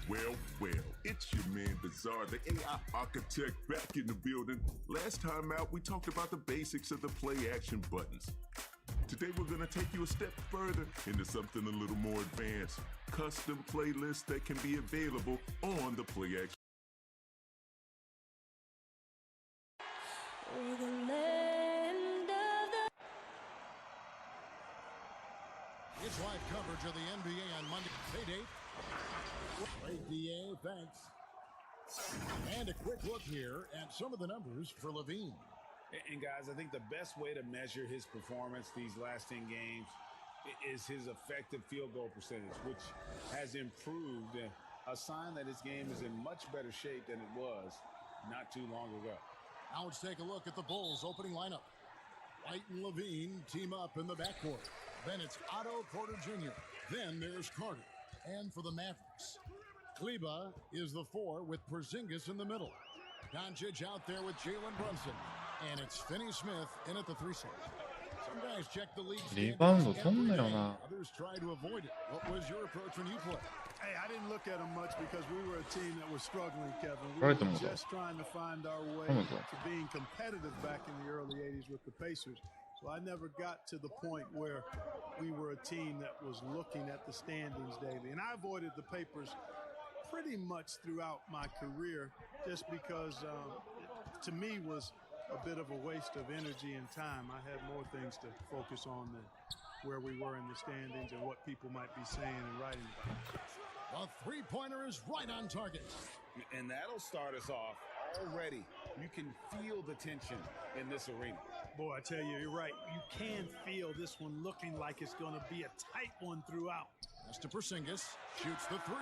Well, it's your man Bizarre, the AI architect, back in the building. Last time out, we talked about the basics of the play action buttons. Today, we're gonna take you a step further into something a little more advanced. Custom playlists that can be available on the play action. It's live coverage of the NBA on Monday. Hey, Dave. Great DA, thanks. And a quick look here at some of the numbers for Levine. And guys, I think the best way to measure his performance these last 10 games is his effective field goal percentage, which has improved, a sign that his game is in much better shape than it was not too long ago. Now let's take a look at the Bulls' opening lineup. White and Levine team up in the backcourt. Then it's Otto Porter Jr. Then there's Carter. And for the Mavericks, Kleba is the 4 with Porzingis in the middle. Doncic out there with Jalen Brunson. And it's Finney Smith in at the 3 slot. Some guys check the league standings every day. Others try to avoid it. What was your approach when you played? Hey, I didn't look at them much because we were a team that was struggling, Kevin. We were just trying to find our way to being competitive back in the early 80s with the Pacers. So I never got to the point where we were a team that was looking at the standings daily. And I avoided the papers pretty much throughout my career just because to me was a bit of a waste of energy and time. I had more things to focus on than where we were in the standings and what people might be saying and writing about. The three-pointer is right on target. And that'll start us off already. You can feel the tension in this arena. Boy, I tell you, you're right. You can feel this one looking like it's going to be a tight one throughout. As to Porzingis, shoots the 3.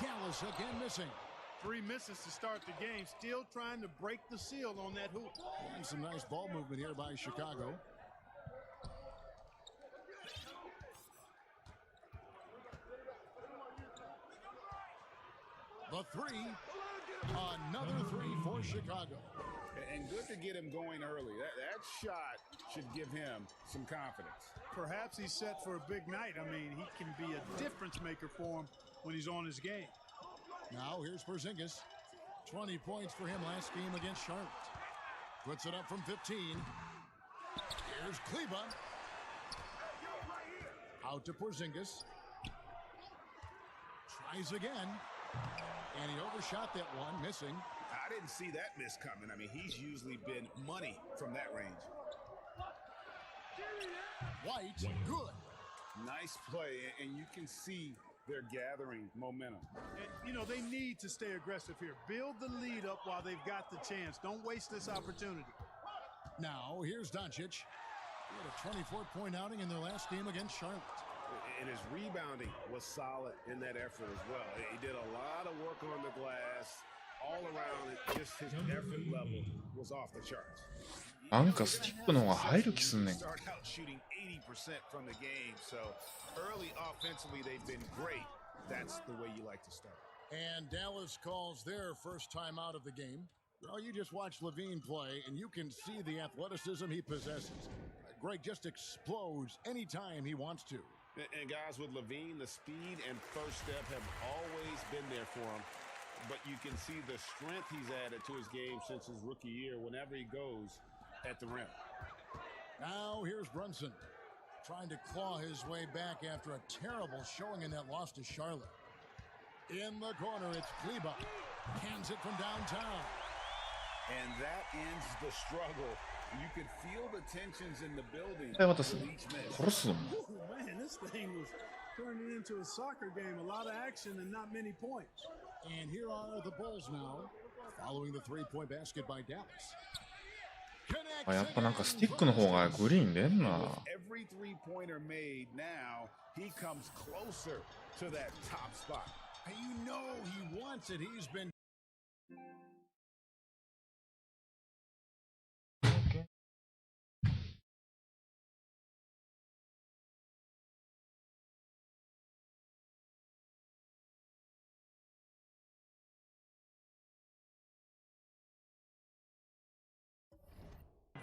Dallas again missing. 3 misses to start the game, still trying to break the seal on that hoop. And some nice ball movement here by Chicago. The 3, another 3 for Chicago. And good to get him going early. That shot should give him some confidence. Perhaps he's set for a big night. I mean, he can be a difference maker for him when he's on his game. Now here's Porzingis. 20 points for him last game against Charlotte. Puts it up from 15. Here's Kleba. Out to Porzingis. Tries again. And he overshot that one, missing. I didn't see that miss coming. I mean, he's usually been money from that range. White, good. Nice play, and you can see they're gathering momentum. And, you know, they need to stay aggressive here. Build the lead up while they've got the chance. Don't waste this opportunity. Now, here's Doncic. He had a 24-point outing in their last game against Charlotte. And his rebounding was solid in that effort as well. He did a lot of work on the glass. All around it, just his effort level was off the charts. なんかスティックの方が入る気すんねん。 Start out shooting 80% from the game, so early offensively they've been great. That's the way you like to start. And Dallas calls their first time out of the game. Well, you just watch Levine play, and you can see the athleticism he possesses. Greg just explodes anytime he wants to. And guys, with Levine, the speed and first step have always been there for him. But you can see the strength he's added to his game since his rookie year whenever he goes at the rim. Now here's Brunson trying to claw his way back after a terrible showing in that loss to Charlotte. In the corner, it's Kleba. Hands it from downtown. And that ends the struggle. You could feel the tensions in the building. 渡す。殺すぞ。 Man, this thing was turning into a soccer game. A lot of action and not many points. And here are the Bulls now, following the three-point basket by Dallas. あ、やっぱなんかスティックの方がグリーン出んな。 Every three-pointer made now, he comes closer to that top spot. And you know he wants it. He's been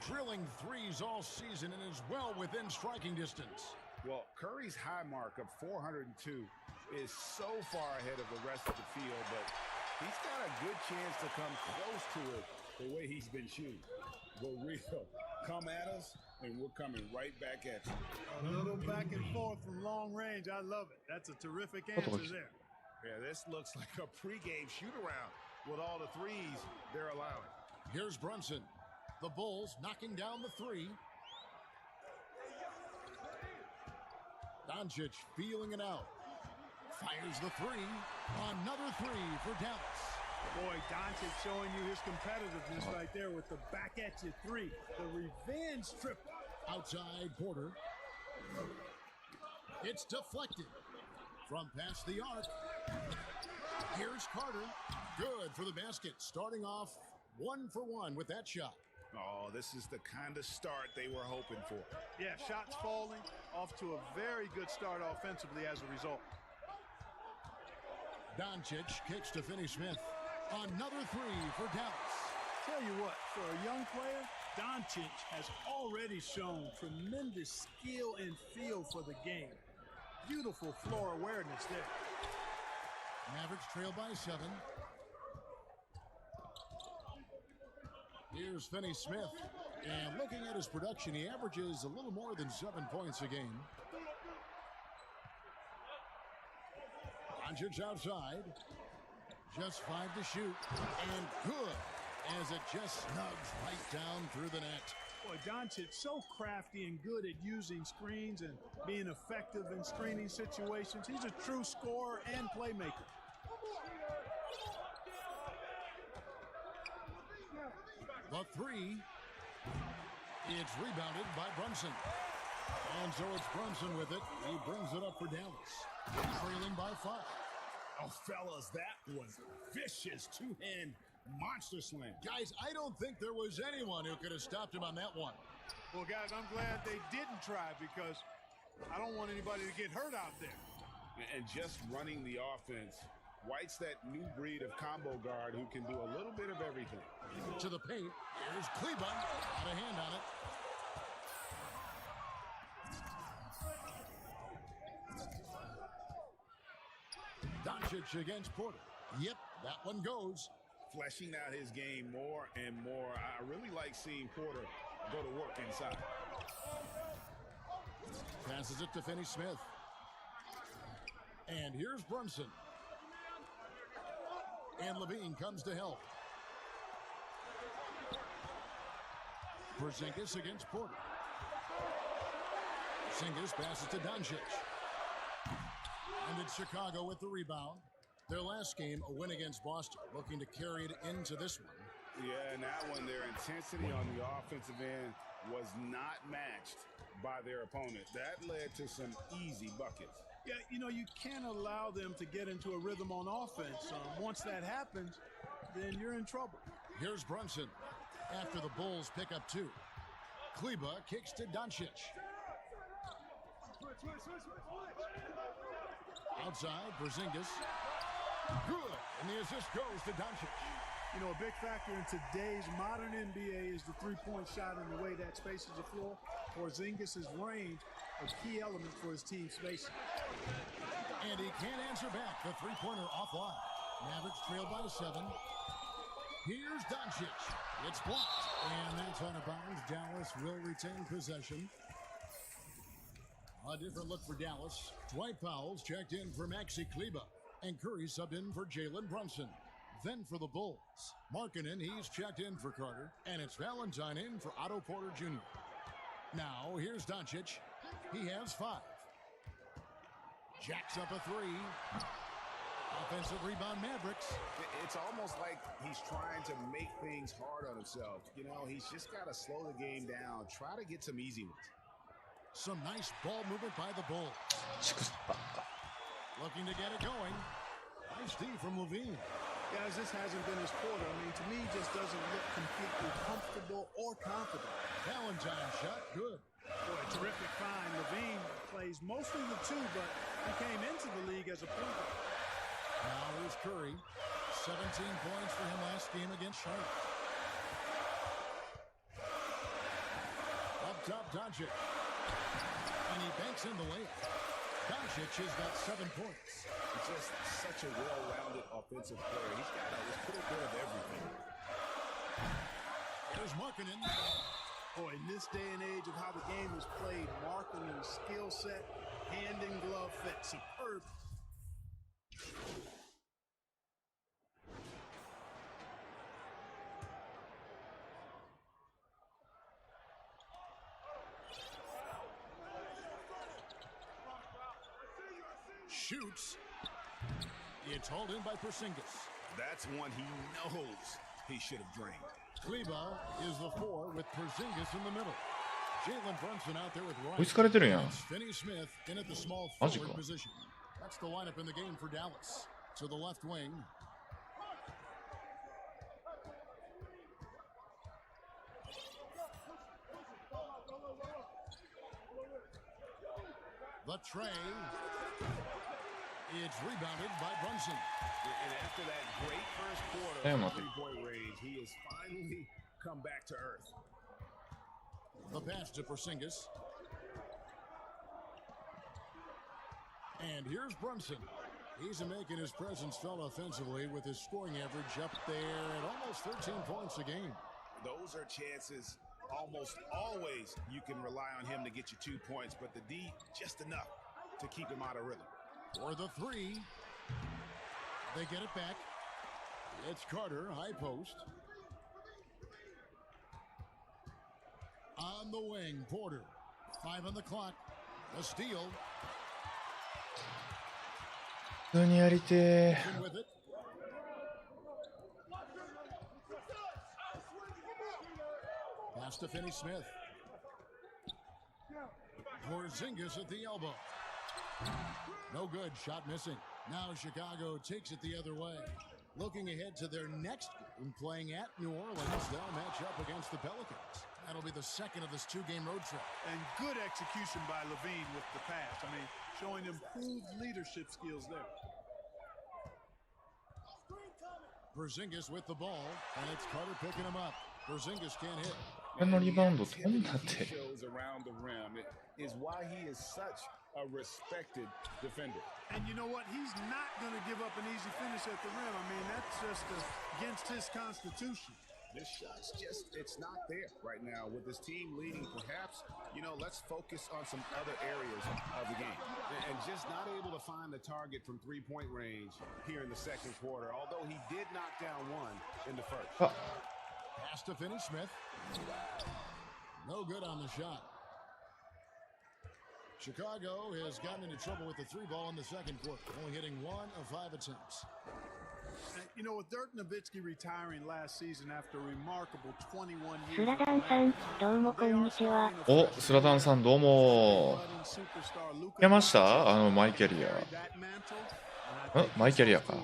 drilling threes all season and is well within striking distance. Well, Curry's high mark of 402 is so far ahead of the rest of the field, but he's got a good chance to come close to it the way he's been shooting. Go real. Come at us, and we're coming right back at you. A little back and forth from long range. I love it. That's a terrific answer there. Yeah, this looks like a pregame shoot-around with all the threes they're allowing. Here's Brunson. The Bulls knocking down the three. Doncic feeling it out. Fires the three. Another three for Dallas. Boy, Doncic showing you his competitiveness right there with the back-at-you three. The revenge triple. Outside Porter. It's deflected. From past the arc. Here's Carter. Good for the basket. Starting off 1 for 1 with that shot. Oh, this is the kind of start they were hoping for. Yeah, shots falling. Off to a very good start offensively as a result. Doncic kicks to Finney-Smith. Another three for Dallas. Tell you what, for a young player, Doncic has already shown tremendous skill and feel for the game. Beautiful floor awareness there. Mavericks trail by 7. Here's Finney-Smith. And looking at his production, he averages a little more than 7 points a game. Doncic outside. Just 5 to shoot. And good, as it just snugs right down through the net. Boy, Doncic so crafty and good at using screens and being effective in screening situations. He's a true scorer and playmaker. The three. It's rebounded by Brunson. And so it's Brunson with it. He brings it up for Dallas. Trailing by 5. Oh, fellas, that was vicious two-hand monster slam. Guys, I don't think there was anyone who could have stopped him on that one. Well, guys, I'm glad they didn't try because I don't want anybody to get hurt out there. And just running the offense, White's that new breed of combo guard who can do a little bit of everything. To the paint. Here's Kleba. Got a hand on it. Doncic against Porter. Yep, that one goes. Fleshing out his game more and more. I really like seeing Porter go to work inside. Passes it to Finney-Smith. And here's Brunson. And Levine comes to help. Porzingis against Porter. Porzingis passes to Doncic. And it's Chicago with the rebound. Their last game, a win against Boston, looking to carry it into this one. Yeah, and that one, their intensity on the offensive end was not matched by their opponent. That led to some easy buckets. Yeah, you know, you can't allow them to get into a rhythm on offense. Once that happens, then you're in trouble. Here's Brunson after the Bulls pick up 2. Kleba kicks to Doncic. Outside, Porzingis. Good, and the assist goes to Doncic. You know, a big factor in today's modern NBA is the three-point shot and the way that spaces the floor. Porzingis' range, a key element for his team spacing. And he can't answer back. The three-pointer offline. Mavericks trail by 7. Here's Doncic. It's blocked. And that's out of bounds. Dallas will retain possession. A different look for Dallas. Dwight Powell's checked in for Maxi Kleba. And Curry subbed in for Jalen Brunson. Then for the Bulls, Markkanen, he's checked in for Carter. And it's Valentine in for Otto Porter Jr. Now, here's Doncic. He has 5. Jacks up a 3. Offensive rebound, Mavericks. It's almost like he's trying to make things hard on himself. You know, he's just got to slow the game down. Try to get some easy ones. Some nice ball movement by the Bulls. Looking to get it going. Nice D from Levine. Guys, this hasn't been his quarter. I mean, to me, just doesn't look completely comfortable or confident. Valentine shot, good. Boy, a terrific find. Levine plays mostly the 2, but he came into the league as a point guard. Now here's Curry. 17 points for him last game against Charlotte. Up top, Doncic. And he banks in the layup. Doncic has got 7 points. Just such a well-rounded offensive player. He's got a little bit of everything. Here's Markkanen. Boy, in this day and age of how the game is played, Markkanen's skill set, hand and glove fit, superb. Shoots. It's hauled in by Porzingis. That's one he knows he should have drained. Kleba is the 4 with Porzingis in the middle. Jalen Brunson out there with 追い Ryan. つかれてるやん。 Finney Smith in at the small マジ forward か。 position. That's the lineup in the game for Dallas. To the left wing. The tray. It's rebounded by Brunson. And after that great first quarter Damn, from okay. three-point range, he has finally come back to earth. The pass to Porzingis. And here's Brunson. He's making his presence felt offensively with his scoring average up there at almost 13 points a game. Those are chances almost always you can rely on him to get you 2 points, but the D just enough to keep him out of rhythm. For the 3. They get it back. It's Carter, high post. On the wing, Porter. 5 on the clock. A steal. 普通にやりて In with it. Pass to Finney Smith. Porzingis at the elbow. No good. Shot missing. Now Chicago takes it the other way. Looking ahead to their next game, playing at New Orleans, they'll match up against the Pelicans. That'll be the second of this 2-game road trip. And good execution by Levine with the pass. I mean, showing improved leadership skills there. Porzingis with the ball, and it's Carter picking him up. Porzingis can't hit. これのリバウンド飛んだっ He て。 shows around the rim. It is why he is such a respected defender. And you know what? He's not going to give up an easy finish at the rim. I mean, that's just against his constitution. This shot's just, it's not there right now. With this team leading, perhaps, let's focus on some other areas of the game. And just not able to find the target from three-point range here in the second quarter, although he did knock down one in the first. Pass to Finney Smith. No good on the shot. Chicago has gotten into trouble with the 3-ball in the second quarter, only hitting 1 of 5 attempts. You know, with Dirk Nowitzki retiring last season after a remarkable 21 years. スラダンさん、どうもこんにちは。お、スラダンさんどうも。出ましたマイキャリア。マイキャリアか。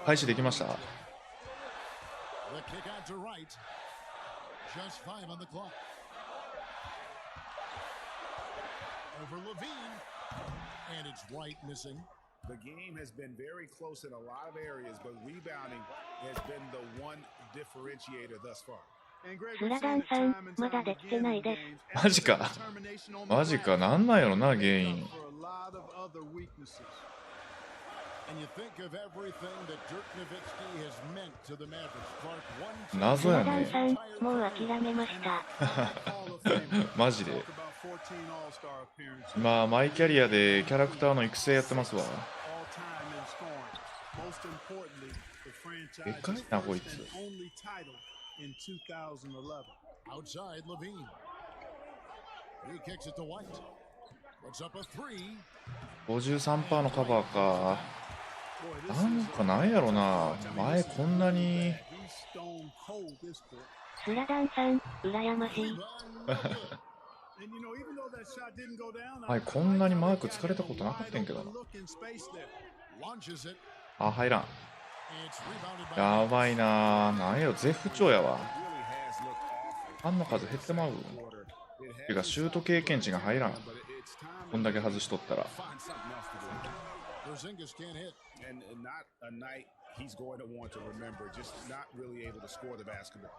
開始できました The kick out to right. Just 5 on the clock. Over Levine. And it's White missing. The game has been very close in a lot of areas, but rebounding has been the one differentiator thus far. スラダンさん、まだできてないです。マジか。マジか。なんなんやろな、原因。 And you think of everything that Dirk Nowitzki has meant to the Mavericks. Clark, 謎スラやね。ダンさん、もう諦めました。マジで。今、マイキャリアでキャラクターの育成やってますわ。でかいな、こいつ。 outside Levine. He kicks it to White. Puts up a 3. 53% のカバーか。なんかないやろな。前こんなに。スラダンさん、羨ましい。はい、こんなにマーク疲れたことなかったんやけどな。あ、入らん。やばいな。なんやろ、絶不調やわ。ファンの数減ってまう。てか、シュート経験値が入らん。こんだけ外しとったら。Porzingis can't hit. And not a night he's going to want to remember, just not really able to score the basketball.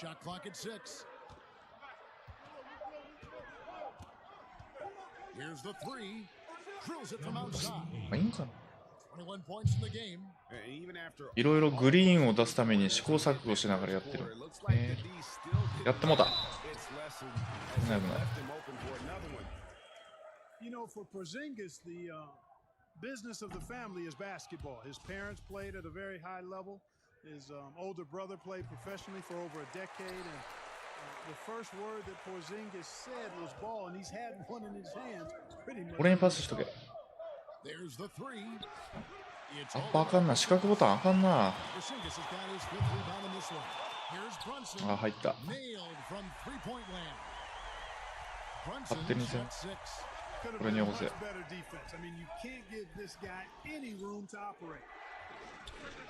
Shot clock at 6. Here's the three. Drills it from outside. まあいいんかな。 21 points in the game. いろいろグリーンを出すために試行錯誤しながらやってる。やってもうた。危ない危ない。You know, for Porzingis, the business of the family is basketball. His parents played at a very high level. His older brother played professionally for over a decade, and the first word that Porzingis said was ball, and he's had one in his hands pretty much. 俺にパスしとけ。 There's the three. アッパーあかんな。四角ボタンあかんな。 Porzingis has got his fifth rebound in this one. Here's Brunson. あ、入った。 Nailed from three-point land. 勝手にせん。 Brunson, これによこせ。 Better defense. I mean, you can't give this guy any room to operate.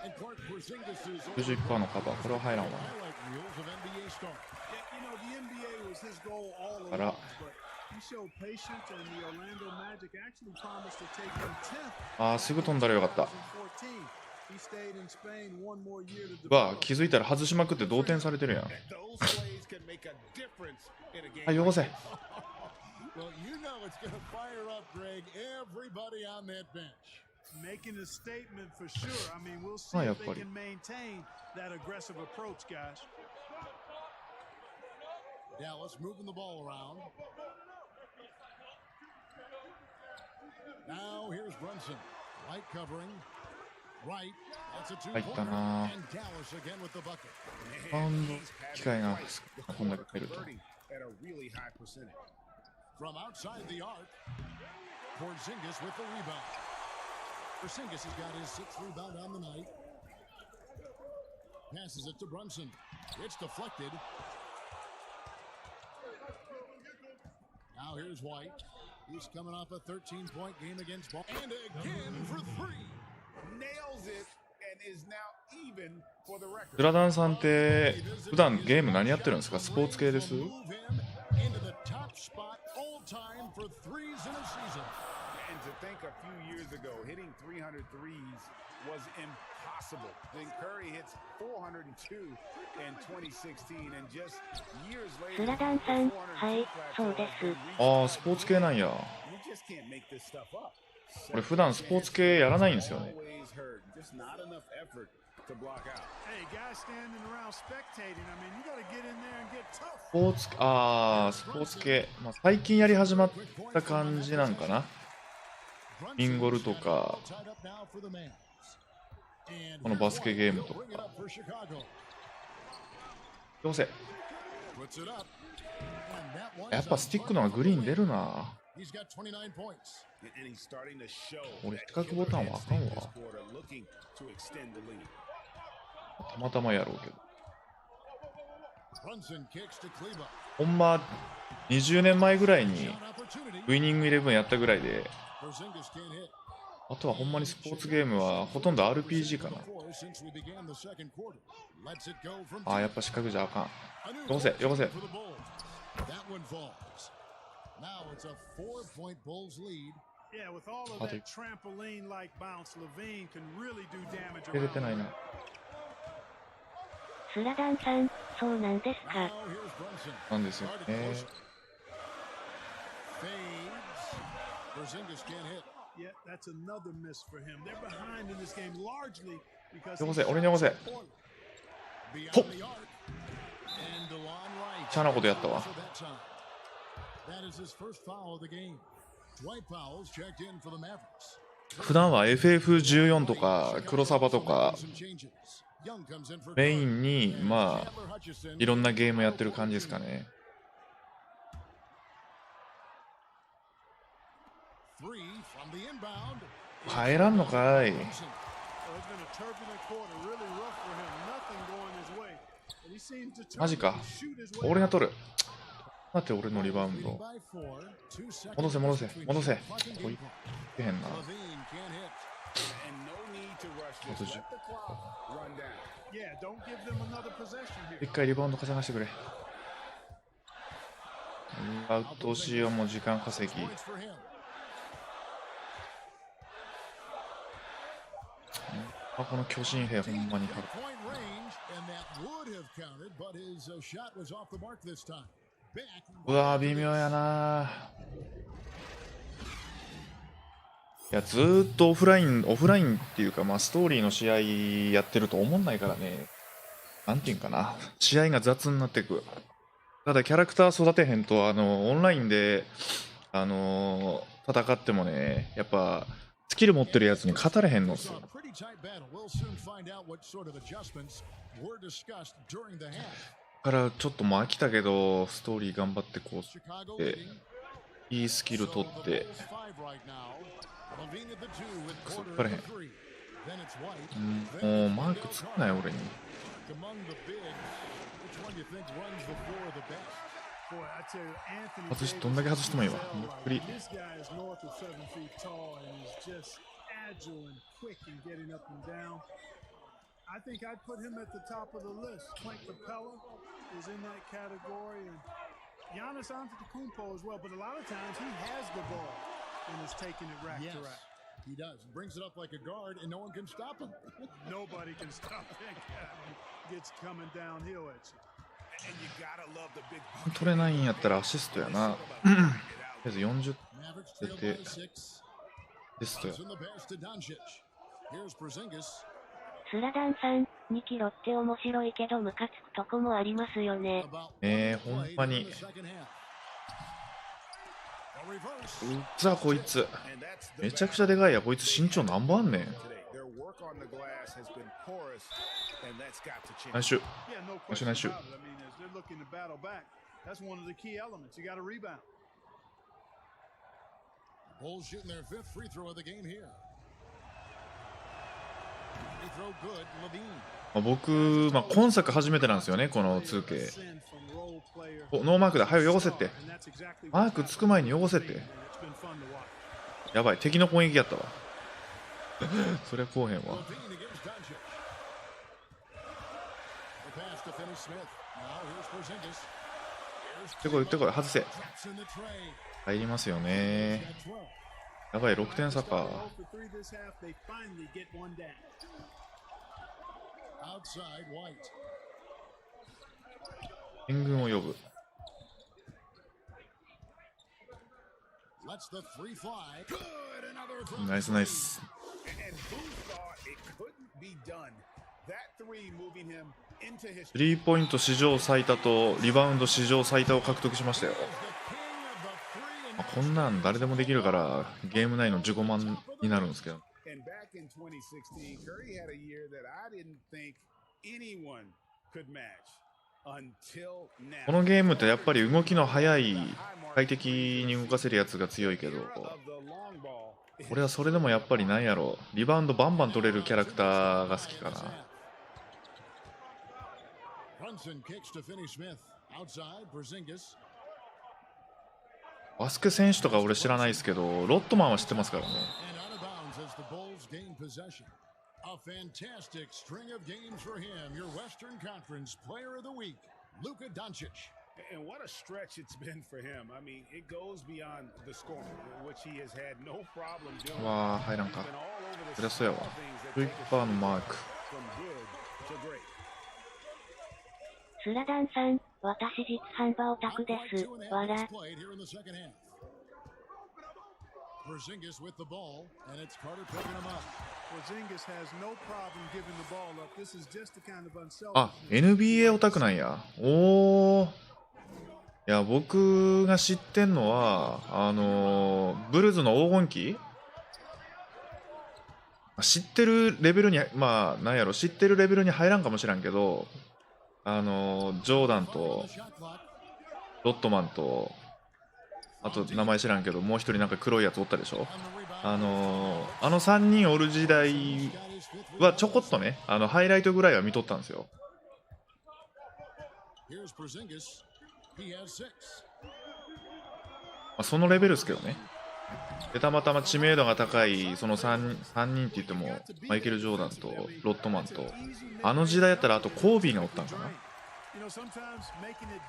and Clark Porzingis is 91% のカバー。これは入らんわ。 highlight reels of NBA star. You know, the NBA was his goal all along, あら。 but he showed patience, and the Orlando Magic actually promised to take him 10th. あー、すぐ飛んだらよかった。 2014. He stayed in Spain one more year to わあ、 develop. 気づいたら外しまくって同点されてるやん。 Those plays can make a difference in a game. はい、よこせ。 Well, you know it's going to fire up, Greg. Everybody on that bench. Making a statement for sure. I mean, we'll see まあやっ if ぱ they り。 can maintain that aggressive approach, guys. Dallas moving the ball around. Now here's Brunson. Light covering. Right. That's a 入っ two-pointer. たな。 And Dallas again with the bucket. バウンド機会がこんだけ入ると。 At a really high percentage. From outside the arc. Porzingis with the rebound. Porzingis has got his sixth rebound on the night. Passes it to Brunson. It's deflected. Now here's White. He's coming off a 13-point game against Ball. And again for three. Nails it and is now even for the record. スラダンさんって普段ゲーム何やってるんですか？スポーツ系です？ Move him into the top spot all time for threes in a season. And to think a few years ago, hitting 300 threes was impossible. Then Curry hits 402 in 2016, and just years later, スラダンさん、はい、そうです。ああ、スポーツ系なんや。 you just can't make this stuff up. 俺普段スポーツ系やらないんですよね。 Always hurt, just not enough effort to block out. Hey, guys standing around spectating. I mean, you got to get in there and get tough. スポーツ、ああ、スポーツ系。まあ、最近やり始まった感じなんかな。インゴルとか、このバスケゲームとか。どうせ。やっぱスティックのがグリーン出るな。俺、四角ボタンはあかんわ。たまたまやろうけど。ほんま、20年前ぐらいにウイニングイレブンやったぐらいで、あとはほんまにスポーツゲームはほとんど RPG かな。ああ、やっぱ四角じゃあかん。よこせ、よこせ。Yeah, with all of that trampoline-like bounce, Levine can really do damage 出 around てないな。スラダンさん、そうなんですか。なんですよね。 Yeah, that's another miss for him. They're behind in this game largely because よこせ、俺によこせ。ほっ。ちゃなことやったわ。普段は FF14 とか黒サバとかメインにまあいろんなゲームやってる感じですかね。入らんのかい。マジか。俺が取る。待って、俺のリバウンド。戻せ、戻せ、戻せ。ここいけへんな。あと10。一回リバウンド稼がしてくれ。アウトしようも時間稼ぎ。あ、この巨人兵ほんまにかる。うわー微妙やな。いやずーっとオフラインっていうか、まあストーリーの試合やってると思んないからね。なんていうんかな、試合が雑になってく。ただキャラクター育てへんと、オンラインで戦ってもね、やっぱスキル持ってるやつに勝たれへんのっすよ。だからちょっともう飽きたけど、ストーリー頑張ってこうっていいスキル取ってそっからへん。もうマークつくなよ俺に。どんだけ外してもいいわ。ゆっくり。I think I'd put him at the top of the list. Clint Capella is in that category, and Giannis Antetokounmpo as well. But a lot of times he has the ball and is taking it rack to rack. He does. Brings it up like a guard, and no one can stop him. Nobody can stop that guy. Gets coming downhill at you. And you gotta love the big. 取れないんやったらアシストやな。とりあえず40出てテストや。スラダンさん、2キロって面白いけどムカつくとこもありますよね。ほんまに。うっざこいつ。めちゃくちゃでかいや。こいつ身長何本あんねん。ナイスシュ。ナイスナイスシュ。僕、今作初めてなんですよね、この 2K。ノーマークだ、早く汚せって。マークつく前に汚せって。やばい、敵の攻撃やったわ。そりゃこうへんわ。ってこい、ってこい、外せ。入りますよね。やばい、6点差か。援軍を呼ぶ。ナイスナイス。スリーポイント史上最多とリバウンド史上最多を獲得しましたよ。こんなん誰でもできるからゲーム内の15万になるんですけど。このゲームってやっぱり動きの速い快適に動かせるやつが強いけど、俺はそれでもやっぱりなんやろ、リバウンドバンバン取れるキャラクターが好きかな。バスケ選手とか俺知らないですけど、ロットマンは知ってますからね。And what a stretch it's been for him. I mean, it goes beyond the scoring, which he has had no problem doing. わあ、入らんか。そりゃそうやわ。スイッパーのマーク。スラダンさん、私実販売オタクです。わら。あ、NBA オタクなんや。おー。いや、僕が知ってんのは、ブルーズの黄金期知ってるレベルに、なんやろ、知ってるレベルに入らんかもしらんけど、ジョーダンと、ロットマンと、あと名前知らんけど、もう一人なんか黒いやつおったでしょ。あの3人おる時代はちょこっとね、ハイライトぐらいは見とったんですよ。そのレベルですけどね。でたまたま知名度が高いその 3人って言ってもマイケル・ジョーダンとロットマンと、あの時代やったらあとコービーがおったんかな。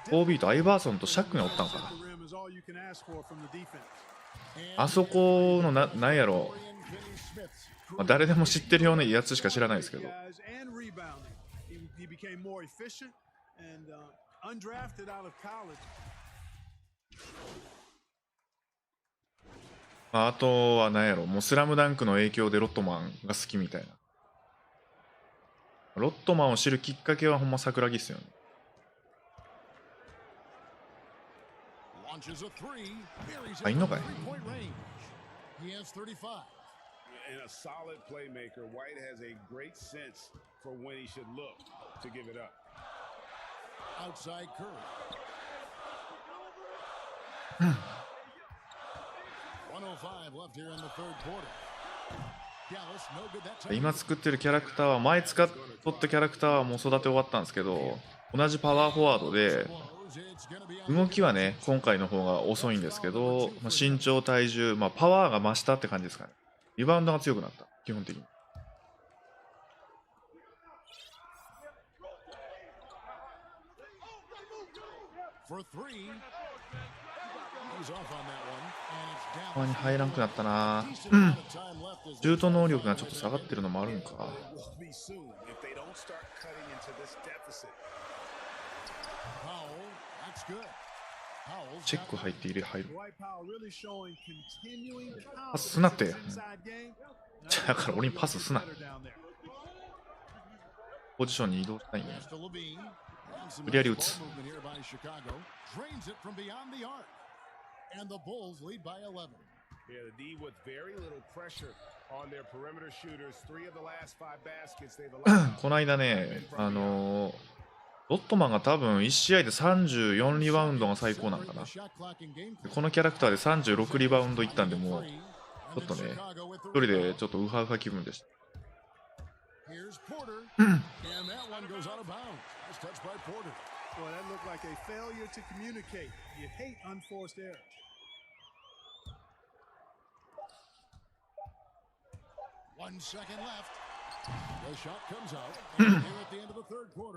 コービーとアイバーソンとシャックがおったんかな。あそこのなんやろ、誰でも知ってるようなやつしか知らないですけど、he became more efficient and undrafted out of college. あとは何やろ、もうスラムダンクの影響でロットマンが好きみたいな。ロットマンを知るきっかけはほんま桜木っすよね。あ、いんのかい。And a solid playmaker, White has a great sense for when he should look to give it up. Outside Curry. 105 left here in the third quarter. Dallas, no good that time. 今作ってるキャラクターは、前取ったキャラクターはもう育て終わったんですけど、同じパワーフォワードで、動きはね、今回の方が遅いんですけど、身長、体重、パワーが増したって感じですかね。リバウンドが強くなった、基本的に。ここに入らんくなったな。シュート能力がちょっと下がってるのもあるんか。チェック入って入る。パスすなって。だから俺にパスすな。ポジションに移動したいんや。無理やり打つ。この間ね、ロットマンが多分1試合で34リバウンドが最高なんかな。このキャラクターで36リバウンドいったんで、もうちょっとね、一人でちょっとウハウハ気分でした。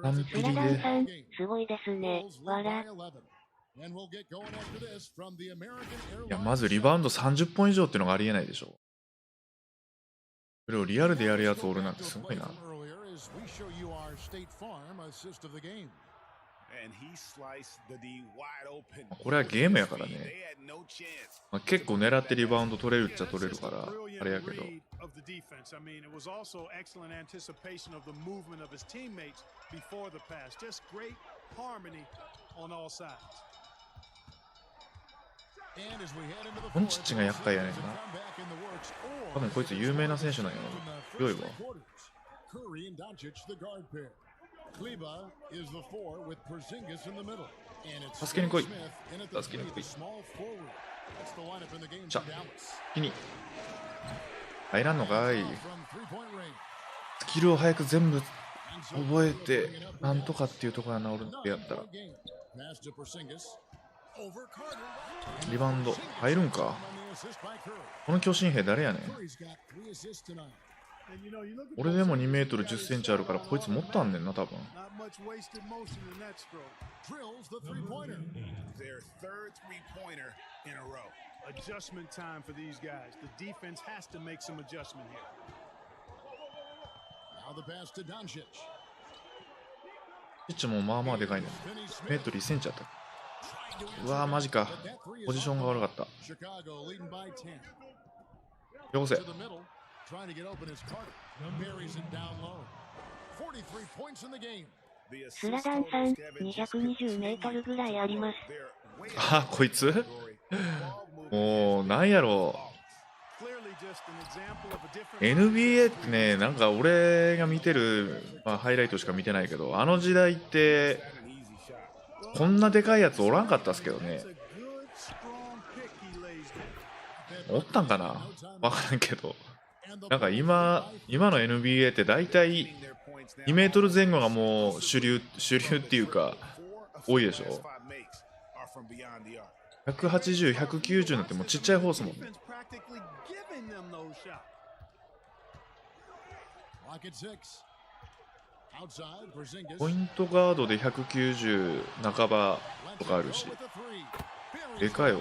完璧で。すごいですね。わら。いや、まずリバウンド30本以上っていうのがありえないでしょ。それをリアルでやるやつおるなんてすごいな。これはゲームやからね。結構狙ってリバウンド取れるっちゃ取れるからあれやけど。コンチッチが厄介やねんな。多分こいつ有名な選手なんやろ。強いわ。助けに来い。助けに来い。じゃ、気に入らんのかい。スキルを早く全部覚えてなんとかっていうところが治るってやったら。リバウンド入るんか。この巨神兵誰やねん。俺でも2メートル10センチあるからこいつもっとあんねんな多分。ピッチもまあまあでかいねん。メートル1センチあった。うわーマジか。ポジションが悪かった。よこせ。スラダンさん、220メートルぐらいあります。あ、こいつもう、なんやろう。NBA ってね、なんか俺が見てる、ハイライトしか見てないけど、あの時代って、こんなでかいやつおらんかったっすけどね。おったんかなわからんけど。なんか今の NBA って大体2メートル前後がもう主流っていうか多いでしょ。180、190になってもうちっちゃい方ですもんね。ポイントガードで190半ばとかあるし、でかいわ。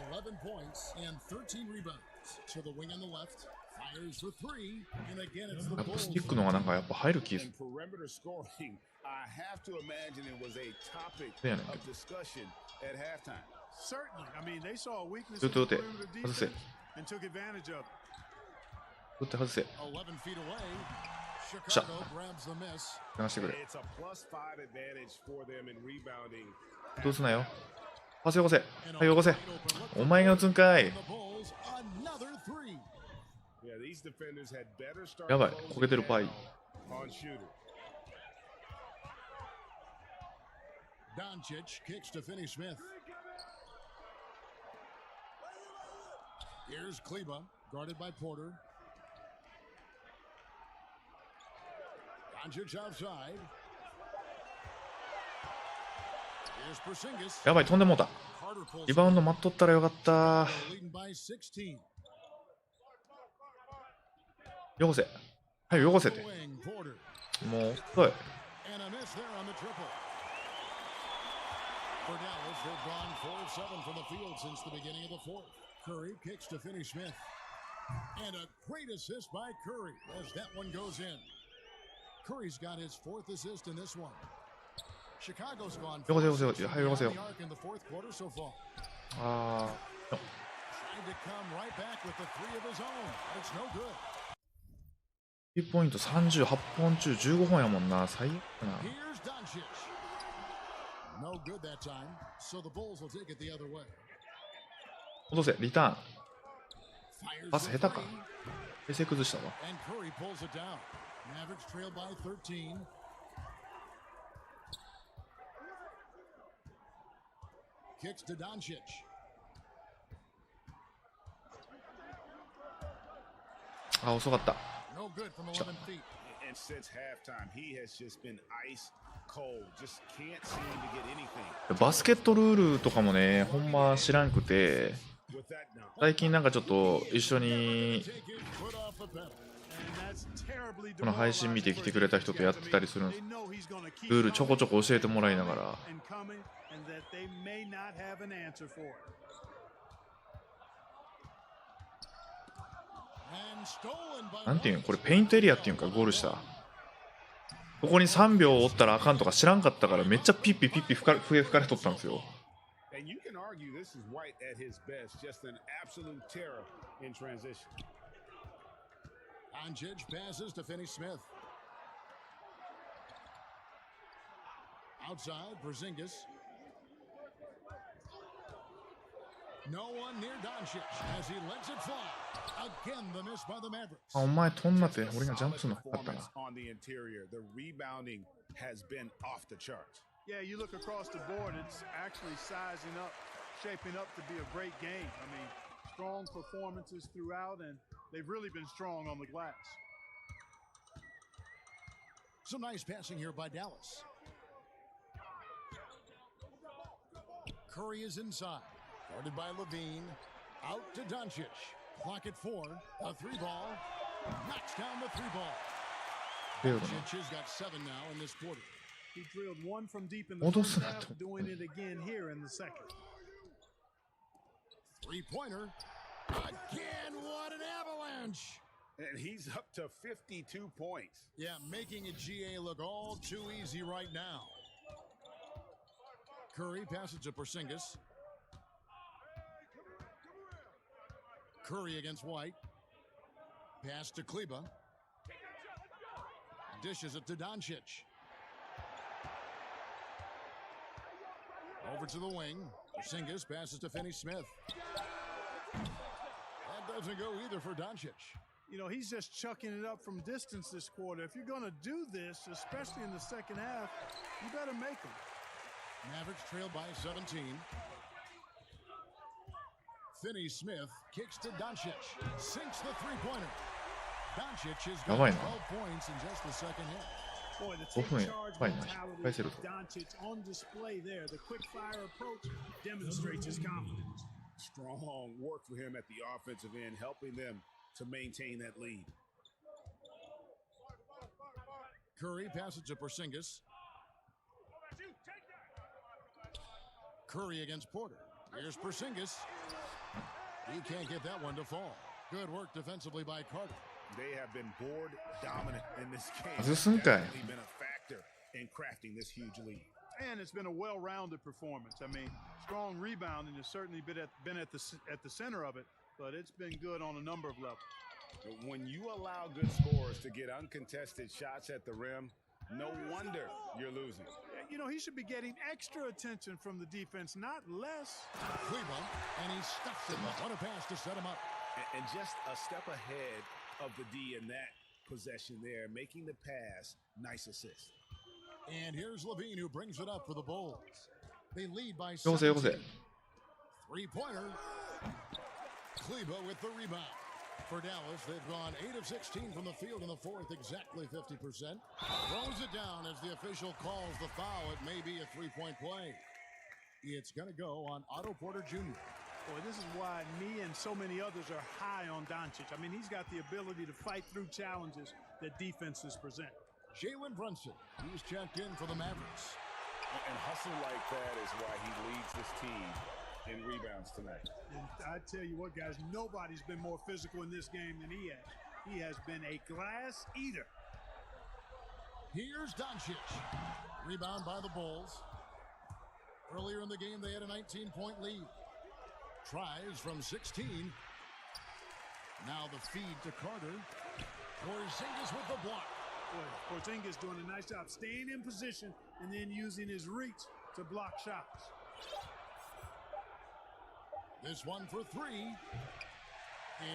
11 points and 13 rebounds to the wing on the left. Fires for three, and again it's the やっぱス Bulls. ティックのがなんかやっぱ入る気す And perimeter scoring, I have to imagine it was a topic Yeah. of discussion at halftime. Certainly. I mean, they saw a weakness ずっ in と the 打て perimeter 外せ defense and took advantage of it. 打って外せ 11 feet away. Shot. Chicago grabs the miss. 流してくれ It's a +5 advantage for them in rebounding. どうすなよパスよこせはいよこせお前が打つんかい The Bulls another three. Yeah, these defenders had better start やばい closing 焦げてるパイ down on shooter. Doncic kicks to Finney Smith. Here's Kleba, guarded by Porter. Doncic outside. Here's Porzingis. やばい飛んでもうた Carter pulls リバウンド待っとったらよかった leading by 16. よこせはいよこせて Wing, Porter. もうおい And a miss there on the triple. For Dallas, they've gone 4-7 from the field since the beginning of the fourth. Curry kicks to Finney Smith. And a great assist by Curry as that one goes in. Curry's got his fourth assist in this one. Chicago's gone よこせよこせよこせ 4-6 はいよこせよ beyond the arc in the fourth quarter so far. あ Trying to come right back with the three of his own. But it's no good. ー3ポイント38本中15本やもんな最悪だな Here's Doncic. No good that time. So the Bulls will take it the other way. 戻せリターン Fires パス the 下手か three. 平成崩したわ And Curry pulls it down. Mavericks trail by 13. Kicks to Doncic.あ遅かった No good from 11 feet. And since halftime, he has just been ice cold. Just can't seem to get anything. バスケットルールとかもねほんま知らんくて With that dunk. 最近なんかちょっと一緒に Take his foot off the pedal. And that's terribly この配信見てきてくれた人とやってたりするんです They know he's gonna keep ルールちょこちょ coming こ教えてもらいながら and coming, and that they may not have an answer for it. And stolen by なんていうのこれペイントエリアっていうかゴールしたここに3秒おったらあかんとか知らんかったからめっちゃピッピピッピ吹かれとったんですよ And you can argue this is White at his best, just an absolute terror in transition. Doncic passes to Finney Smith. Outside, Porzingis. No one near Doncic as he lets it fly. Again, the miss by the Mavericks. あお前飛んなって俺がジャンプするのかかったな Performance on the interior. The rebounding has been off the charts. Yeah, you look across the board, it's actually sizing up, shaping up to be a great game. I mean, strong performances throughout, and they've really been strong on the glass. Some nice passing here by Dallas. Curry is inside, guarded by Levine. Out to Doncic. Clock at 4. A three ball. Knocks down the three ball. フェードの Doncic has got 7 now in this quarter. He drilled one from deep in the戻 first すな half, と doing it again here in the second. Three-pointer. Again, what an avalanche. And he's up to 52 points. Yeah, making a GA look all too easy right now. Curry passes to Porzingis. Curry against White. Pass to Kleba. Dishes it to Doncic. Over to the wing. Porzingis passes to Finney Smith. That doesn't go either for Doncic. You know, he's just chucking it up from distance this quarter. If you're going to do this, especially in the second half, you better make them. Mavericks trail by 17. Finney Smith kicks to Doncic. Sinks the three-pointer. Doncic has got やばいな 12 points in just the second half. Boy, the 5 分 take や charge ばいな mentality 返せる of と Doncic on display there. The quick fire approach demonstrates his confidence. Strong work for him at the offensive end, helping them to maintain that lead. Curry passes to Porzingis. Curry against Porter. Here's Porzingis. He can't get that one to fall. Good work defensively by Carter. They have been board dominant in this game. 外すんかい。 Definitely been a factor in crafting this huge lead. And it's been a well-rounded performance. I mean, strong rebounding has certainly been at the center of it, but it's been good on a number of levels. When you allow good scorers to get uncontested shots at the rim, no wonder you're losing. You know, he should be getting extra attention from the defense, not less. Cleveland, and he stuffs it. What a pass to set him up. And just a step ahead of the D in that possession there, making the pass. Nice assist. And here's Levine who brings it up for the Bulls. They lead by よこせよこせ。 17. Three-pointer. Kleba with the rebound. For Dallas, they've gone 8 of 16 from the field in the fourth, exactly 50%. Throws it down as the official calls the foul. It may be a three-point play. It's going to go on Otto Porter Jr. Boy, this is why me and so many others are high on Doncic. I mean, he's got the ability to fight through challenges that defenses present. Jalen Brunson, he's checked in for the Mavericks. And hustle like that is why he leads this team in rebounds tonight. And I tell you what, guys, nobody's been more physical in this game than he has. He has been a glass eater. Here's Doncic. Rebound by the Bulls. Earlier in the game, they had a 19-point lead. Tries from 16. Now the feed to Carter. Porzingis with the block. Boy, Porzingis doing a nice job staying in position and then using his reach to block shots. This one for three.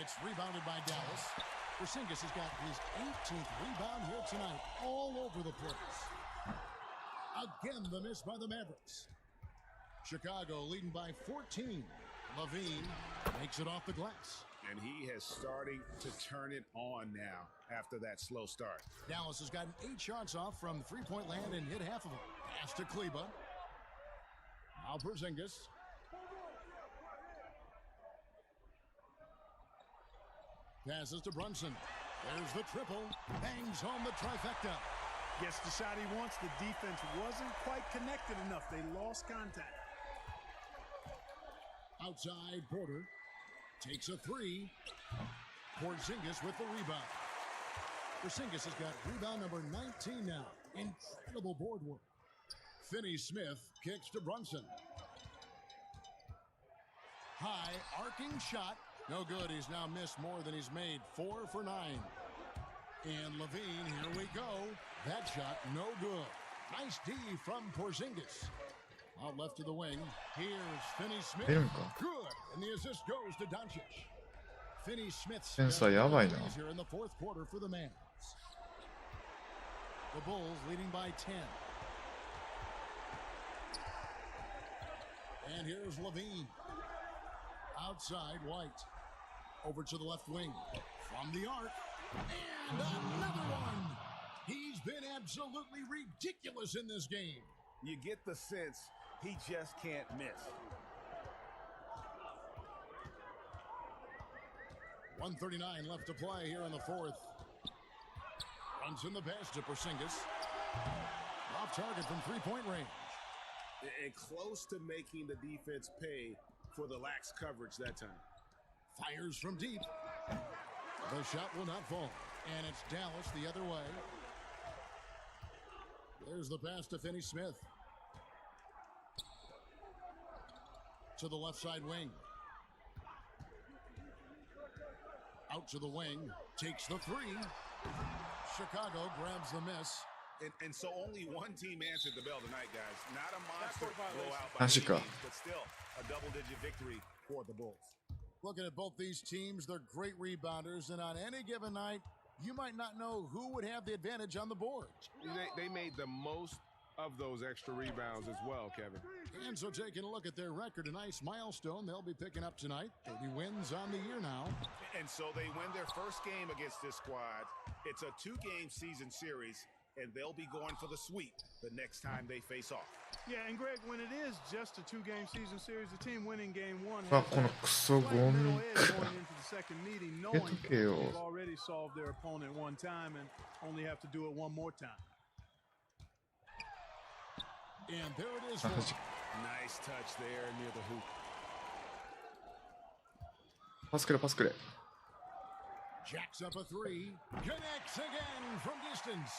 It's rebounded by Dallas. Porzingis has got his 18th rebound here tonight, all over the place. Again, the miss by the Mavericks. Chicago leading by 14. Levine makes it off the glass. And he has starting to turn it on now after that slow start. Dallas has gotten 8 shots off from three-point land and hit half of them. Pass to Kleba. Now Porzingis. Passes to Brunson. There's the triple. Bangs home the trifecta. Gets the shot he wants. The defense wasn't quite connected enough. They lost contact. Outside, Porter takes a three. Porzingis with the rebound. Porzingis has got rebound number 19 now. Incredible board work. Finney-Smith kicks to Brunson. High arcing shot. No good. He's now missed more than he's made. 4 for 9. And Levine, here we go. That shot, no good. Nice D from Porzingis. Out left to the wing. Here's Finney-Smith. Good. And the assist goes to Doncic. Finney-Smith's here in the fourth quarter for the Mavs. The Bulls leading by 10. And here's Levine. Outside, White. Over to the left wing. From the arc. And another one. He's been absolutely ridiculous in this game. You get the sense he just can't miss. 1:39 left to play here in the fourth. Runs in the pass to Porzingis. Off target from three-point range. And close to making the defense pay for the lax coverage that time. Fires from deep. The shot will not fall. And it's Dallas the other way. There's the pass to Finney-Smith. To the left side wing. Out to the wing. Takes the three. Chicago grabs the miss. And so only one team answered the bell tonight, guys. Not a monster blowout by any means, but still a double-digit victory for the Bulls. Looking at both these teams, they're great rebounders, and on any given night, you might not know who would have the advantage on the board. They made the most of those extra rebounds as well, Kevin. And so taking a look at their record, a nice milestone they'll be picking up tonight. 30 wins on the year now. And so they win their first game against this squad. It's a 2-game season series, and they'll be going for the sweep the next time they face off. Yeah, and Greg, when it is just a 2-game season series, the team winning game 1 あ、 has このクソゴン middle edge going into the second meeting, knowing that けよ。 they've already solved their opponent one time and only have to do it one more time. And there it is. Nice touch there near the hoop. パスくれパスくれ。Jacks up a three. Connects again from distance.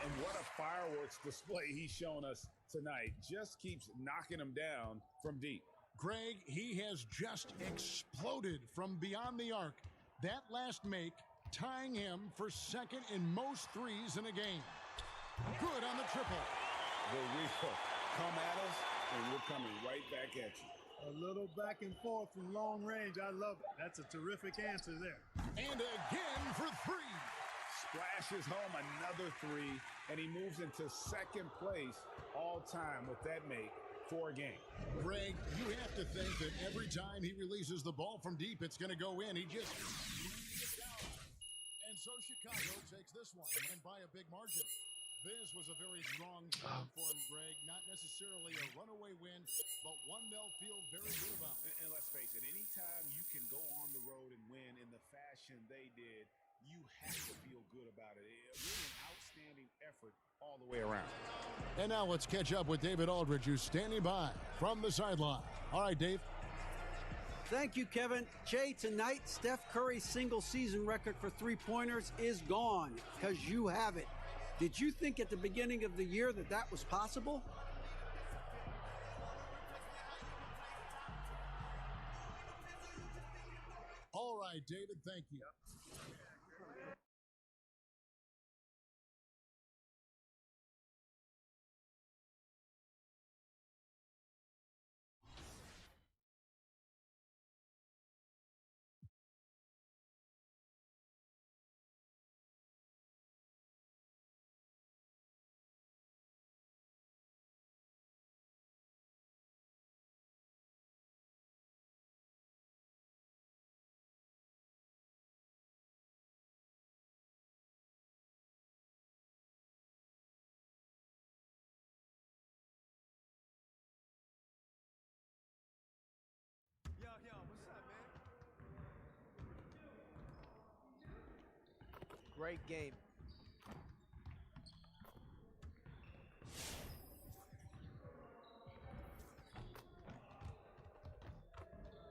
And what a fireworks display he's shown us tonight. Just keeps knocking them down from deep. Greg, he has just exploded from beyond the arc. That last make tying him for second in most threes in a game. Good on the triple. The real come at us, and we're coming right back at you. A little back and forth from long range. I love it. That's a terrific answer there. And again for three. Splashes home another three, and he moves into second place all time with that make for a game. Greg, you have to think that every time he releases the ball from deep, it's going to go in. He just... And so Chicago takes this one, and by a big margin. This was a very strong start for him, Greg. Not necessarily a runaway win, but one they'll feel very good about. And let's face it, anytime you can go on the road and win in the fashion they did, you have to feel good about it. Really an outstanding effort all the way around. And now let's catch up with David Aldridge, who's standing by from the sideline. All right, Dave. Thank you, Kevin. Jay, tonight, Steph Curry's single-season record for three-pointers is gone because you have it. Did you think at the beginning of the year that that was possible? All right, David, thank you. Yo, what's up, man? Great game.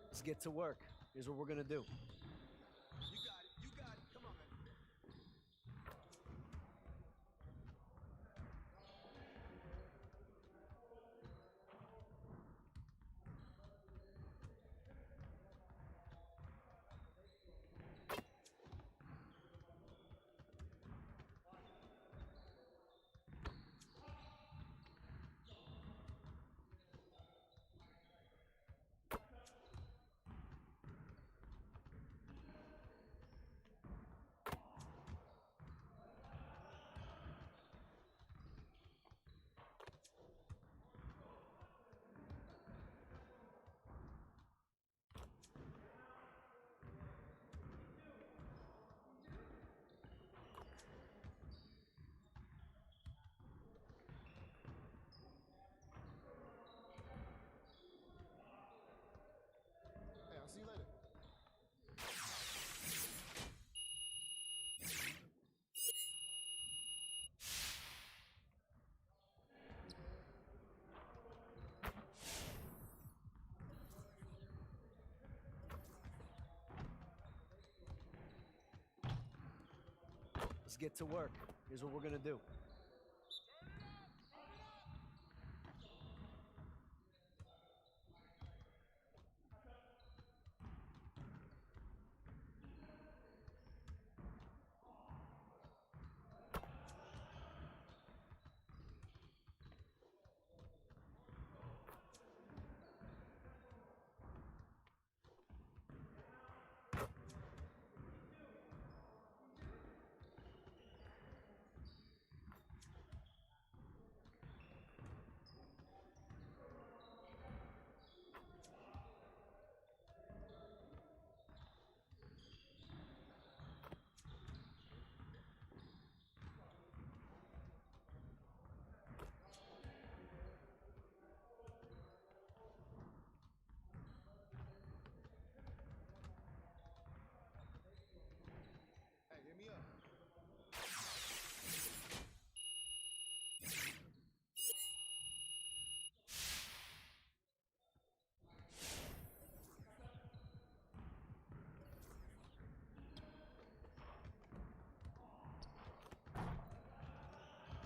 Let's get to work. Here's what we're gonna do. You got it. You got it. Come on, man. Hey, I'll see you later. Let's get to work. Here's what we're gonna do.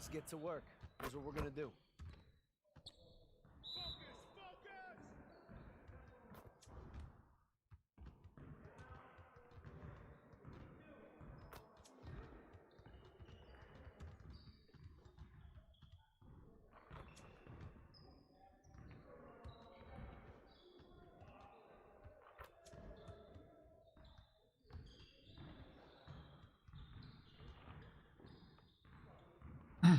Let's get to work. Here's what we're gonna do. Hmm.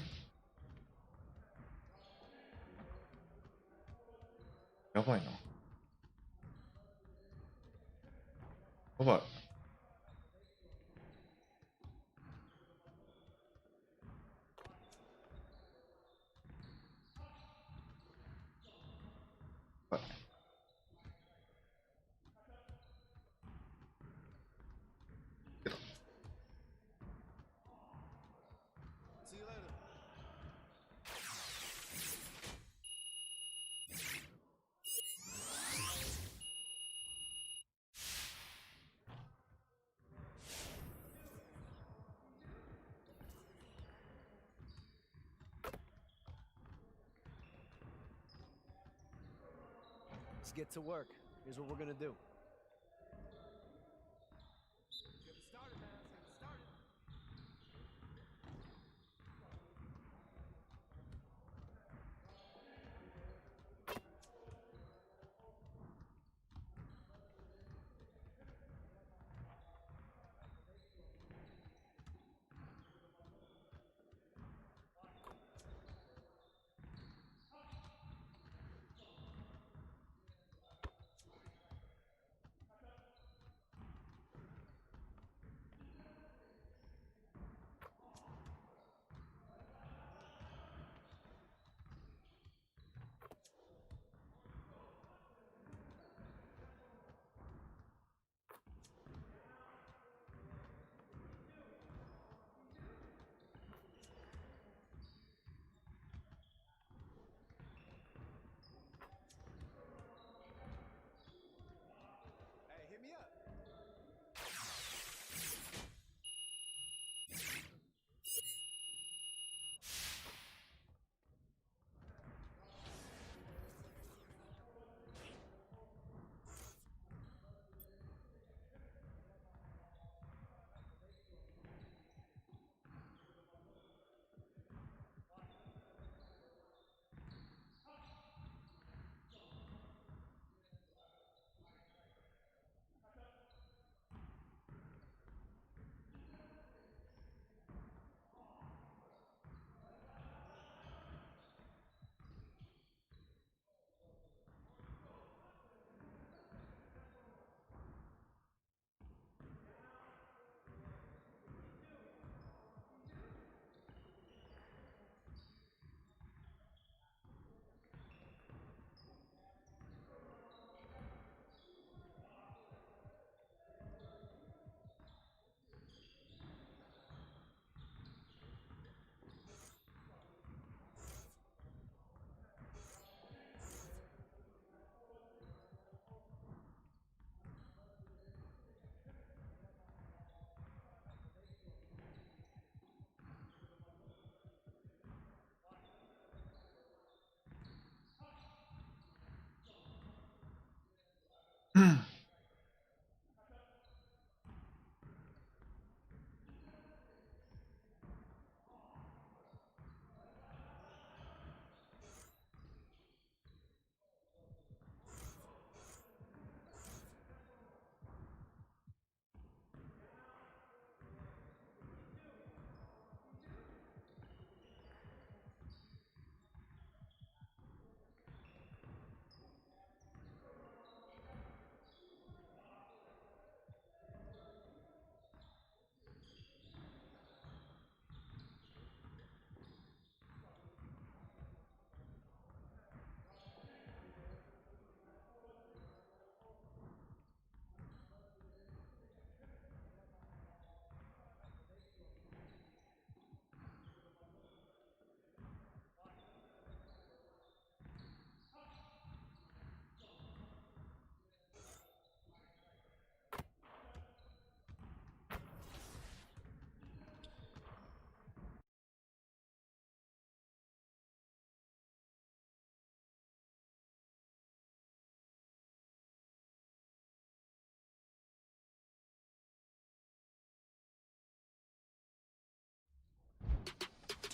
やばいな。やばい。はい。けど See you later. Let's get to work. Here's what we're gonna do. Get it started, man. Let's get it started.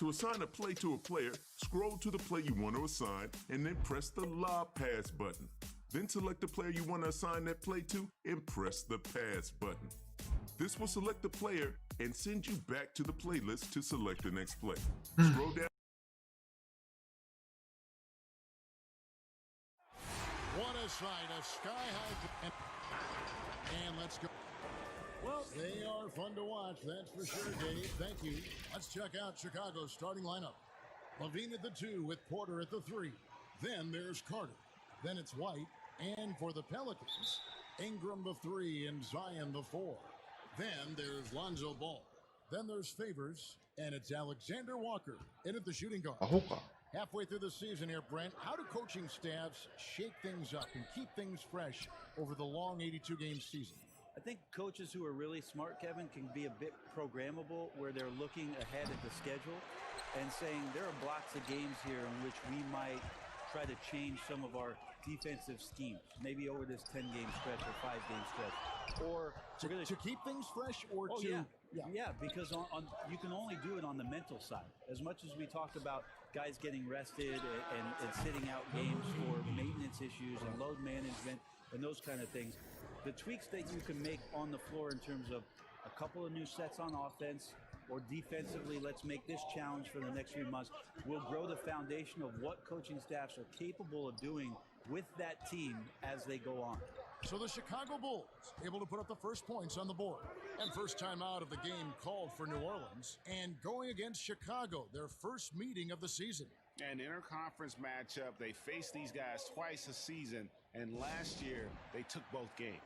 To assign a play to a player, scroll to the play you want to assign and then press the lob pass button. Then select the player you want to assign that play to and press the pass button. This will select the player and send you back to the playlist to select the next play. Scroll down. What a sight, a sky-high... And let's go. Well, they are fun to watch, that's for sure, Dave. Thank you. Let's check out Chicago's starting lineup. Levine at the 2 with Porter at the 3. Then there's Carter. Then it's White. And for the Pelicans, Ingram the 3 and Zion the 4. Then there's Lonzo Ball. Then there's Favors. And it's Alexander Walker in at the shooting guard. Halfway through the season here, Brent, how do coaching staffs shake things up and keep things fresh over the long 82-game season? I think coaches who are really smart, Kevin, can be a bit programmable where they're looking ahead at the schedule and saying there are blocks of games here in which we might try to change some of our defensive schemes, maybe over this 10-game stretch or 5-game stretch. Or to keep things fresh or to... Yeah, because on you can only do it on the mental side. As much as we talked about guys getting rested and sitting out games for maintenance issues and load management and those kind of things, the tweaks that you can make on the floor in terms of a couple of new sets on offense or defensively, let's make this challenge for the next few months, will grow the foundation of what coaching staffs are capable of doing with that team as they go on. So the Chicago Bulls able to put up the first points on the board. And first time out of the game called for New Orleans. And going against Chicago, their first meeting of the season. An interconference matchup. They face these guys twice a season. And last year, they took both games.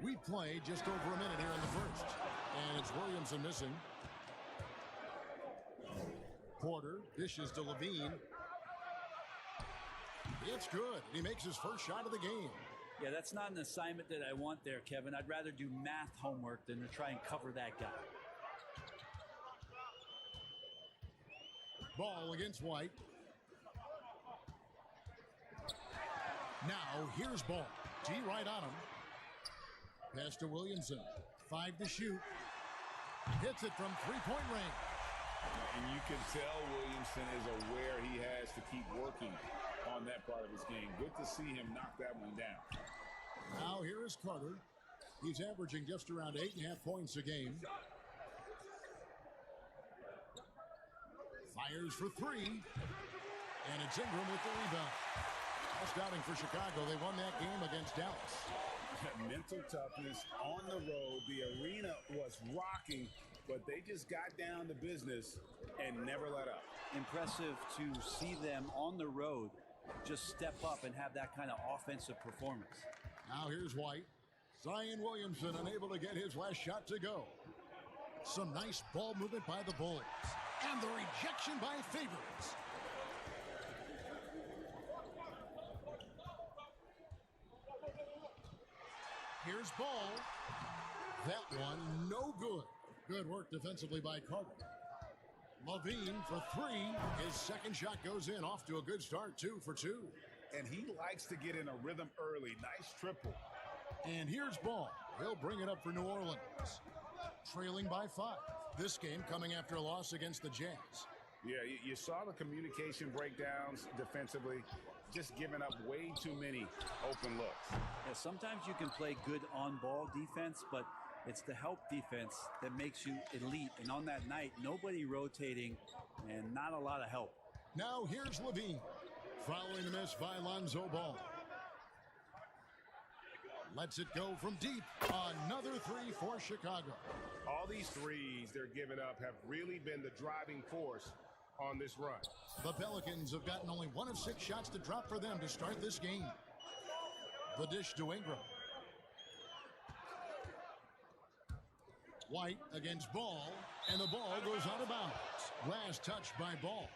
We play just over a minute here in the first. And it's Williamson missing. Porter dishes to Levine. It's good. He makes his first shot of the game. Yeah, that's not an assignment that I want there, Kevin. I'd rather do math homework than to try and cover that guy. Ball against White. Now here's Ball. T right on him. Pass to Williamson. 5 to shoot. Hits it from three-point range. And you can tell Williamson is aware he has to keep working on that part of his game. Good to see him knock that one down. Now here is Carter. He's averaging just around 8.5 points a game. Fires for 3. And it's Ingram with the rebound. Last outing for Chicago. They won that game against Dallas. Mental toughness on the road. The arena was rocking, but they just got down to business and never let up. Impressive to see them on the road just step up and have that kind of offensive performance. Now here's White. Zion Williamson unable to get his last shot to go. Some nice ball movement by the Bulls. And the rejection by Favors. Here's Ball. That one, no good. Good work defensively by Carter. Levine for 3. His second shot goes in, off to a good start, 2 for 2. And he likes to get in a rhythm early. Nice triple. And here's Ball. He'll bring it up for New Orleans. Trailing by 5. This game coming after a loss against the Jazz. Yeah, you saw the communication breakdowns defensively. Just giving up way too many open looks. Yeah, sometimes you can play good on-ball defense, but it's the help defense that makes you elite. And on that night, nobody rotating and not a lot of help. Now here's Levine. Following the miss by Lonzo Ball. Lets it go from deep. Another 3 for Chicago. All these threes they're giving up have really been the driving force on this run. The Pelicans have gotten only 1 of 6 shots to drop for them to start this game. The dish to Ingram. White against Ball, and the ball goes out of bounds. Last touch by Ball.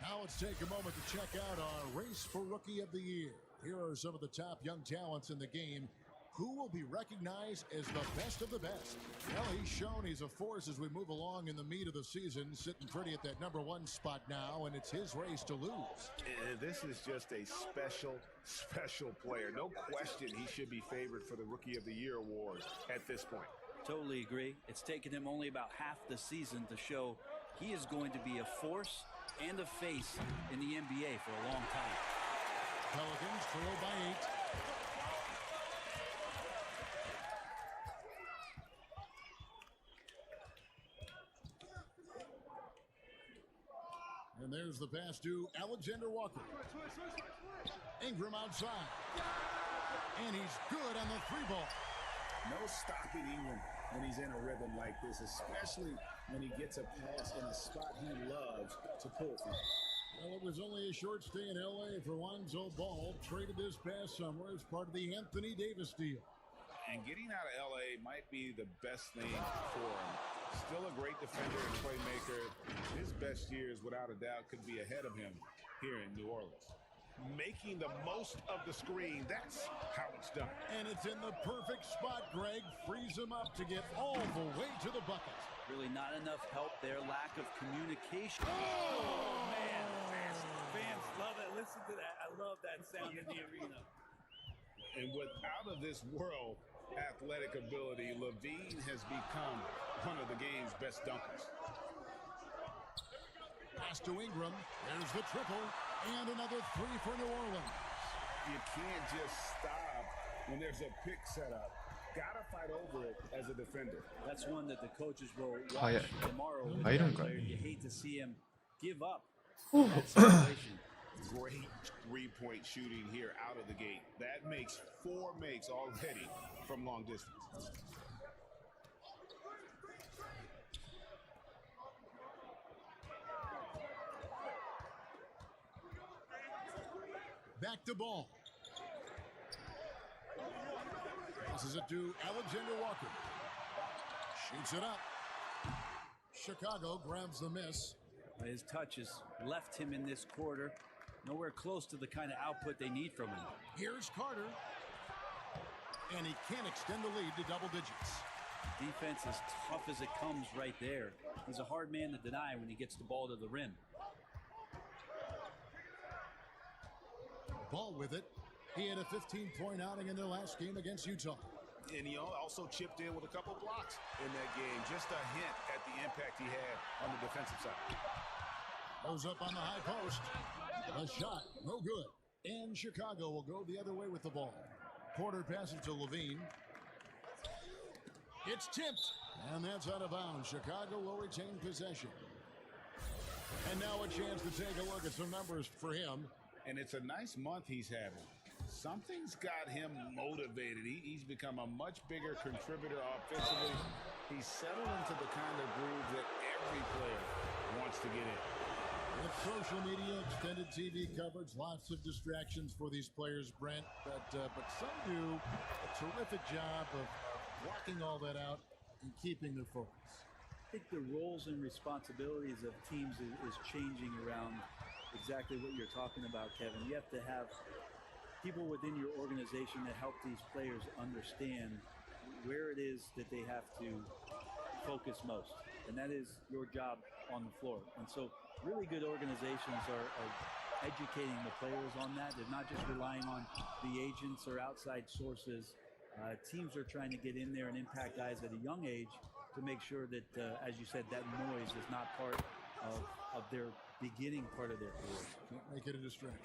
Now let's take a moment to check out our race for Rookie of the Year. Here are some of the top young talents in the game Who will be recognized as the best of the best? Well, he's shown he's a force as we move along in the meat of the season, sitting pretty at that #1 spot now, and it's his race to lose. This is just a special player. No question he should be favored for the Rookie of the Year award at this point. Totally agree. It's taken him only about half the season to show he is going to be a force and a face in the NBA for a long time. Pelicans trail by 8. And there's the pass to Alexander Walker. Ingram outside. And he's good on the 3-ball. No stopping Ingram when he's in a rhythm like this, especially when he gets a pass in a spot he loves to pull from. Well, it was only a short stay in L.A. for Lonzo Ball, traded this past summer as part of the Anthony Davis deal. And getting out of L.A. might be the best thing for him. Still a great defender and playmaker. His best years, without a doubt, could be ahead of him here in New Orleans. Making the most of the screen, that's how it's done. And it's in the perfect spot, Greg. Frees him up to get all the way to the bucket. Really not enough help there, lack of communication. Oh, man, fans love it. Listen to that. I love that sound in the arena. And with out of this world athletic ability, LaVine has become one of the game's best dunkers. Pass to Ingram. There's the triple. And another 3 for New Orleans. You can't just stop when there's a pick set up. Gotta fight over it as a defender. That's one that the coaches will watch tomorrow. You hate to see him give up that situation. Great three-point shooting here out of the gate. That makes 4 makes already from long distance. Back to ball. Passes it to Alexander Walker. Shoots it up. Chicago grabs the miss. His touch has left him in this quarter. Nowhere close to the kind of output they need from him. Here's Carter. And he can't extend the lead to double digits. Defense as tough as it comes right there. He's a hard man to deny when he gets the ball to the rim. Ball with it. He had a 15-point outing in their last game against Utah. And he also chipped in with a couple blocks in that game. Just a hint at the impact he had on the defensive side. Goes up on the high post. A shot, no good. And Chicago will go the other way with the ball. Porter passes to LaVine. It's tipped. And that's out of bounds. Chicago will retain possession. And now a chance to take a look at some numbers for him. And it's a nice month he's having. Something's got him motivated. He's become a much bigger contributor offensively. He's settled into the kind of groove that every player wants to get in. With social media, extended TV coverage, lots of distractions for these players, Brent. But some do a terrific job of blocking all that out and keeping their focus. I think the roles and responsibilities of teams is changing around exactly what you're talking about, Kevin. You have to have people within your organization that help these players understand where it is that they have to focus most. And that is your job on the floor. And so really good organizations are educating the players on that. They're not just relying on the agents or outside sources. Teams are trying to get in there and impact guys at a young age to make sure that, as you said, that noise is not part of their beginning part of their career. Can't make it a distraction.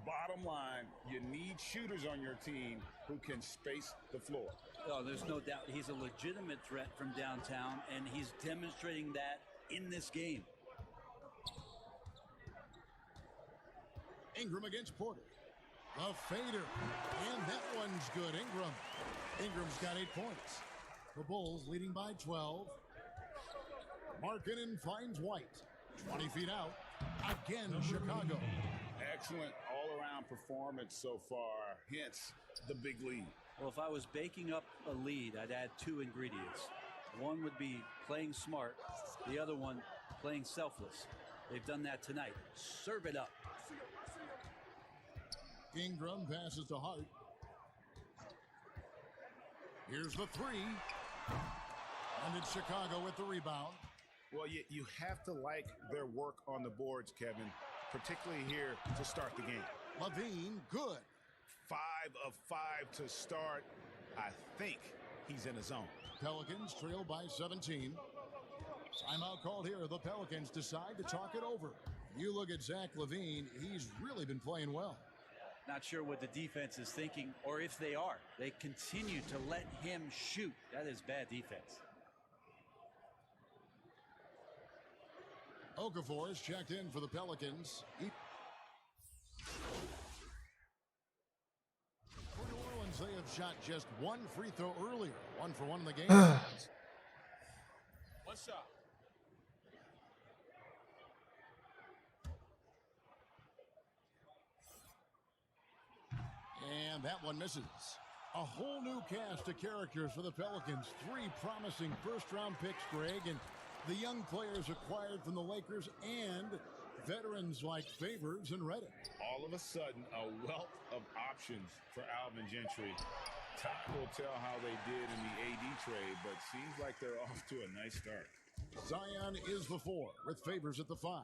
Bottom line, you need shooters on your team who can space the floor. Oh, there's no doubt he's a legitimate threat from downtown, and he's demonstrating that in this game. Ingram against Porter. A fader. And that one's good. Ingram's got 8 points. The Bulls leading by 12. Markkanen finds White. 20 feet out. Again, Chicago. Excellent all-around performance so far. Hence the big lead. Well, if I was baking up a lead, I'd add 2 ingredients. One would be playing smart. The other one, playing selfless. They've done that tonight. Serve it up. Ingram passes to Hart. Here's the three. And it's Chicago with the rebound. Well, you have to like their work on the boards, Kevin, particularly here to start the game. Levine, good. 5 of 5 to start. I think he's in a zone. Pelicans trail by 17. Timeout called here. The Pelicans decide to talk it over. You look at Zach LaVine, he's really been playing well. Not sure what the defense is thinking, or if they are. They continue to let him shoot. That is bad defense. Okafor is checked in for the Pelicans. For New Orleans, they have shot just one free throw earlier. 1 for 1 in the game. One shot. And that one misses. A whole new cast of characters for the Pelicans. 3 promising first-round picks, Greg, and the young players acquired from the Lakers and veterans like Favors and Reddick. All of a sudden, a wealth of options for Alvin Gentry. Time will tell how they did in the AD trade, but seems like they're off to a nice start. Zion is the 4 with Favors at the 5.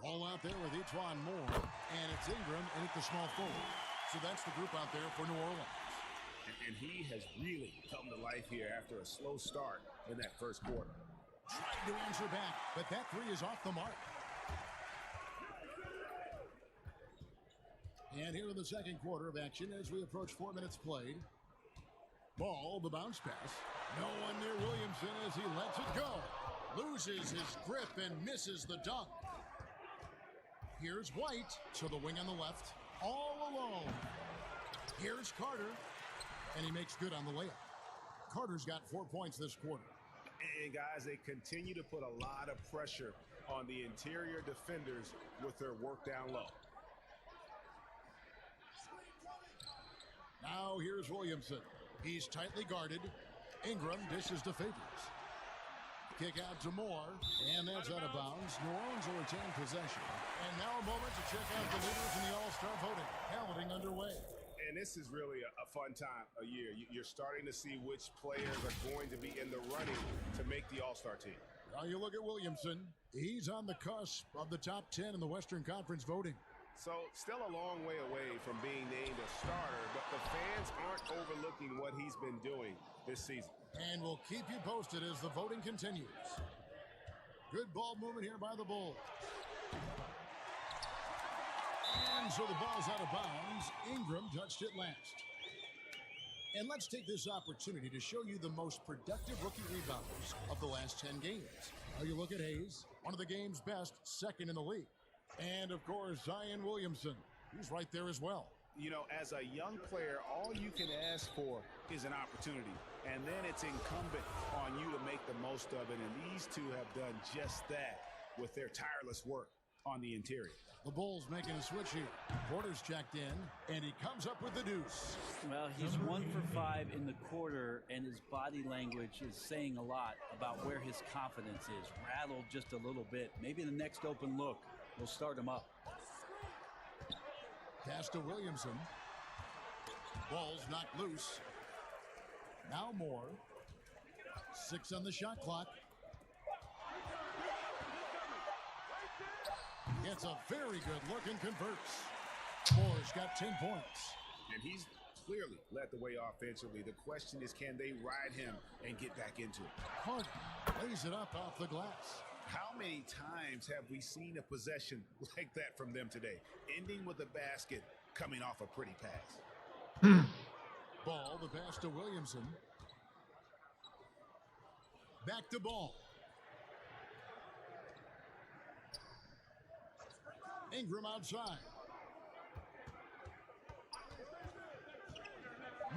All out there with Etuan Moore, and it's Ingram and at the small forward. So that's the group out there for New Orleans. And he has really come to life here after a slow start in that first quarter. Tried to answer back, but that 3 is off the mark. And here in the second quarter of action as we approach 4 minutes played. Ball, the bounce pass. No one near Williamson as he lets it go. Loses his grip and misses the dunk. Here's White to the wing on the left. All alone. Here's Carter. And he makes good on the layup. Carter's got 4 points this quarter. And guys, they continue to put a lot of pressure on the interior defenders with their work down low. Now here's Williamson. He's tightly guarded. Ingram dishes to Favors. Kick out to Moore, and that's out of bounds. New Orleans will retain possession. And now a moment to check out the leaders in the All-Star voting. Balloting underway. And this is really a fun time of year. You're starting to see which players are going to be in the running to make the All-Star team. Now you look at Williamson. He's on the cusp of the top 10 in the Western Conference voting. So still a long way away from being named a starter, but the fans aren't overlooking what he's been doing this season. And we'll keep you posted as the voting continues. Good ball movement here by the Bulls. And so the ball's out of bounds. Ingram touched it last. And let's take this opportunity to show you the most productive rookie rebounders of the last 10 games. Now you look at Hayes, one of the game's best, 2nd in the league. And, of course, Zion Williamson. He's right there as well. You know, as a young player, all you can ask for is an opportunity. And then it's incumbent on you to make the most of it. And these two have done just that with their tireless work on the interior. The Bulls making a switch here. Porter's checked in, and he comes up with the deuce. Well, he's 1 for 5 in the quarter, and his body language is saying a lot about where his confidence is. Rattled just a little bit. Maybe the next open look will start him up. Pass to Williamson. Ball's knocked loose. Now Moore. 6 on the shot clock. Gets a very good look and converts. Moore's got 10 points. And he's clearly led the way offensively. The question is, can they ride him and get back into it? Harden lays it up off the glass. How many times have we seen a possession like that from them today? Ending with a basket, coming off a pretty pass. Ball, the pass to Williamson. Back to Ball. Ingram outside.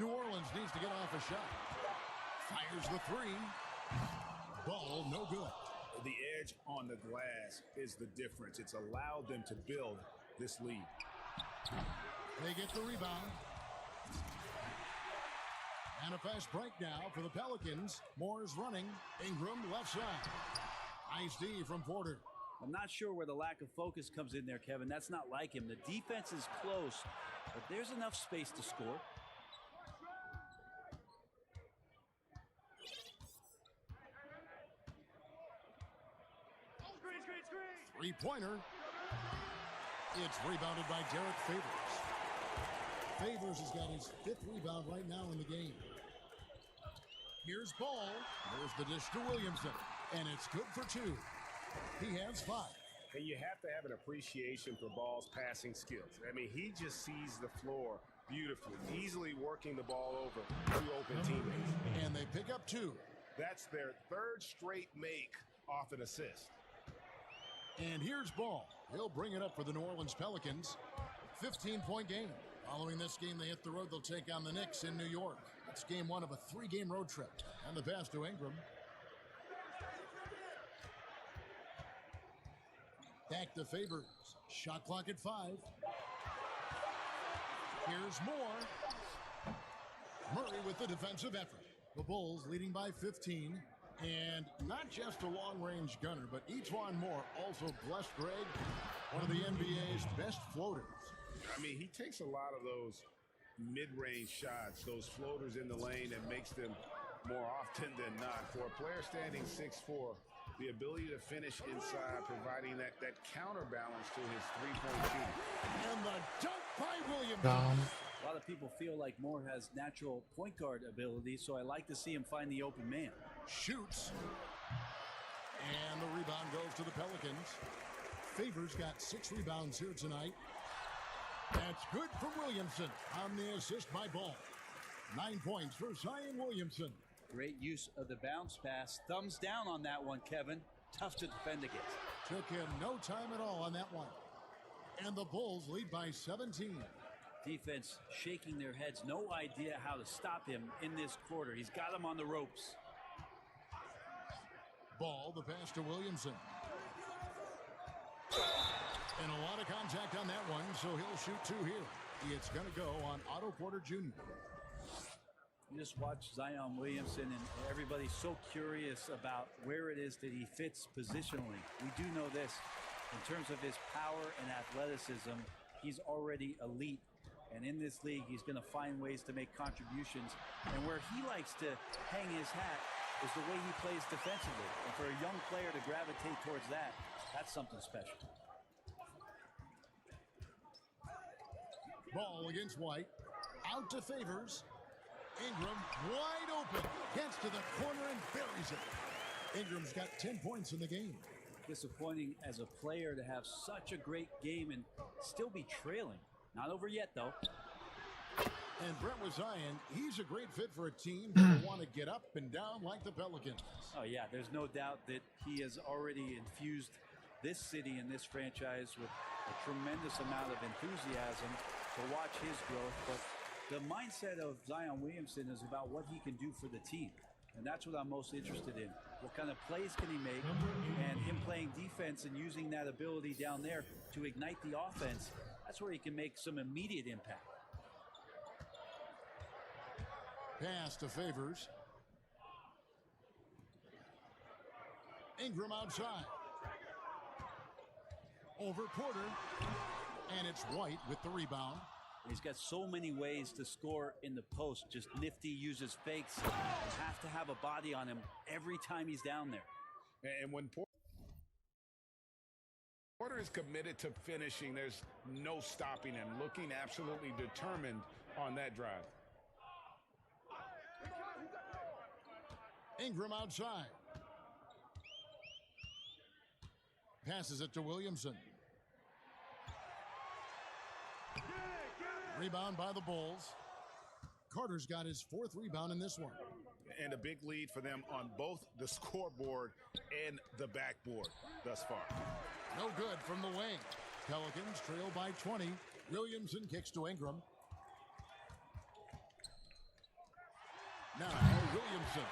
New Orleans needs to get off a shot. Fires the 3. Ball no good. The edge on the glass is the difference. It's allowed them to build this lead. They get the rebound. And a fast break now for the Pelicans. Moore's running. Ingram left side. Nice D from Porter. I'm not sure where the lack of focus comes in there, Kevin. That's not like him. The defense is close, but there's enough space to score. Three-pointer. It's rebounded by Derek Favors. Favors has got his 5th rebound right now in the game. Here's Ball. There's the dish to Williamson. And it's good for 2. He has 5. And you have to have an appreciation for Ball's passing skills. I mean, he just sees the floor beautifully, easily working the ball over to open teammates. And they pick up 2. That's their 3rd straight make off an assist. And here's Ball. He'll bring it up for the New Orleans Pelicans. 15-point game. Following this game, they hit the road. They'll take on the Knicks in New York. It's game 1 of a 3-game road trip. And the pass to Ingram. Back to Favors. Shot clock at 5. Here's Moore. Murray with the defensive effort. The Bulls leading by 15. And not just a long-range gunner, but E'Twaun Moore, also blessed, Greg, one of the NBA's best floaters. I mean, he takes a lot of those mid-range shots, those floaters in the lane, and makes them more often than not. For a player standing 6'4", the ability to finish inside, providing that counterbalance to his three-point shooting. And the dunk by Williamson. A lot of people feel like Moore has natural point guard ability, so I like to see him find the open man. Shoots. And the rebound goes to the Pelicans. Favors got 6 rebounds here tonight. That's good from Williamson on the assist by Ball. 9 points for Zion Williamson. Great use of the bounce pass. Thumbs down on that one, Kevin. Tough to defend against. Took him no time at all on that one. And the Bulls lead by 17. Defense shaking their heads. No idea how to stop him in this quarter. He's got him on the ropes. Ball, the pass to Williamson. And a lot of contact on that one, so he'll shoot 2 here. It's going to go on Otto Porter Jr. You just watch Zion Williamson, and everybody's so curious about where it is that he fits positionally. We do know this. In terms of his power and athleticism, he's already elite. And in this league, he's going to find ways to make contributions. And where he likes to hang his hat is the way he plays defensively. And for a young player to gravitate towards that, that's something special. Ball against White. Out to Favors. Ingram wide open. Gets to the corner and buries it. Ingram's got 10 points in the game. Disappointing as a player to have such a great game and still be trailing. Not over yet, though. And Brett with Zion, he's a great fit for a team that want to get up and down like the Pelicans. Oh, yeah, there's no doubt that he has already infused this city and this franchise with a tremendous amount of enthusiasm to watch his growth. But the mindset of Zion Williamson is about what he can do for the team. And that's what I'm most interested in. What kind of plays can he make? And him playing defense and using that ability down there to ignite the offense. That's where he can make some immediate impact. Pass to Favors. Ingram outside. Over Porter. And it's White with the rebound. He's got so many ways to score in the post. Just nifty, uses fakes. You have to have a body on him every time he's down there. And when Porter is committed to finishing, there's no stopping him. Looking absolutely determined on that drive. Ingram outside. Passes it to Williamson. Rebound by the Bulls. Carter's got his 4th rebound in this one. And a big lead for them on both the scoreboard and the backboard thus far. No good from the wing. Pelicans trail by 20. Williamson kicks to Ingram. Now Williamson.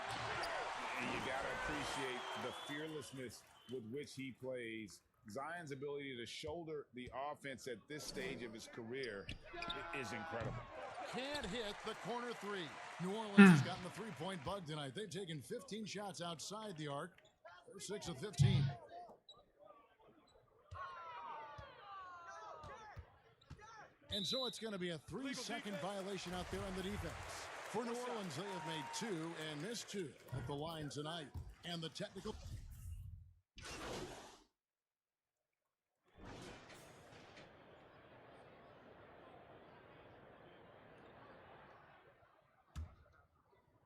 And you got to appreciate the fearlessness with which he plays. Zion's ability to shoulder the offense at this stage of his career is incredible. Can't hit the corner 3. New Orleans has gotten the 3-point bug tonight. They've taken 15 shots outside the arc. They're 6 of 15. And so it's going to be a 3-second violation out there on the defense. For New Orleans, they have made 2 and missed 2 at the line tonight. And the technical...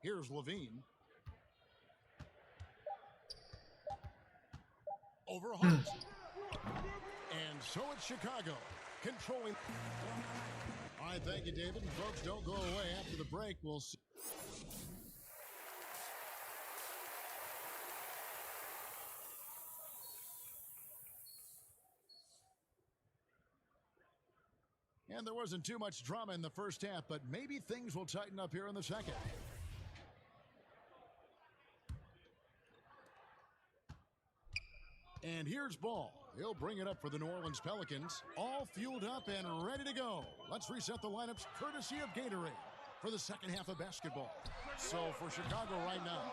Here's Levine. Over Hart. And so it's Chicago controlling. All right, thank you, David. And folks, don't go away. After the break, we'll see. And there wasn't too much drama in the first half, but maybe things will tighten up here in the second. And here's Ball. He'll bring it up for the New Orleans Pelicans. All fueled up and ready to go. Let's reset the lineups courtesy of Gatorade for the second half of basketball. So for Chicago right now,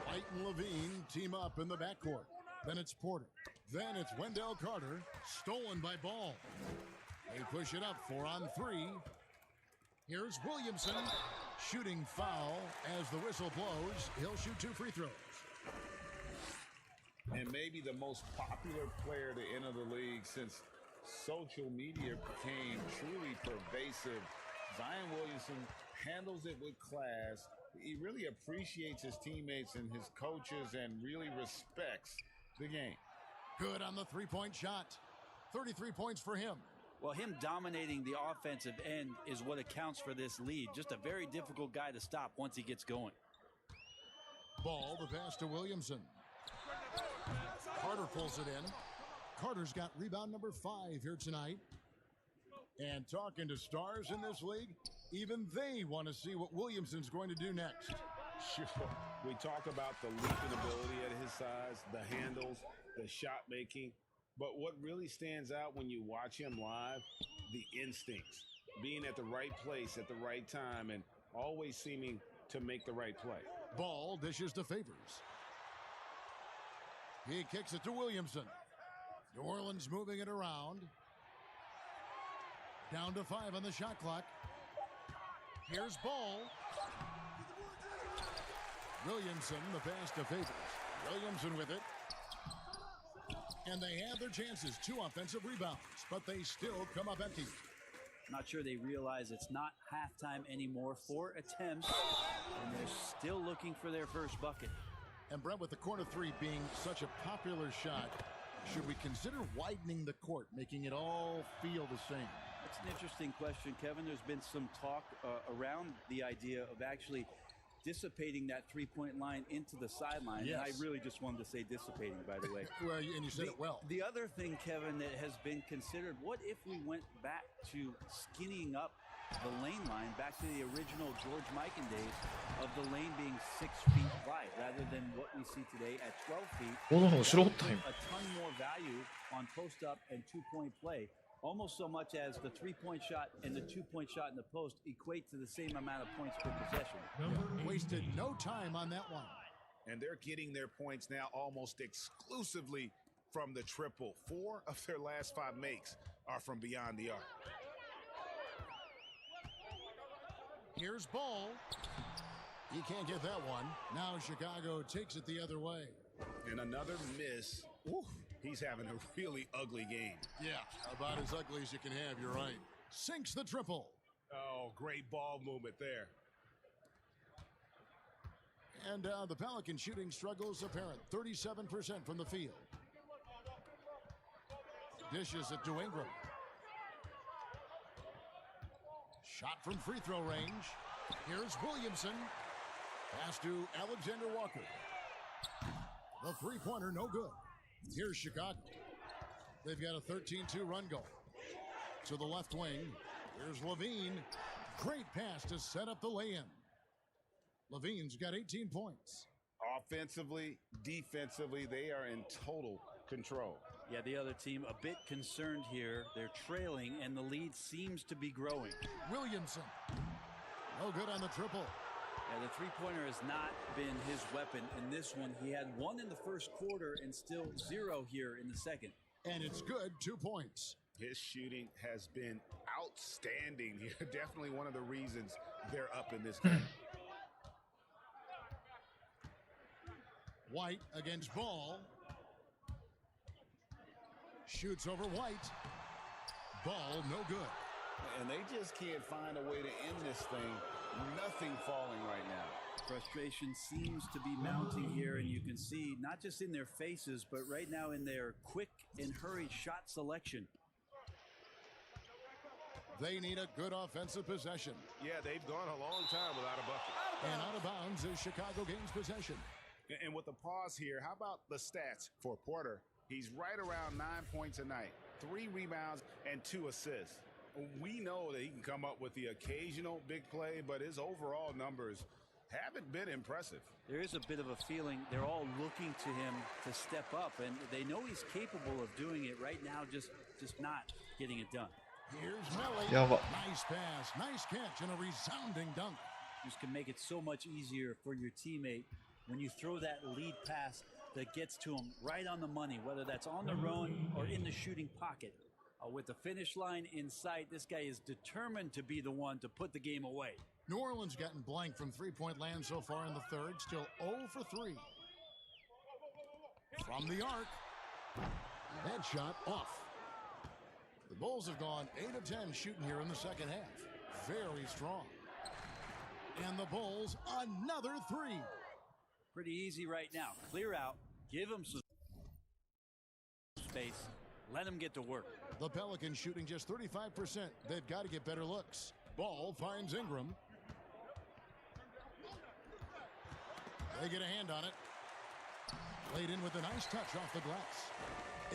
White and Levine team up in the backcourt. Then it's Porter. Then it's Wendell Carter, stolen by Ball. They push it up 4 on 3. Here's Williamson, shooting foul as the whistle blows. He'll shoot 2 free throws. And maybe the most popular player to enter the league since social media became truly pervasive. Zion Williamson handles it with class. He really appreciates his teammates and his coaches and really respects the game. Good on the three-point shot. 33 points for him. Well, him dominating the offensive end is what accounts for this lead. Just a very difficult guy to stop once he gets going. Ball, the pass to Williamson. Carter pulls it in. Carter's got rebound number 5 here tonight. And talking to stars in this league, even they want to see what Williamson's going to do next. Sure. We talk about the leaping ability at his size, the handles, the shot making. But what really stands out when you watch him live, the instincts, being at the right place at the right time and always seeming to make the right play. Ball dishes to Favors. He kicks it to Williamson. New Orleans moving it around. Down to 5 on the shot clock. Here's Ball. Williamson, the pass to Favors. Williamson with it. And they have their chances. 2 offensive rebounds, but they still come up empty. Not sure they realize it's not halftime anymore. 4 attempts, and they're still looking for their first bucket. And Brent, with the corner 3 being such a popular shot, should we consider widening the court, making it all feel the same? That's an interesting question, Kevin. There's been some talk around the idea of actually dissipating that three-point line into the sideline. Yes. And I really just wanted to say dissipating, by the way. Well, and you said it well. The other thing, Kevin, that has been considered, what if we went back to skinnying up the lane line, back to the original George Mikan days of the lane being 6 feet wide, rather than what we see today at 12 feet. A ton more value on post-up and two-point play. Almost so much as the three-point shot and the two-point shot in the post equate to the same amount of points per possession. Wasted no time on that one. And they're getting their points now almost exclusively from the triple. 4 of their last 5 makes are from beyond the arc. Here's Ball. He can't get that one. Now Chicago takes it the other way. And another miss. Ooh, he's having a really ugly game. Yeah, about as ugly as you can have, you're right. Sinks the triple. Oh, great ball movement there. And the Pelican shooting struggles apparent. 37% from the field. Dishes it to Ingram. Shot from free throw range. Here's Williamson. Pass to Alexander Walker. The three-pointer, no good. Here's Chicago. They've got a 13-2 run goal. To the left wing. Here's Levine. Great pass to set up the lay-in. Levine's got 18 points. Offensively, defensively, they are in total control. Yeah, the other team a bit concerned here. They're trailing, and the lead seems to be growing. Williamson. No good on the triple. Yeah, the three-pointer has not been his weapon in this one. He had 1 in the first quarter and still 0 here in the second. And it's good, 2 points. His shooting has been outstanding here. Definitely one of the reasons they're up in this game. White against Ball. Shoots over White. Ball, no good. And they just can't find a way to end this thing Nothing falling right now. Frustration seems to be mounting here, and you can see not just in their faces, but right now in their quick and hurried shot selection. They need a good offensive possession. Yeah, they've gone a long time without a bucket. And out of bounds as Chicago gains possession. And with the pause here, how about the stats for Porter? He's right around 9 points a night, 3 rebounds, and 2 assists. We know that he can come up with the occasional big play, but his overall numbers haven't been impressive. There is a bit of a feeling they're all looking to him to step up, and they know he's capable of doing it right now, just not getting it done. Here's Melly. Nice pass, nice catch, and a resounding dunk. Just can make it so much easier for your teammate when you throw that lead pass that gets to him right on the money, whether that's on the run or in the shooting pocket. With the finish line in sight, this guy is determined to be the one to put the game away. New Orleans gotten blank from three-point land so far in the third, still 0 for 3. From the arc, headshot off. The Bulls have gone 8 of 10 shooting here in the second half. Very strong. And the Bulls, another 3. Pretty easy right now. Clear out, give him some space, let him get to work. The Pelicans shooting just 35%. They've got to get better looks. Ball finds Ingram. They get a hand on it. Laid in with a nice touch off the glass.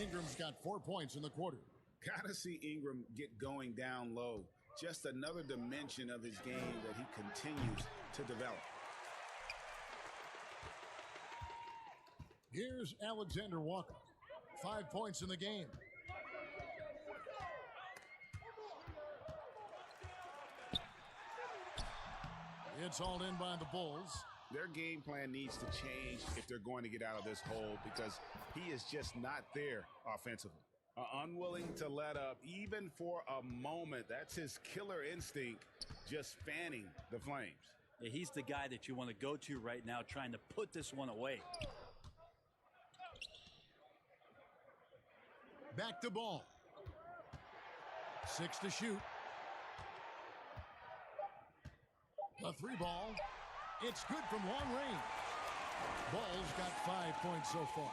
Ingram's got 4 points in the quarter. Gotta see Ingram get going down low. Just another dimension of his game that he continues to develop. Here's Alexander Walker. 5 points in the game. It's hauled in by the Bulls. Their game plan needs to change if they're going to get out of this hole, because he is just not there offensively. Unwilling to let up even for a moment. That's his killer instinct, just fanning the flames. Yeah, he's the guy that you want to go to right now, trying to put this one away. Back to ball. 6 to shoot. A 3 ball. It's good from long range. Ball's got 5 points so far.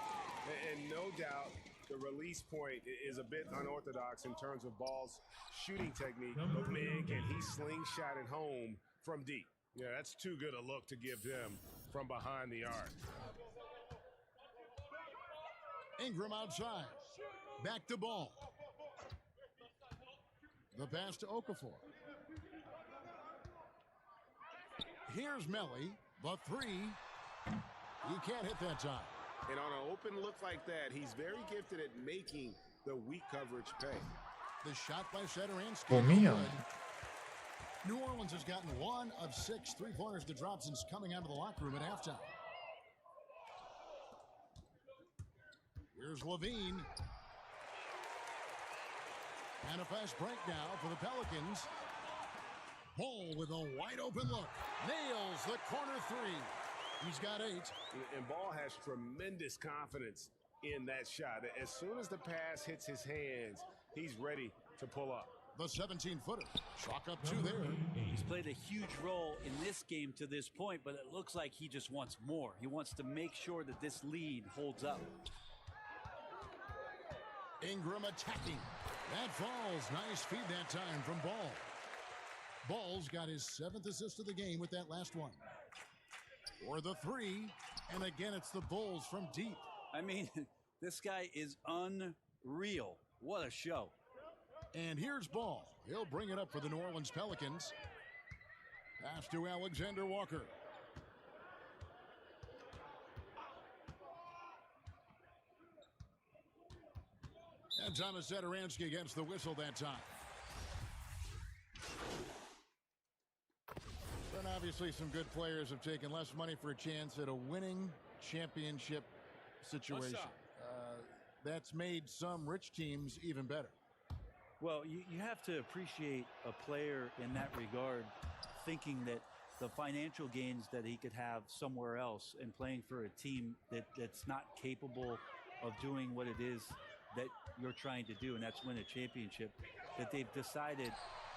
And no doubt, the release point is a bit unorthodox in terms of Ball's shooting technique. But man, can he slingshot it home from deep. Yeah, that's too good a look to give them from behind the arc. Ingram outside. Back to ball. The pass to Okafor. Here's Melly. The 3. He can't hit that time. And on an open look like that, he's very gifted at making the weak coverage pay. The shot by Satoransky. Oh, man. New Orleans has gotten 1 of 6 3-pointers to drop since coming out of the locker room at halftime. Here's Levine. And a fast break now for the Pelicans. Ball with a wide open look. Nails the corner 3. He's got 8. And Ball has tremendous confidence in that shot. As soon as the pass hits his hands, he's ready to pull up. The 17-footer. Chalk up 2 there. He's played a huge role in this game to this point, but it looks like he just wants more. He wants to make sure that this lead holds up. Ingram attacking. That falls. Nice feed that time from Ball. Ball's got his 7th assist of the game with that last one. For the 3, and again it's the Bulls from deep. I mean, this guy is unreal. What a show. And here's Ball. He'll bring it up for the New Orleans Pelicans. Pass to Alexander Walker. And Thomas Satoransky against the whistle that time. But obviously some good players have taken less money for a chance at a winning championship situation. That's made some rich teams even better. Well, you have to appreciate a player in that regard, thinking that the financial gains that he could have somewhere else and playing for a team that's not capable of doing what it is that you're trying to do, and that's win a championship, that they've decided,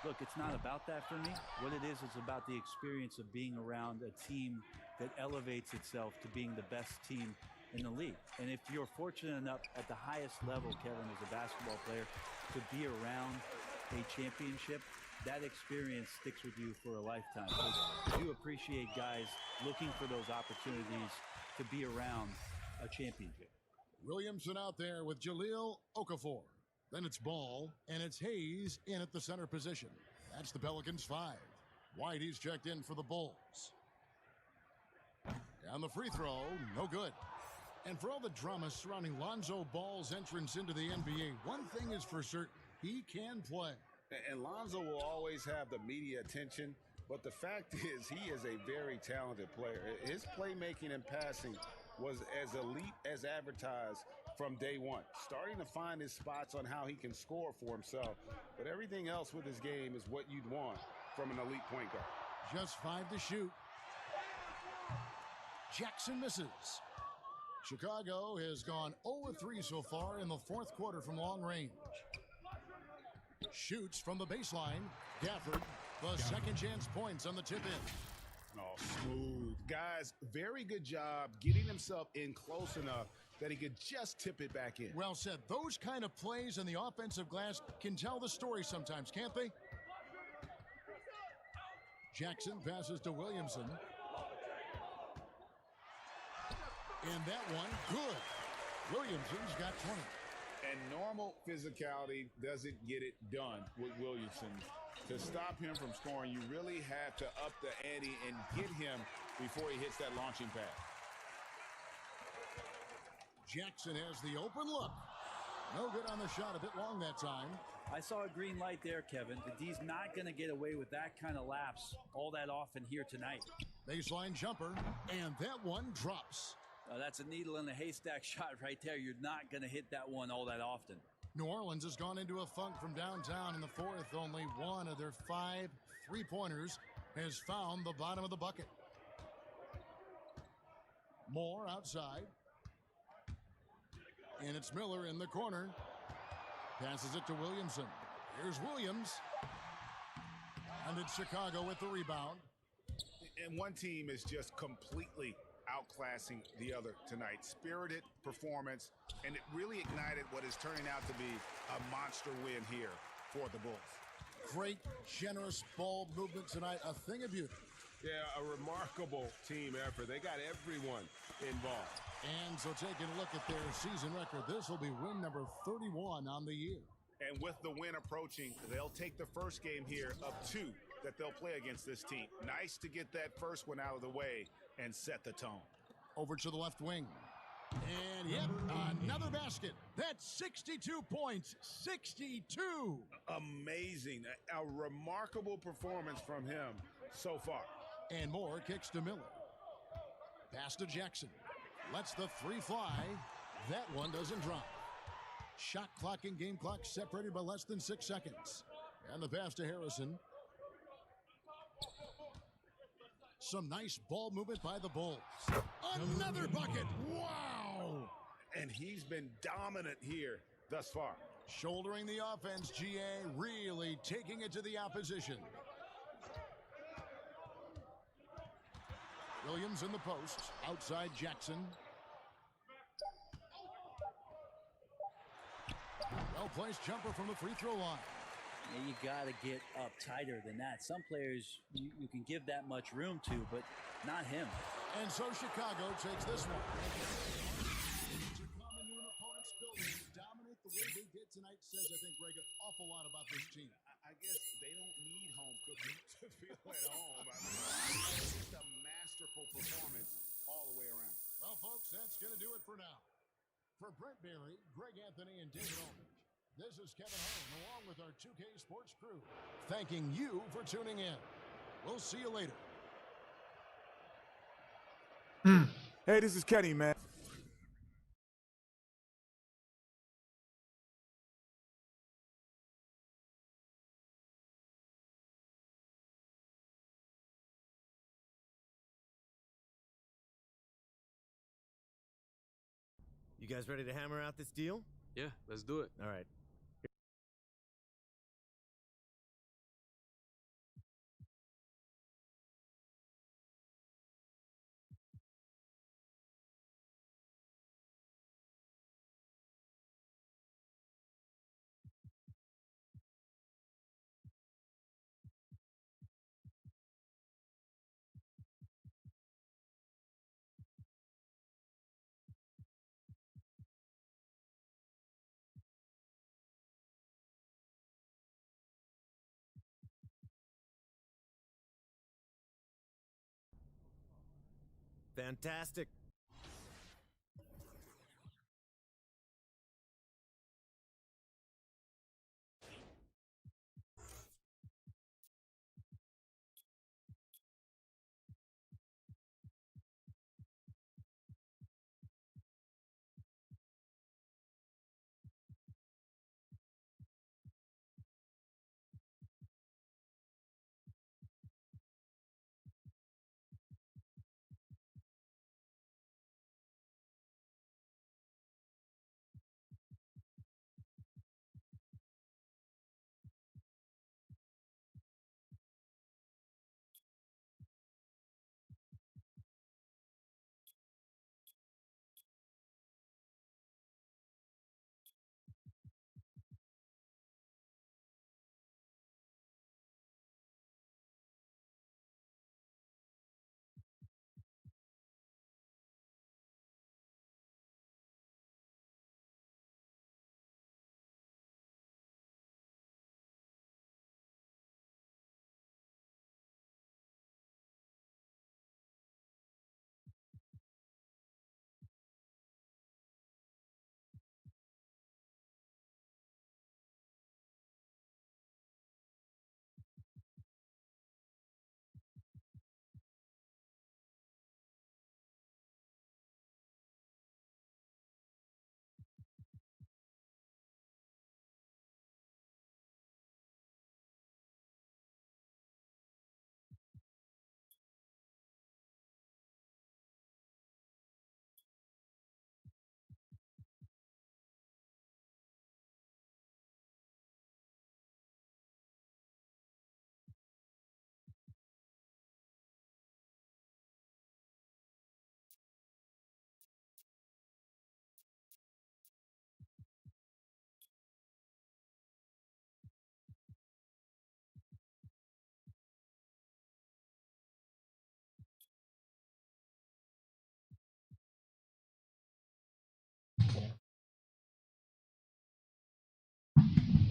look, it's not about that for me. What it is about the experience of being around a team that elevates itself to being the best team in the league. And if you're fortunate enough at the highest level, Kevin, as a basketball player, to be around a championship, that experience sticks with you for a lifetime. So I do appreciate guys looking for those opportunities to be around a championship. Williamson out there with Jahlil Okafor. Then it's Ball, and it's Hayes in at the center position. That's the Pelicans' 5. Whitey's checked in for the Bulls. And the free throw, no good. And for all the drama surrounding Lonzo Ball's entrance into the NBA, one thing is for certain, he can play. And Lonzo will always have the media attention, but the fact is he is a very talented player. His playmaking and passing was as elite as advertised from day one, starting to find his spots on how he can score for himself. But everything else with his game is what you'd want from an elite point guard. Just 5 to shoot. Jackson misses. Chicago has gone 0-3 so far in the fourth quarter from long range. Shoots from the baseline. Gafford, the second chance points on the tip in. Oh, smooth. Guys, very good job getting himself in close enough that he could just tip it back in. Well said. Those kind of plays in the offensive glass can tell the story sometimes, can't they? Jackson passes to Williamson. And that one, good. Williamson's got 20. And normal physicality doesn't get it done with Williamson. To stop him from scoring, you really have to up the ante and get him before he hits that launching pad. Jackson has the open look. No good on the shot, a bit long that time. I saw a green light there, Kevin. The D's not going to get away with that kind of lapse all that often here tonight. Baseline jumper, and that one drops. That's a needle in a haystack shot right there. You're not going to hit that one all that often. New Orleans has gone into a funk from downtown in the fourth. Only one of their 5 three-pointers has found the bottom of the bucket. Moore outside. And it's Miller in the corner. Passes it to Williamson. Here's Williams. And it's Chicago with the rebound. And one team is just completely outclassing the other tonight. Spirited performance, and it really ignited what is turning out to be a monster win here for the Bulls. Great, generous ball movement tonight. A thing of beauty. Yeah, a remarkable team effort. They got everyone involved. And so taking a look at their season record, this will be win number 31 on the year. And with the win approaching, they'll take the first game here of 2 that they'll play against this team. Nice to get that first one out of the way and set the tone. Over to the left wing. And yep, another basket. That's 62 points. 62. Amazing. A remarkable performance from him so far. And Moore kicks to Miller. Pass to Jackson. Lets the 3 fly. That one doesn't drop. Shot clock and game clock separated by less than 6 seconds. And the pass to Harrison. Some nice ball movement by the Bulls. Another bucket. Wow. And he's been dominant here thus far. Shouldering the offense, GA, really taking it to the opposition. Williams in the post. Outside Jackson. Well-placed jumper from the free throw line. Yeah, you got to get up tighter than that. Some players you can give that much room to, but not him. And so Chicago takes this one. To come into an opponent's building and dominate the way they did tonight says, I think, Greg, an awful lot about this team. I guess they don't need home cooking to feel at home. I mean, it's just a masterful performance all the way around. Well, folks, that's going to do it for now. For Brent Barry, Greg Anthony, and David Aldridge, this is Kevin Holland, along with our 2K Sports crew, thanking you for tuning in. We'll see you later. Hey, this is Kenny, man. You guys ready to hammer out this deal? Yeah, let's do it. All right. Fantastic.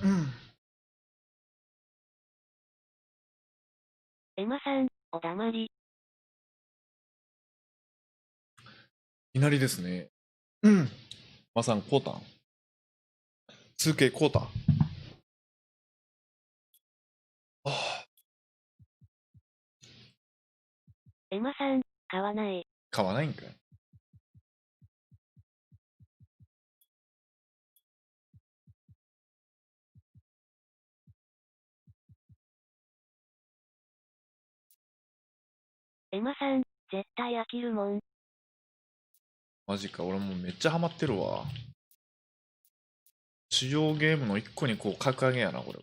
Mm. エマさん、おだまり。いきなりですね。うん。まさん、こうたん ?2K こうたんエマさん、買わない。買わないんかい。エマさん、絶対飽きるもん。マジか、俺もうめっちゃハマってるわ。主要ゲームの一個にこう格上げやな、これ。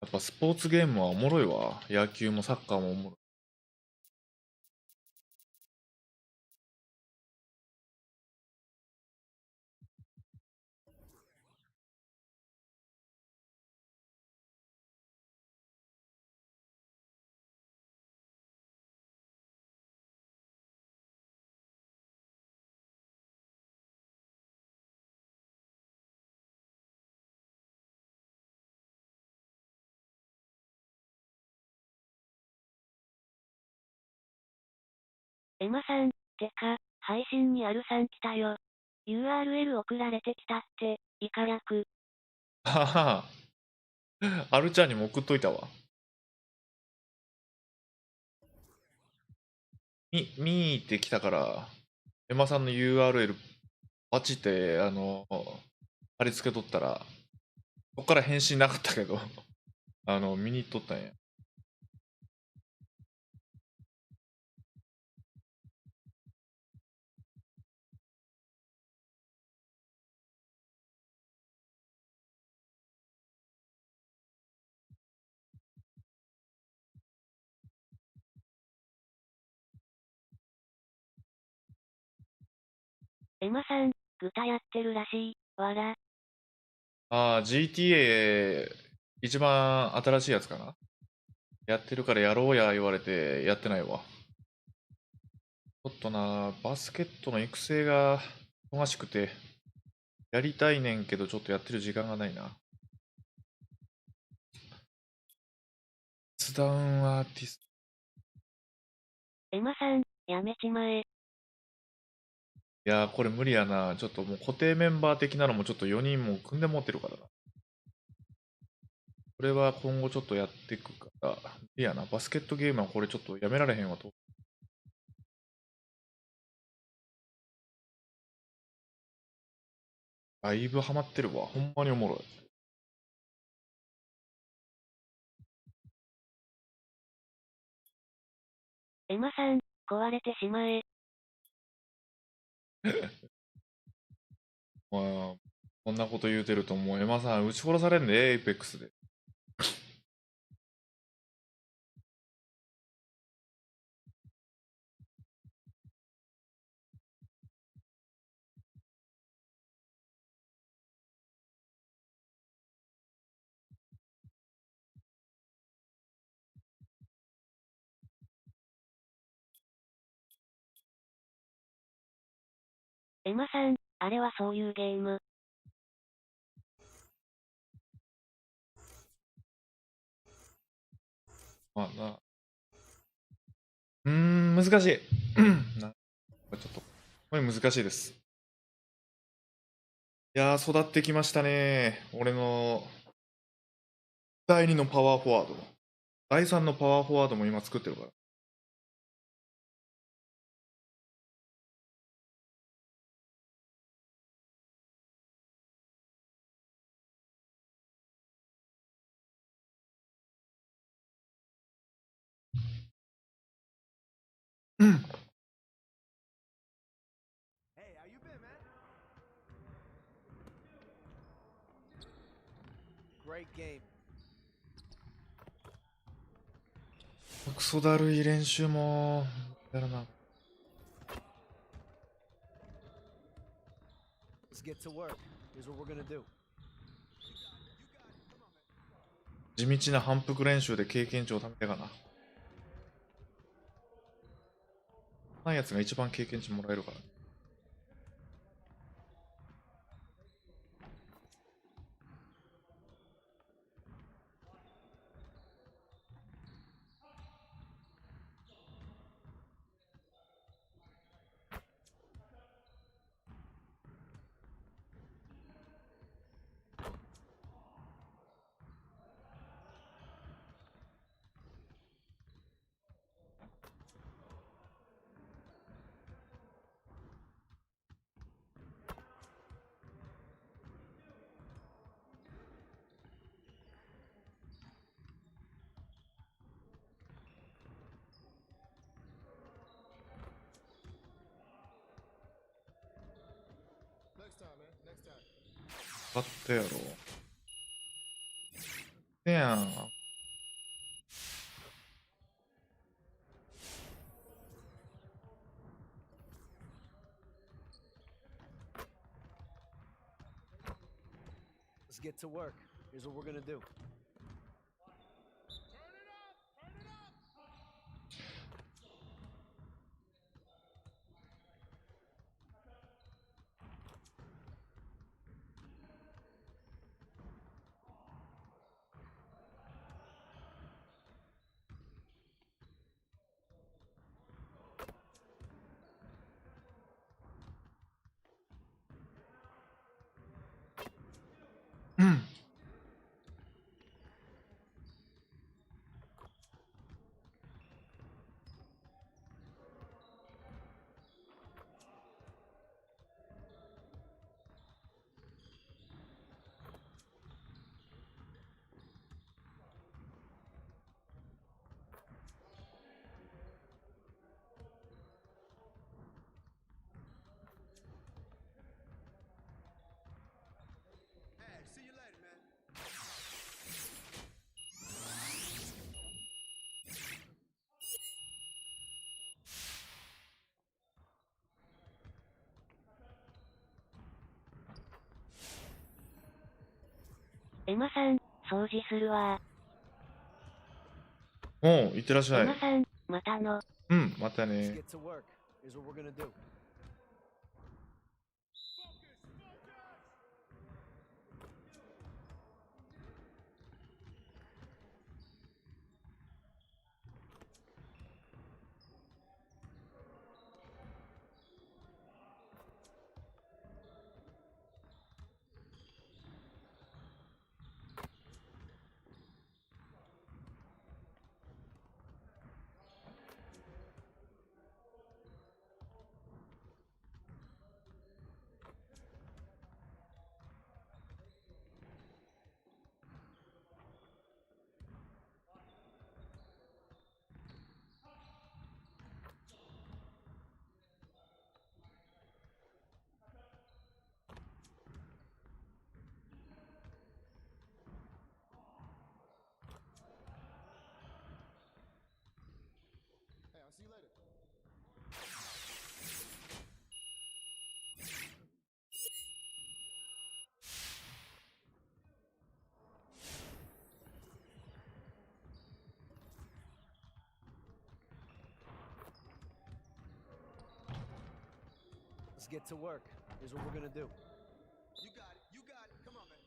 やっぱスポーツゲームはおもろいわ。野球もサッカーもおもろい。エマさん、てか、配信にアルさん来たよ。URL 送られてきたって、イカ略。ははアルちゃんにも送っといたわ。見ーってきたから、エマさんの URL パチって、貼り付けとったら、そっから返信なかったけど、見に行っとったんや。エマさん、グタやってるらしい、わら。ああ、GTA 一番新しいやつかな。やってるからやろうや言われてやってないわ。ちょっとな、バスケットの育成が忙しくて、やりたいねんけど、ちょっとやってる時間がないな。雑談アーティスト。エマさん、やめちまえ。いやー、これ無理やな。ちょっともう固定メンバー的なのもちょっと4人も組んで持ってるからな。これは今後ちょっとやっていくから、無理やな。バスケットゲームはこれちょっとやめられへんわと。だいぶハマってるわ。ほんまにおもろい。エマさん、壊れてしまえ。まあ、こんなこと言うてるともうエマさん撃ち殺されんで、エイペックスで。エマさん、あれはそういうゲーム。まあな。難しい。ちょっと、これ難しいです。いやー、育ってきましたね。俺の第2のパワーフォワード。第3のパワーフォワードも今作ってるから。Great game. クソだるい練習もやるな。Let's get to work. Here's what we're gonna do. 地道な反復練習で経験値を貯めてかな。こんなやつが一番経験値もらえるから。買ったやろ。せやん。Let's get to work. Here's what we're gonna do. エマさん、掃除するわ。おう、いってらっしゃい。エマさん、またの。うん、また Let's ね。 get to work. Here's what we're gonna do. Let's get to work. Here's what we're gonna do. You got it. You got it. Come on, man.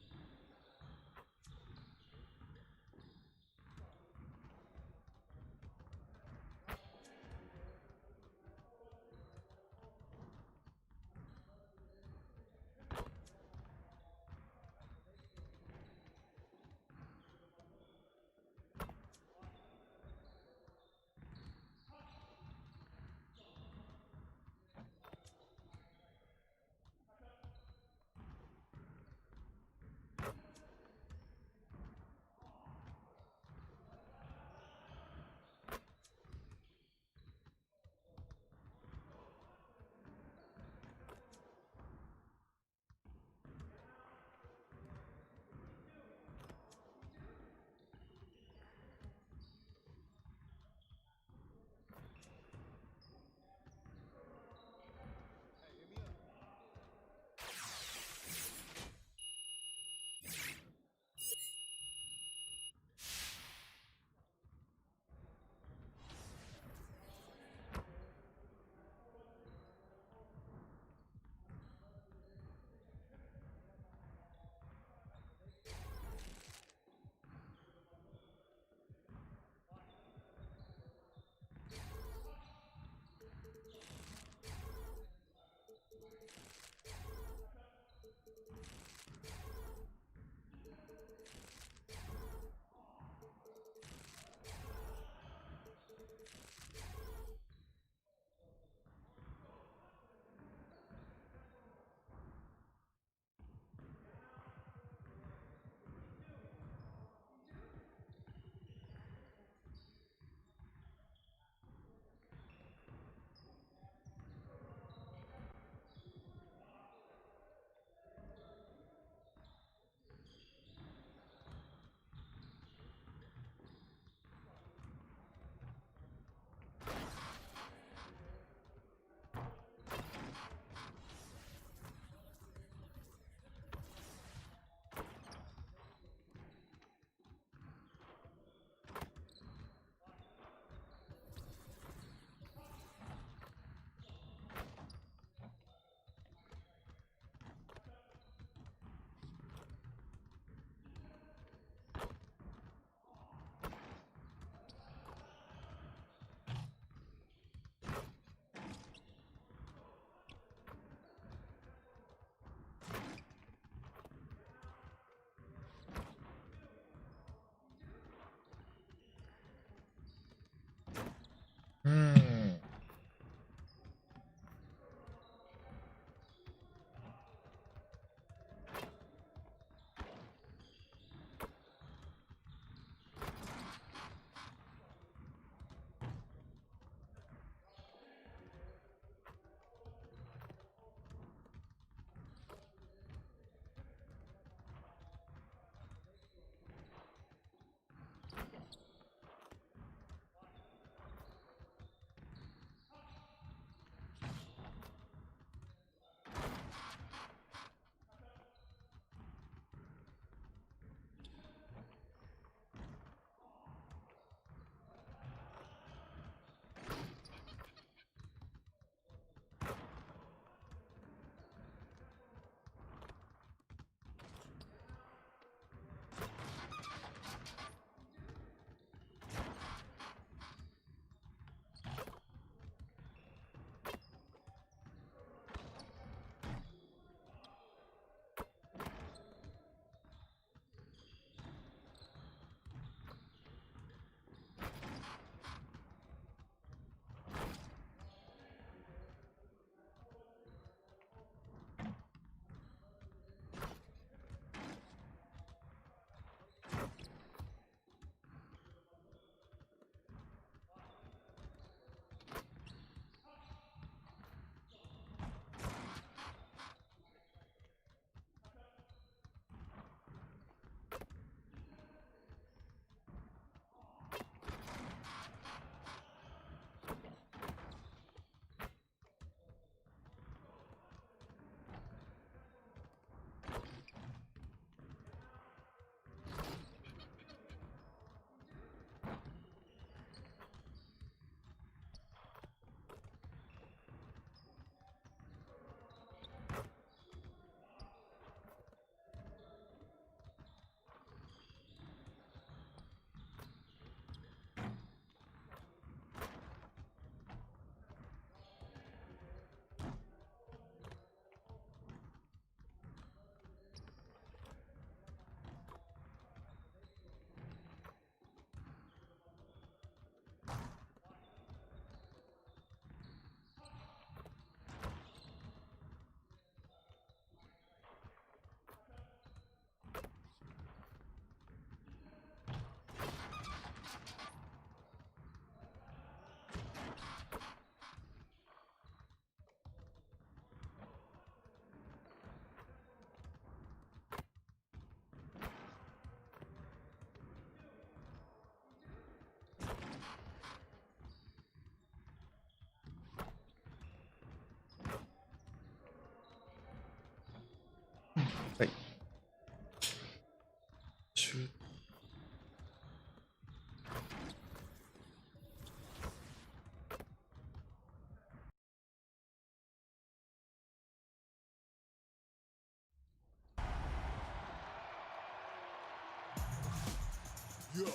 Yo,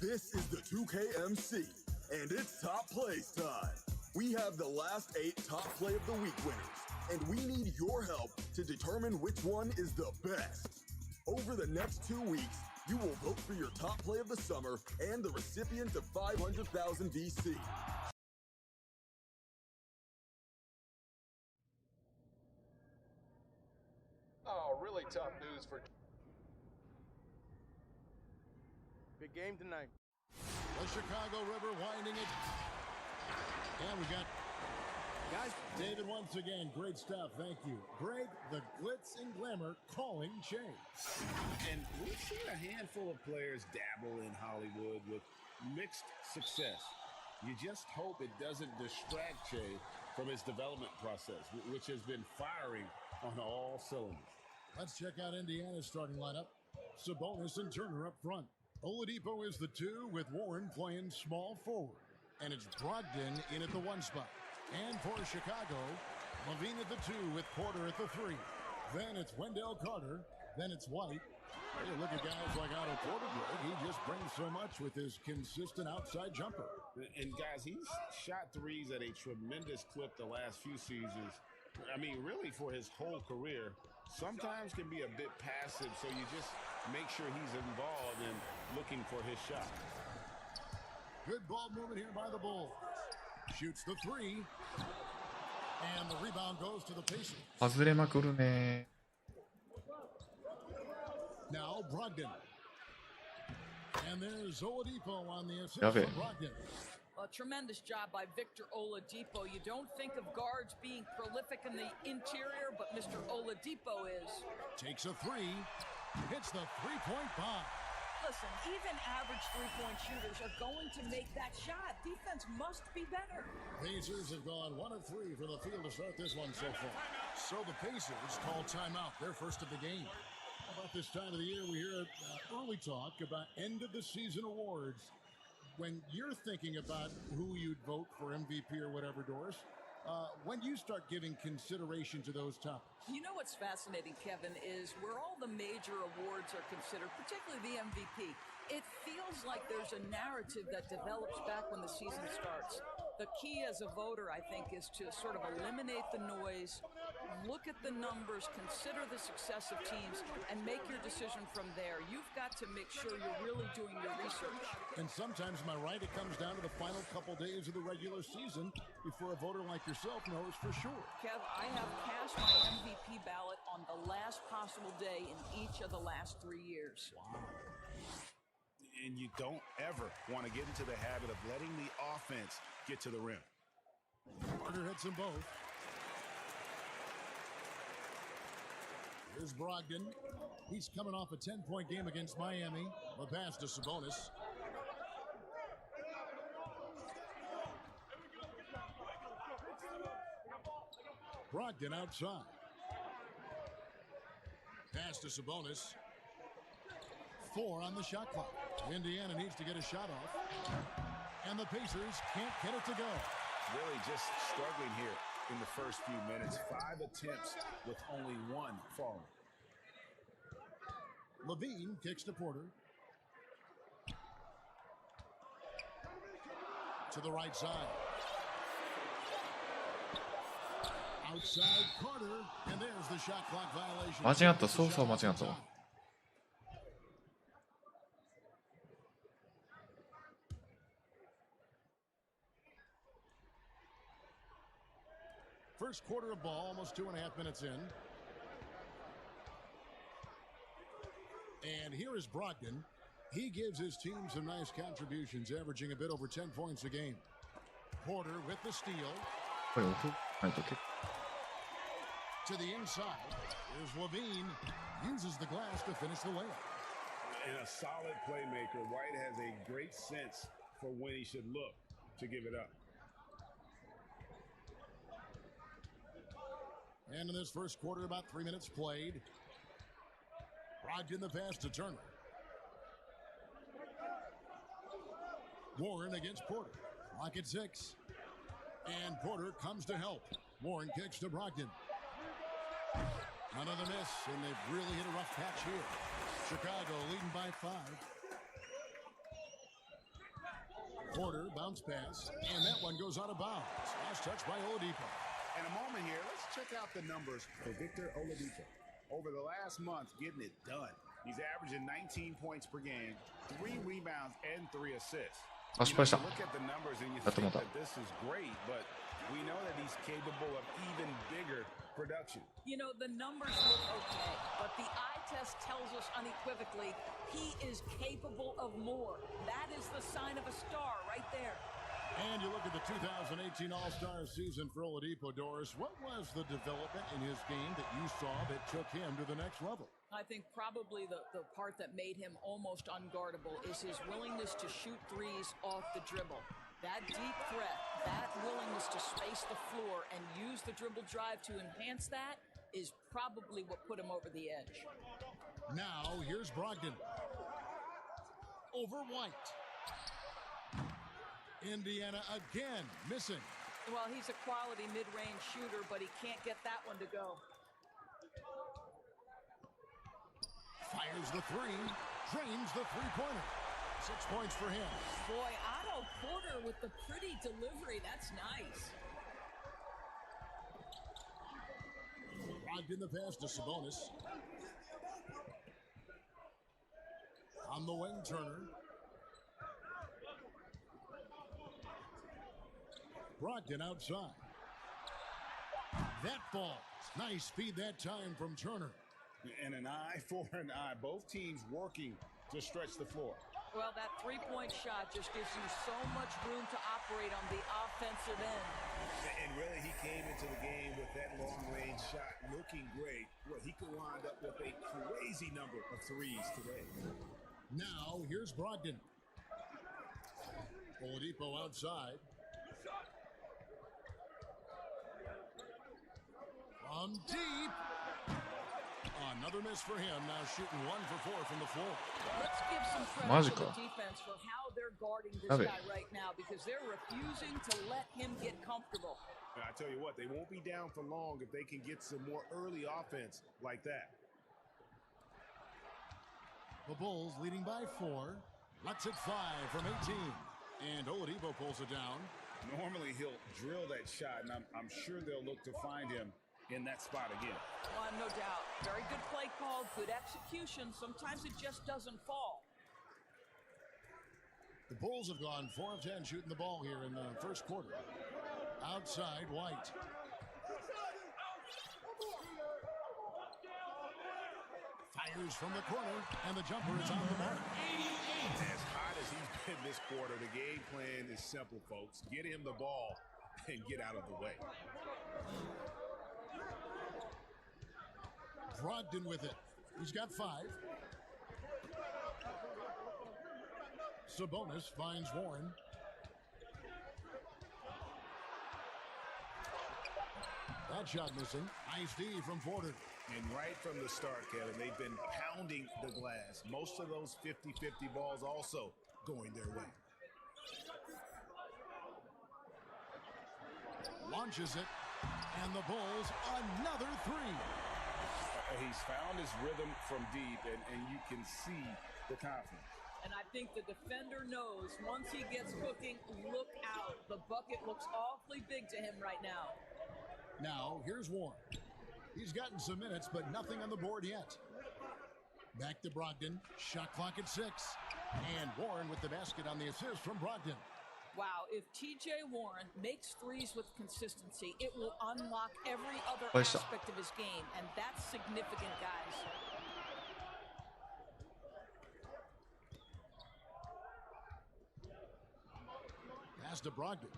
this is the 2KMC, and it's top plays time. We have the last 8 top play of the week winners, and we need your help to determine which one is the best. Over the next 2 weeks, you will vote for your top play of the summer and the recipient of 500,000 VC. Oh, really tough news for... Big game tonight. The Chicago River winding it. And we got... Guys, David, once again, great stuff. Thank you. Greg, the glitz and glamour calling chase. And we've seen a handful of players dabble in Hollywood with mixed success. You just hope it doesn't distract Che from his development process, which has been firing on all cylinders. Let's check out Indiana's starting lineup. Sabonis and Turner up front. Oladipo is the 2 with Warren playing small forward. And it's Brogdon in at the 1 spot. And for Chicago, Levine at the 2 with Porter at the 3. Then it's Wendell Carter. Then it's White. Hey, look at guys like Otto Porter. He just brings so much with his consistent outside jumper. And guys, he's shot threes at a tremendous clip the last few seasons. I mean, really for his whole career. Sometimes can be a bit passive, so you just make sure he's involved in looking for his shot. Good ball movement here by the Bulls. Shoots the 3. And the rebound goes to the Pacers. 外れまくるね。 Now Brogdon. And there's Oladipo on the assist Love for it. Brogdon. A tremendous job by Victor Oladipo. You don't think of guards being prolific in the interior, but Mr. Oladipo is. Takes a 3. Hits the 3-point bomb. Listen, even average three-point shooters are going to make that shot. Defense must be better. Pacers have gone 1 of 3 from the field to start this one so far. So the Pacers call timeout, their first of the game. About this time of the year, we hear early talk about end-of-the-season awards. When you're thinking about who you'd vote for MVP or whatever, Doris, when do you start giving consideration to those topics? You know what's fascinating, Kevin, is where all the major awards are considered, particularly the MVP. It feels like there's a narrative that develops back when the season starts. The key as a voter, I think, is to sort of eliminate the noise, look at the numbers, consider the success of teams, and make your decision from there. You've got to make sure you're really doing your research. And sometimes, am I right, it comes down to the final couple days of the regular season before a voter like yourself knows for sure. Kev, I have cast my MVP ballot on the last possible day in each of the last 3 years. Wow. And you don't ever want to get into the habit of letting the offense get to the rim. Carter hits them both. Here's Brogdon. He's coming off a 10-point game against Miami. The pass to Sabonis. Brogdon outside. Pass to Sabonis. 4 on the shot clock. Indiana needs to get a shot off. And the Pacers can't get it to go. Really just struggling here in the first few minutes. 5 attempts with only 1 falling. Levine kicks to Porter. To the right side. Outside Carter. And there's the shot clock violation. 間違った、そうそう間違ったわ。First quarter of ball, almost 2.5 minutes in. And here is Brogdon. He gives his team some nice contributions, averaging a bit over 10 points a game. Porter with the steal. To the inside. Here's Levine. Uses the glass to finish the layup. And a solid playmaker. White has a great sense for when he should look to give it up. And in this first quarter, about 3 minutes played. Brogdon the pass to Turner. Warren against Porter. Clock at 6. And Porter comes to help. Warren kicks to Brogdon. Another miss, and they've really hit a rough patch here. Chicago leading by 5. Porter bounce pass, and that one goes out of bounds. Last touch by Oladipo. In a moment here, let's check out the numbers for Victor Oladipo. Over the last month, getting it done. He's averaging 19 points per game, 3 rebounds, and 3 assists. You know, you look at the numbers and you think that this is great, but we know that he's capable of even bigger production. You know, the numbers look okay, but the eye test tells us unequivocally he is capable of more. That is the sign of a star right there. And you look at the 2018 All-Star season for Oladipo, Doris. What was the development in his game that you saw that took him to the next level? I think probably the part that made him almost unguardable is his willingness to shoot threes off the dribble. That deep threat, that willingness to space the floor and use the dribble drive to enhance that is probably what put him over the edge. Now, here's Brogdon. Over White. Indiana again missing. Well, he's a quality mid-range shooter, but he can't get that one to go. Fires the three, drains the three-pointer. 6 points for him. Boy, Otto Porter with the pretty delivery. That's nice. Brogdon the pass to Sabonis. On the wing, Turner. Brogdon outside. That ball. Nice speed that time from Turner. And an eye for an eye. Both teams working to stretch the floor. Well, that three-point shot just gives you so much room to operate on the offensive end. And really, he came into the game with that long-range shot looking great. Well, he could wind up with a crazy number of threes today. Now, here's Brogdon. Oladipo outside. From deep. Another miss for him. Now shooting 1 for 4 from the floor. Let's give some credit to the defense for how they're guarding this guy right now because they're refusing to let him get comfortable. I tell you what, they won't be down for long if they can get some more early offense like that. The Bulls leading by 4. Let's it fly from 18. And Oladipo pulls it down. Normally he'll drill that shot, and I'm sure they'll look to find him in that spot again. No doubt. Very good play call, good execution. Sometimes it just doesn't fall. The Bulls have gone 4 of 10 shooting the ball here in the first quarter. Outside, White. Fires from the corner, and the jumper is on the mark. As hot as he's been this quarter, the game plan is simple, folks. Get him the ball and get out of the way. Brogdon with it. He's got 5. Sabonis finds Warren. That shot missing. Nice D from Porter. And right from the start, Kevin, they've been pounding the glass. Most of those 50-50 balls also going their way. Launches it. And the Bulls, another 3. He's found his rhythm from deep, and you can see the confidence. And I think the defender knows once he gets cooking, look out. The bucket looks awfully big to him right now. Now, here's Warren. He's gotten some minutes, but nothing on the board yet. Back to Brogdon. Shot clock at 6. And Warren with the basket on the assist from Brogdon. Wow, if TJ Warren makes threes with consistency, it will unlock every other aspect of his game, and that's significant, guys. Pass to Brogdon.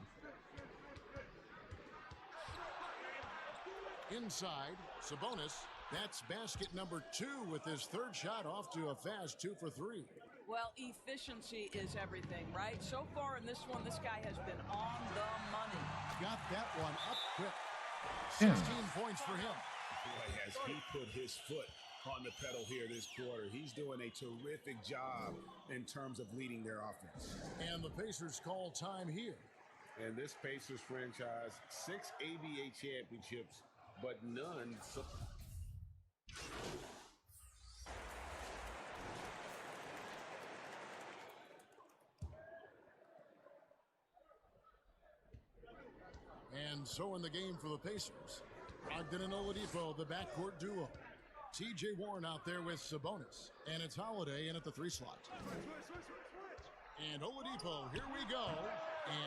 Inside, Sabonis. That's basket number 2 with his 3rd shot off to a fast 2 for 3. Well, efficiency is everything, right? So far in this one, this guy has been on the money. Got that one up quick. 16 points for him. Boy, as he put his foot on the pedal here this quarter, he's doing a terrific job in terms of leading their offense. And the Pacers call time here. And this Pacers franchise, 6 ABA championships, but none. And so in the game for the Pacers, Ogden and Oladipo, the backcourt duo. T.J. Warren out there with Sabonis, and it's Holiday in at the 3 slot. And Oladipo, here we go,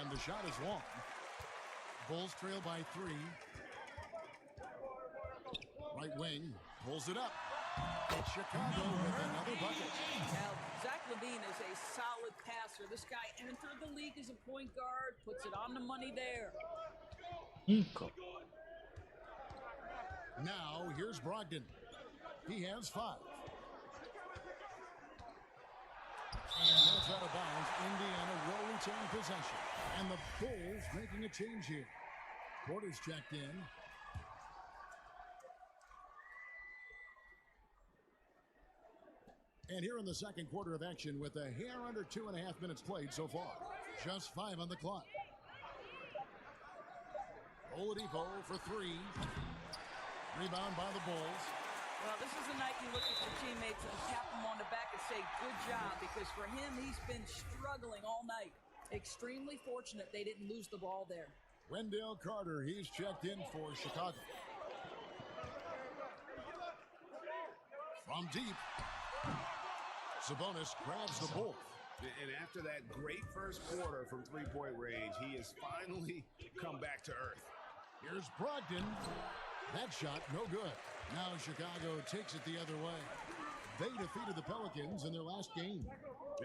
and the shot is long. Bulls trail by 3. Right wing pulls it up. It's Chicago with another bucket. Now, Zach LaVine is a solid passer. This guy entered the league as a point guard, puts it on the money there. Now, here's Brogdon. He has 5. And that's out of bounds. Indiana will retain possession. And the Bulls making a change here. Porter's checked in. And here in the second quarter of action with a hair under 2.5 minutes played so far. Just 5 on the clock. Oladipo for 3. Rebound by the Bulls. Well, this is a night you look at your teammates and tap them on the back and say, good job, because for him, he's been struggling all night. Extremely fortunate they didn't lose the ball there. Wendell Carter, he's checked in for Chicago. From deep, Sabonis grabs the ball. And after that great first quarter from three-point range, he has finally come back to earth. Here's Brogdon. That shot, no good. Now Chicago takes it the other way. They defeated the Pelicans in their last game.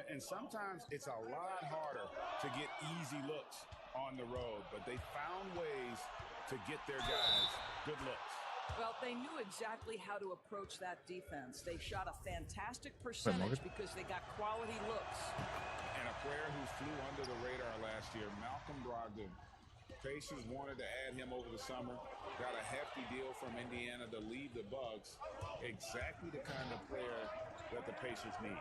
And sometimes it's a lot harder to get easy looks on the road, but they found ways to get their guys good looks. Well, they knew exactly how to approach that defense. They shot a fantastic percentage because they got quality looks. And a player who flew under the radar last year, Malcolm Brogdon. Pacers wanted to add him over the summer. Got a hefty deal from Indiana to lead the Bucks. Exactly the kind of player that the Pacers need.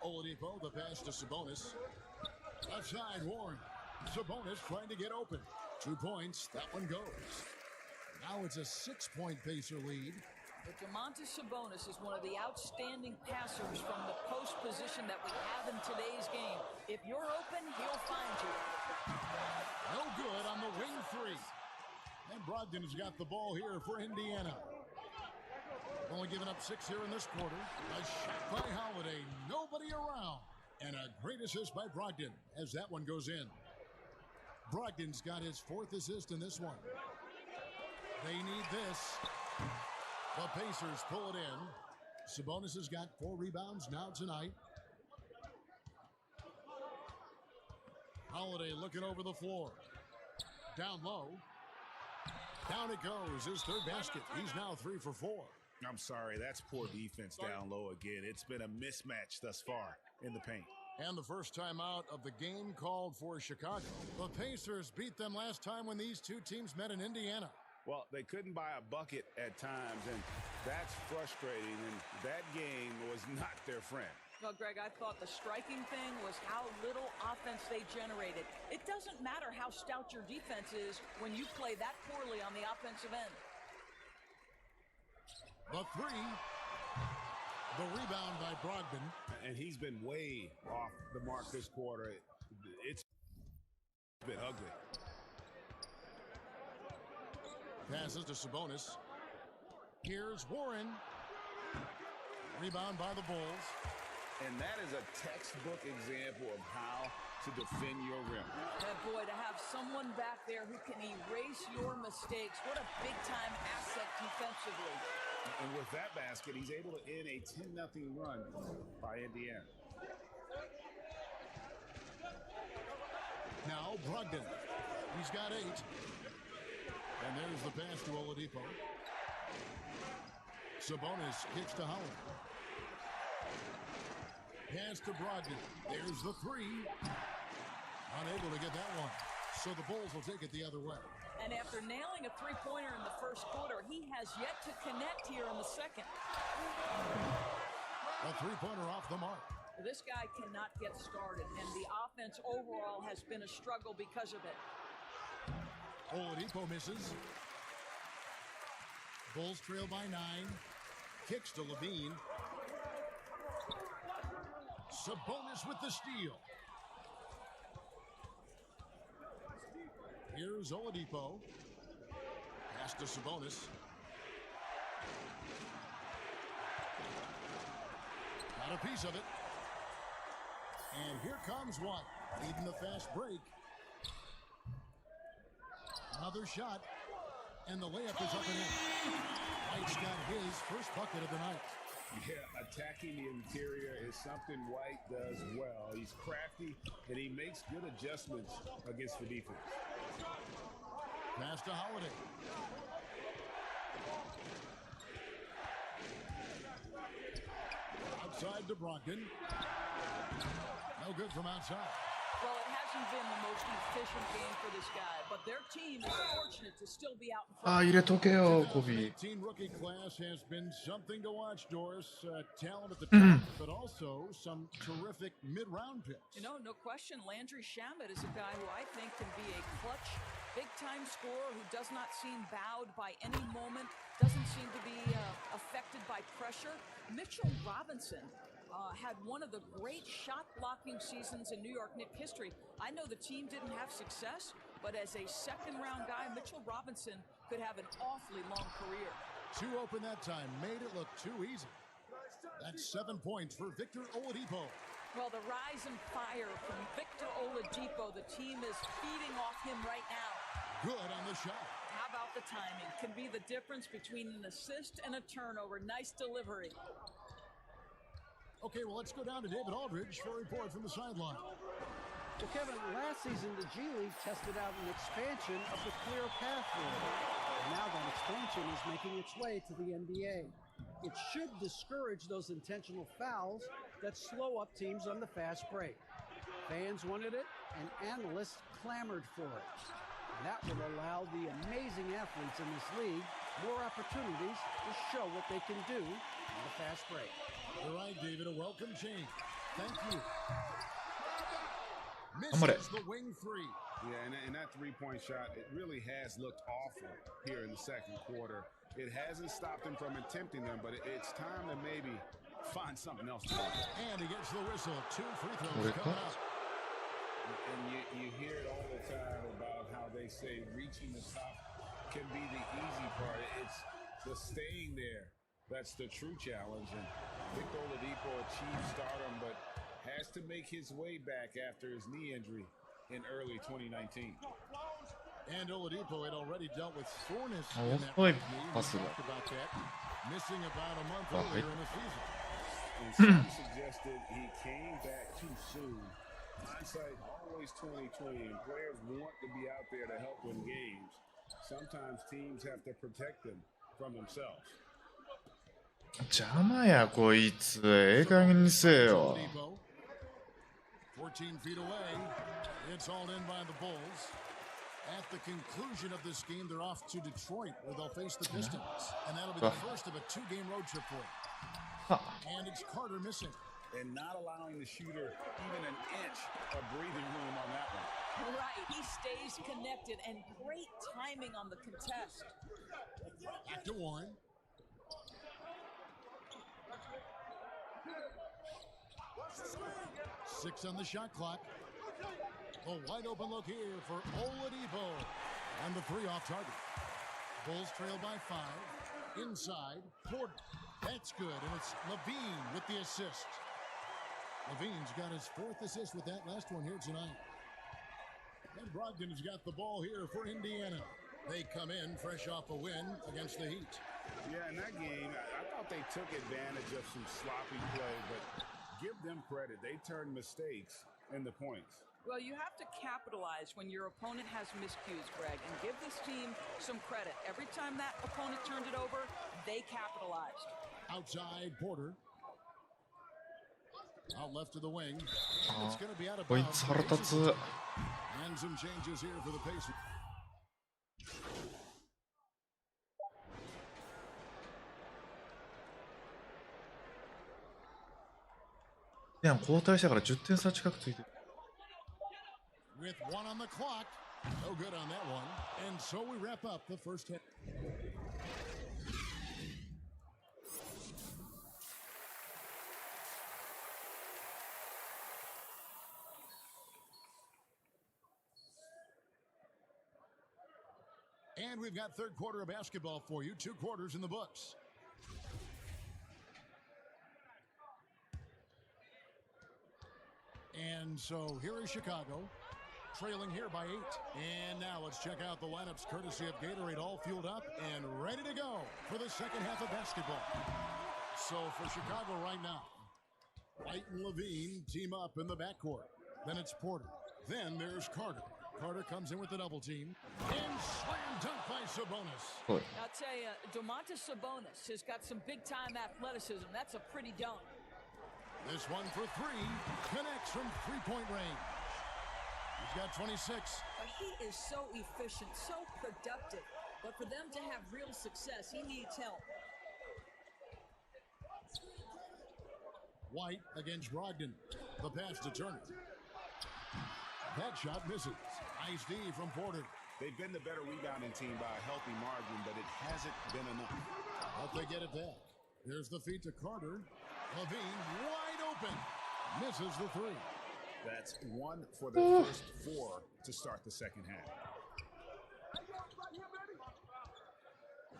Oladipo, the pass to Sabonis. Left side, Warren. Sabonis trying to get open. 2 points, that one goes. Now it's a 6-point Pacer lead. But Domantas Sabonis is one of the outstanding passers from the post position that we have in today's game. If you're open, he'll find you. No good on the wing 3. And Brogdon has got the ball here for Indiana. Only giving up 6 here in this quarter. A shot by Holiday, nobody around. And a great assist by Brogdon as that one goes in. Brogdon's got his 4th assist in this one. They need this. The Pacers pull it in. Sabonis has got 4 rebounds now tonight. Holiday looking over the floor. Down low. Down it goes. His 3rd basket. He's now 3 for 4. I'm sorry, that's poor defense down low again. It's been a mismatch thus far in the paint. And the first time out of the game called for Chicago. The Pacers beat them last time when these 2 teams met in Indiana. Well, they couldn't buy a bucket at times, and that's frustrating, and that game was not their friend. Well, Greg, I thought the striking thing was how little offense they generated. It doesn't matter how stout your defense is when you play that poorly on the offensive end. The 3. The rebound by Brogdon. And he's been way off the mark this quarter. It's been ugly. Passes to Sabonis. Here's Warren. Rebound by the Bulls. And that is a textbook example of how to defend your rim. And boy, to have someone back there who can erase your mistakes, what a big-time asset defensively. And with that basket, he's able to end a 10-0 run by Indiana. Now Brogdon. He's got 8. And there's the pass to Oladipo. Sabonis kicks to Howard. Pass to Brogdon. There's the 3. Unable to get that one. So the Bulls will take it the other way. And after nailing a 3-pointer in the first quarter, he has yet to connect here in the second. A 3-pointer off the mark. This guy cannot get started, and the offense overall has been a struggle because of it. Oladipo misses. Bulls trail by 9. Kicks to LaVine. Sabonis with the steal. Here's Oladipo. Pass to Sabonis. Got a piece of it. And here comes one. Leading the fast break. Another shot. And the layup is up and in. White's got his first bucket of the night. Yeah, attacking the interior is something White does well. He's crafty, and he makes good adjustments against the defense. Pass to Holiday. Outside to Brogdon. No good from outside. Well, it hasn't been the most efficient game for this guy, but their team is fortunate to still be out in front. 入れとけよ、コビー。 18 rookie class has been something to watch, Doris. Talent at the top, but also some terrific mid-round picks. You know, no question, Landry Shamet is a guy who I think can be a clutch, big-time scorer who does not seem bowed by any moment, doesn't seem to be affected by pressure. Mitchell Robinson had one of the great shot-blocking seasons in New York Knicks history. I know the team didn't have success, but as a second-round guy, Mitchell Robinson could have an awfully long career. Too open that time, made it look too easy. That's 7 points for Victor Oladipo. Well, the rise and fire from Victor Oladipo, the team is feeding off him right now. Good on the shot. How about the timing? Can be the difference between an assist and a turnover. Nice delivery. Okay, well, let's go down to David Aldridge for a report from the sideline. Well, Kevin, last season the G League tested out an expansion of the clear path rule. Now that expansion is making its way to the NBA. It should discourage those intentional fouls that slow up teams on the fast break. Fans wanted it, and analysts clamored for it. That will allow the amazing athletes in this league more opportunities to show what they can do on the fast break. All right, David, a welcome change. Thank you. Hombre. Misses the wing three. Yeah, and that three-point shot, it really has looked awful here in the second quarter. It hasn't stopped him from attempting them, but it's time to maybe find something else to do. And he gets the whistle. 2 free throws coming up. And you hear it all the time about how they say reaching the top can be the easy part. It's the staying there. That's the true challenge. And Victor Oladipo achieved stardom, but has to make his way back after his knee injury in early 2019. And Oladipo had already dealt with soreness Oh, in that boy, right knee. We possible. talked about that. Missing about a month Oh, earlier in the season. And some suggested he came back too soon. Hindsight always 2020, and players want to be out there to help win games. Sometimes teams have to protect them from themselves. 邪魔やこいつ。ええ加減にせえよ。 Oladipo, 14 feet away. It's hauled in by the Bulls. At the conclusion of this game, they're off to Detroit, where they'll face the Pistons. And that'll be the first of a 2-game road trip for them. And it's Carter missing. And not allowing the shooter even an inch of breathing room on that one. Right, he stays connected, and great timing on the contest. Back to Warren. Six on the shot clock. A wide open look here for Oladipo. And the three off target. Bulls trail by 5. Inside, Porter. That's good, and it's Levine with the assist. Levine's got his 4th assist with that last one here tonight. And Brogdon's got the ball here for Indiana. They come in fresh off a win against the Heat. Yeah, in that game, I thought they took advantage of some sloppy play, but give them credit. They turned mistakes into points. Well, you have to capitalize when your opponent has miscues, Greg, and give this team some credit. Every time that opponent turned it over, they capitalized. Outside, Porter. Out left to the wing. It's going to be out of こい bounds. つ腹立つ。 And some changes here for the Pacers. いや、交代したから10点差近くついてる。 With 1 on the clock. No good on that one. And so we wrap up the first hit. And we've got third quarter of basketball for you. 2 quarters in the books. And so here is Chicago, trailing here by 8. And now let's check out the lineups courtesy of Gatorade, all fueled up and ready to go for the second half of basketball. So for Chicago right now, White and Levine team up in the backcourt. Then it's Porter. Then there's Carter. Carter comes in with the double team. And slam dunk by Sabonis. I'll tell you, Domantas Sabonis has got some big-time athleticism. That's a pretty dunk. This one for 3. Connects from three-point range. He's got 26. He is so efficient, so productive. But for them to have real success, he needs help. White against Brogdon. The pass to Turner. That shot misses. Nice D from Porter. They've been the better rebounding team by a healthy margin, but it hasn't been enough. But they get it back. Here's the feed to Carter. Levine wide open. Misses the 3. That's 1 for the first 4 to start the second half.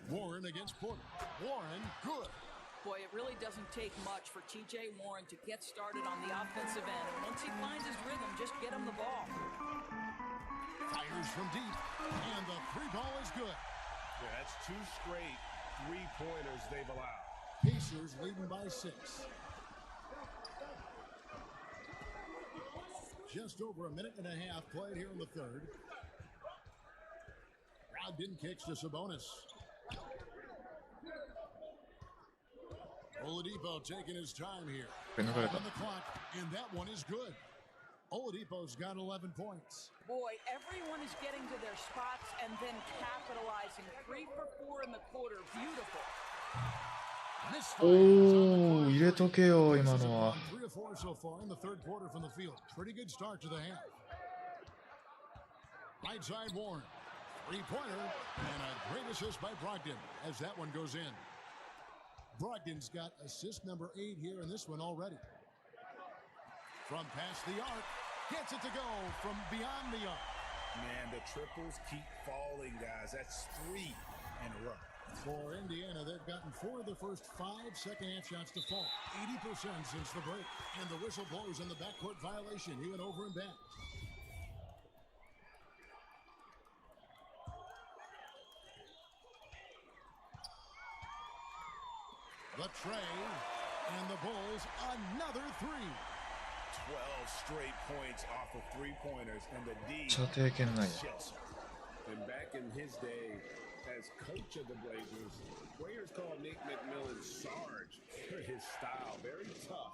Warren against Porter. Warren, good. Boy, it really doesn't take much for T.J. Warren to get started on the offensive end. Once he finds his rhythm, just get him the ball. Fires from deep, and the 3 ball is good. Yeah, that's 2 straight 3-pointers they've allowed. Pacers leading by 6. Just over a minute and a half played here in the third. Brogdon kicks to Sabonis. Oladipo taking his time here. On the clock, and that one is good. Oladipo's got 11 points. Boy, everyone is getting to their spots and then capitalizing. 3 for 4 in the quarter. Beautiful. 入れとけよ今のは。 3 or 4 so far in the third quarter from the field. Pretty good start to the half. Right side Warren. 3-pointer and a great assist by Brogdon as that one goes in. Brogdon's got assist number 8 here in this one already. From past the arc, gets it to go from beyond the arc. Man, the triples keep falling, guys. That's 3 in a row. For Indiana, they've gotten 4 of the first 5 second-half shots to fall. 80% since the break. And the whistle blows on the backcourt violation. He went over and back. The tray, and the Bulls another 3. 12 straight points off of 3-pointers, and the D. And back in his day, as coach of the Blazers, players called Nate McMillan Sarge for his style. Very tough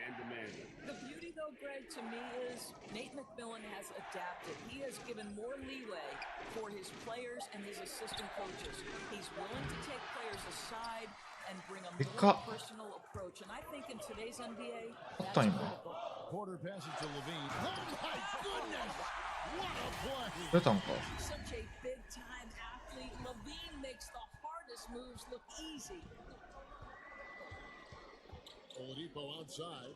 and demanding. The beauty, though, Greg, to me is Nate McMillan has adapted. He has given more leeway for his players and his assistant coaches. He's willing to take players aside and bring a more personal approach. And I think in today's NBA, that's critical. Porter passes to Levine. Oh my goodness! What a play! Such a big-time athlete. Levine makes the hardest moves look easy. Oladipo outside.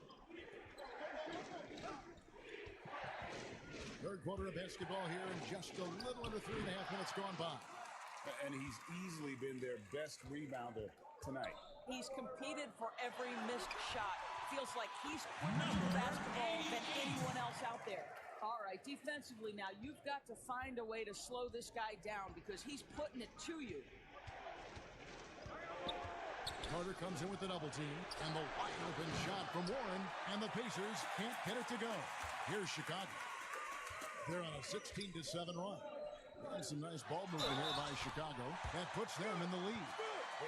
Third quarter of basketball here in just a little under 3.5 minutes gone by. And he's easily been their best rebounder tonight. He's competed for every missed shot. Feels like he's quicker to the basketball than anyone else out there. All right, defensively now, you've got to find a way to slow this guy down because he's putting it to you. Carter comes in with the double team, and the wide open shot from Warren, and the Pacers can't get it to go. Here's Chicago. They're on a 16-7 run. And some nice ball movement here by Chicago. That puts them in the lead.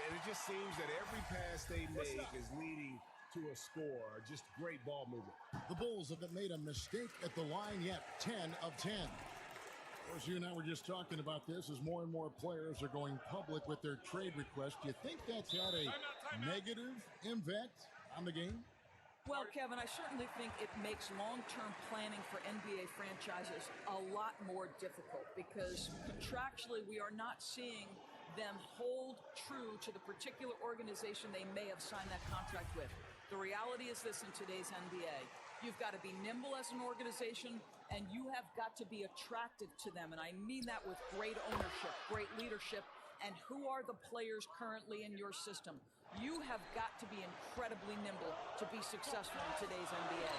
And it just seems that every pass they make is leading to a score. Just great ball movement. The Bulls haven't made a mistake at the line yet. 10 of 10. Of course, you and I were just talking about this as more and more players are going public with their trade requests. Do you think that's had a negative impact on the game? Well, Kevin, I certainly think it makes long-term planning for NBA franchises a lot more difficult because contractually we are not seeing them hold true to the particular organization they may have signed that contract with. The reality is this in today's NBA. You've got to be nimble as an organization, and you have got to be attractive to them. And I mean that with great ownership, great leadership, and who are the players currently in your system? You have got to be incredibly nimble to be successful in today's NBA.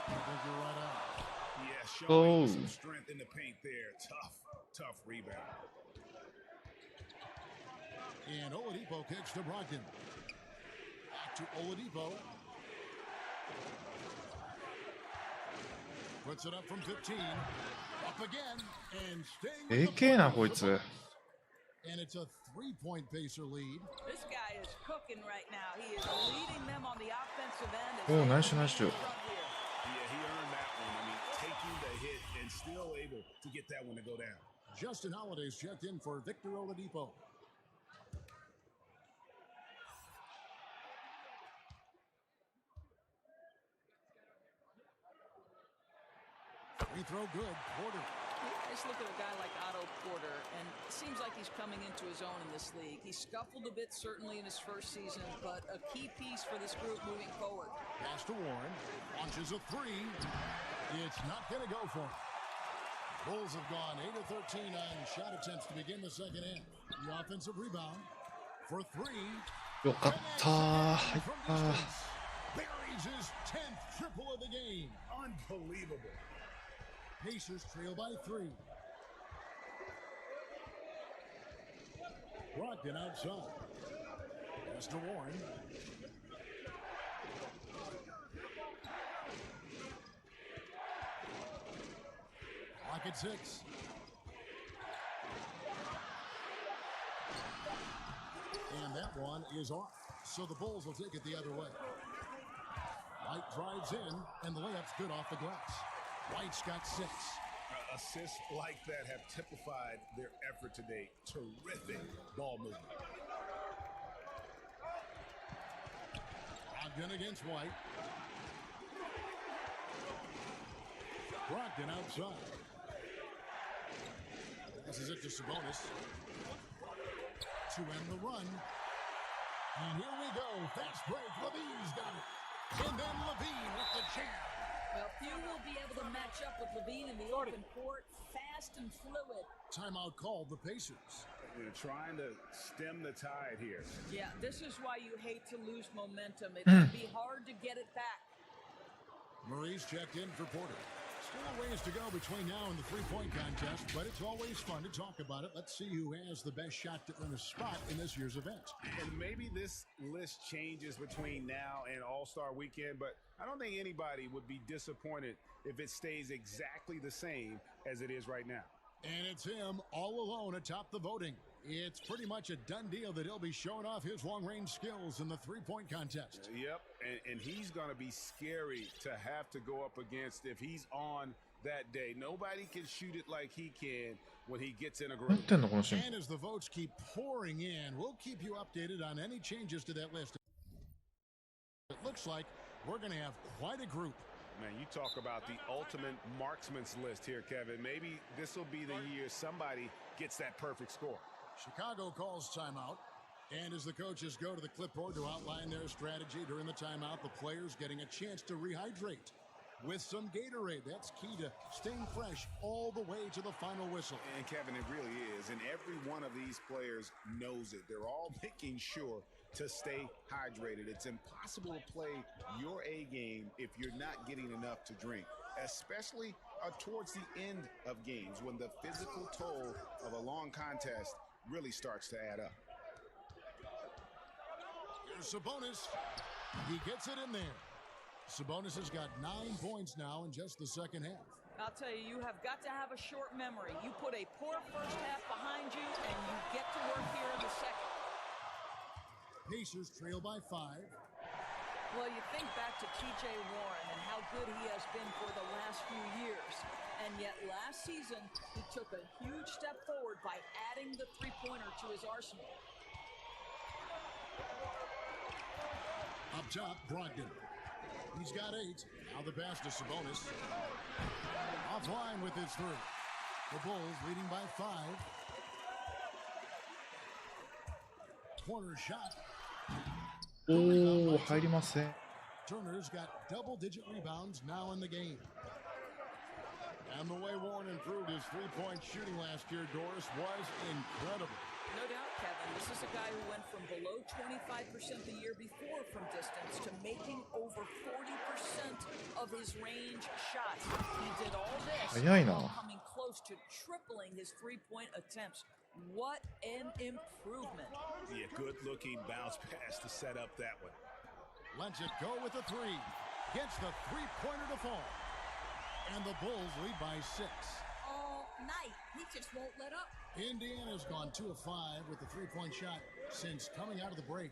I think you're right on. Yeah, showing some strength in the paint there. Tough rebound. And Oladipo kicks to Brogdon. Back to Oladipo. Puts it up from 15. Up again. And staying with the And it's a three-point pacer lead. This guy is cooking right now. He is leading them on the offensive end. Oh, nice. Yeah, he earned that one. I mean, taking the hit and still able to get that one to go down. Justin Holiday's checked in for Victor Oladipo. Free throw good. Porter. Just look at a guy like Otto Porter, and it seems like he's coming into his own in this league. He scuffled a bit, certainly, in his first season, but a key piece for this group moving forward. Pass to Warren. Launches a three. It's not going to go for him. Bulls have gone 8 of 13 on shot attempts to begin the second half. The offensive rebound for three. よかったー。入った。 Buries his 10th triple of the game. Unbelievable. Pacers trail by 3. Brogdon outside. Pass to Warren. Clock at 6. And that one is off. So the Bulls will take it the other way. White drives in, and the layup's good off the glass. White's got 6. Assists like that have typified their effort today. Terrific ball movement. Brogdon against White. Brogdon outside. This is it to Sabonis. To end the run. And here we go. Fast break. Levine's got it. And then Levine with the jam. Well, few will be able to match up with Levine in the open court. Fast and fluid. Timeout called the Pacers. They're trying to stem the tide here. Yeah, this is why you hate to lose momentum. It can be hard to get it back. Murray's checked in for Porter. Still a ways to go between now and the three-point contest, but it's always fun to talk about it. Let's see who has the best shot to earn a spot in this year's event. And maybe this list changes between now and All-Star Weekend, but I don't think anybody would be disappointed if it stays exactly the same as it is right now. And it's him all alone atop the voting. It's pretty much a done deal that he'll be showing off his long-range skills in the three-point contest. Yep, and he's going to be scary to have to go up against if he's on that day. Nobody can shoot it like he can when he gets in a groove. And as the votes keep pouring in, we'll keep you updated on any changes to that list. It looks like we're going to have quite a group. Man, you talk about the ultimate marksman's list here, Kevin. Maybe this will be the year somebody gets that perfect score. Chicago calls timeout, and as the coaches go to the clipboard to outline their strategy during the timeout, the players getting a chance to rehydrate with some Gatorade. That's key to staying fresh all the way to the final whistle. And Kevin, it really is, and every one of these players knows it. They're all making sure to stay hydrated. It's impossible to play your A game if you're not getting enough to drink, especially towards the end of games when the physical toll of a long contest really starts to add up. Here's Sabonis. He gets it in there. Sabonis has got 9 points now in just the second half. I'll tell you, you have got to have a short memory. You put a poor first half behind you, and you get to work here in the second. Pacers trail by 5. Well, you think back to T.J. Warren and how good he has been for the last few years. And yet last season, he took a huge step forward by adding the three-pointer to his arsenal. Up top, Brogdon. He's got 8. Now the pass to Sabonis. Offline with his 3. The Bulls leading by 5. Corner shot. おー、入りません。Turner's got double-digit rebounds now in the game. And the way Warren improved his three-point shooting last year, Doris, was incredible. No doubt, Kevin. This is a guy who went from below 25% the year before from distance to making over 40% of his range shots. He did all this while coming close to tripling his three-point attempts. What an improvement. Yeah, good-looking bounce pass to set up that one. Lets it go with a three. Gets the three-pointer to fall. And the Bulls lead by 6. All night. He just won't let up. Indiana's gone 2 of 5 with the three-point shot since coming out of the break.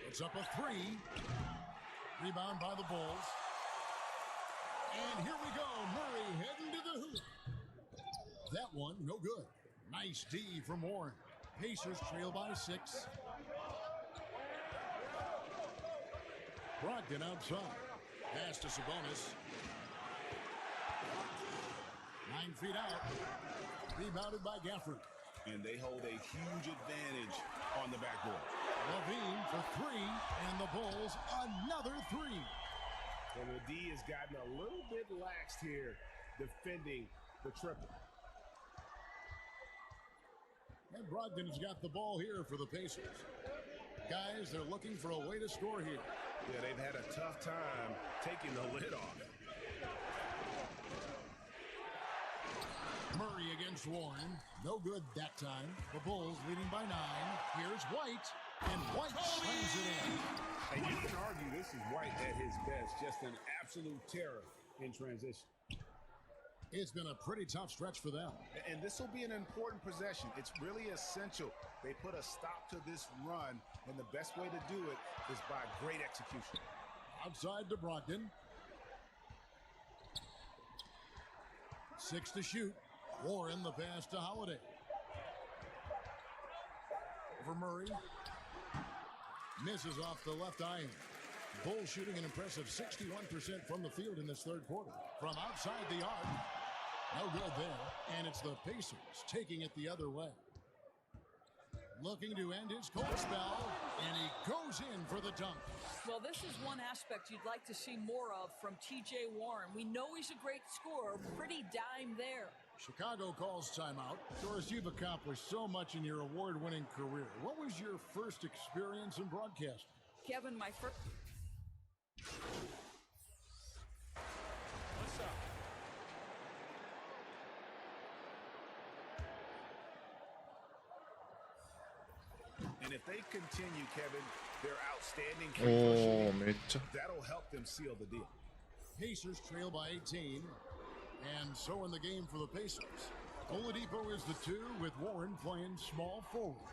It's up a 3. Rebound by the Bulls. And here we go. Murray heading to the hoop. That one, no good. Nice D from Warren. Pacers trail by 6. Brogdon outside. Pass to Sabonis. 9 feet out. Rebounded by Gafford. And they hold a huge advantage on the backboard. Levine for 3, and the Bulls another 3. And the D has gotten a little bit laxed here defending the triple. And Brogdon's got the ball here for the Pacers. Guys, they're looking for a way to score here. Yeah, they've had a tough time taking the lid off. Murray against Warren. No good that time. The Bulls leading by 9. Here's White, and White slams it in. And you can argue this is White at his best. Just an absolute terror in transition. It's been a pretty tough stretch for them. And this will be an important possession. It's really essential. They put a stop to this run, and the best way to do it is by great execution. Outside to Brogdon. 6 to shoot. Warren the pass to Holiday. Over Murray. Misses off the left iron. Bulls shooting an impressive 61% from the field in this third quarter. From outside the arc. No good there. And it's the Pacers taking it the other way. Looking to end his cold spell. And he goes in for the dunk. Well, this is one aspect you'd like to see more of from T.J. Warren. We know he's a great scorer. Pretty dime there. Chicago calls timeout. Doris, you've accomplished so much in your award-winning career. What was your first experience in broadcasting? Kevin, my first... What's up? And if they continue, Kevin, their outstanding that'll help them seal the deal. Pacers trail by 18. And so in the game for the Pacers. Oladipo is the 2 with Warren playing small forward.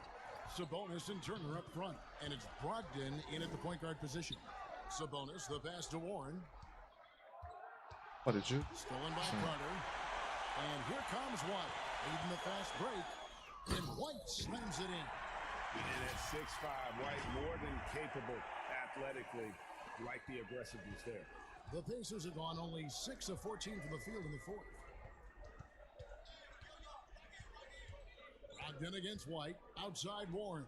Sabonis and Turner up front. And it's Brogdon in at the point guard position. Sabonis, the pass to Warren. What did you? Stolen by Carter. And here comes White. Leading the fast break. And White slams it in. And at 6'5", White more than capable athletically. Like the aggressiveness there. The Pacers have gone only 6 of 14 from the field in the fourth. Brogdon against White. Outside Warren.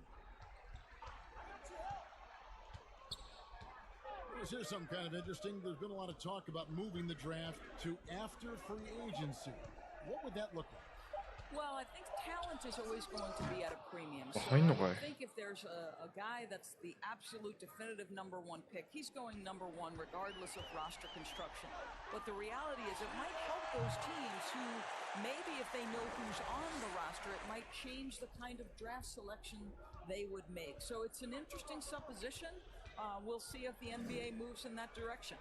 Here's something kind of interesting. There's been a lot of talk about moving the draft to after free agency. What would that look like? Well, I think talent is always going to be at a premium. So I I think if there's a guy that's the absolute definitive #1 pick, he's going #1 regardless of roster construction. But the reality is it might help those teams who maybe if they know who's on the roster, it might change the kind of draft selection they would make. So it's an interesting supposition. We'll see if the NBA moves in that direction.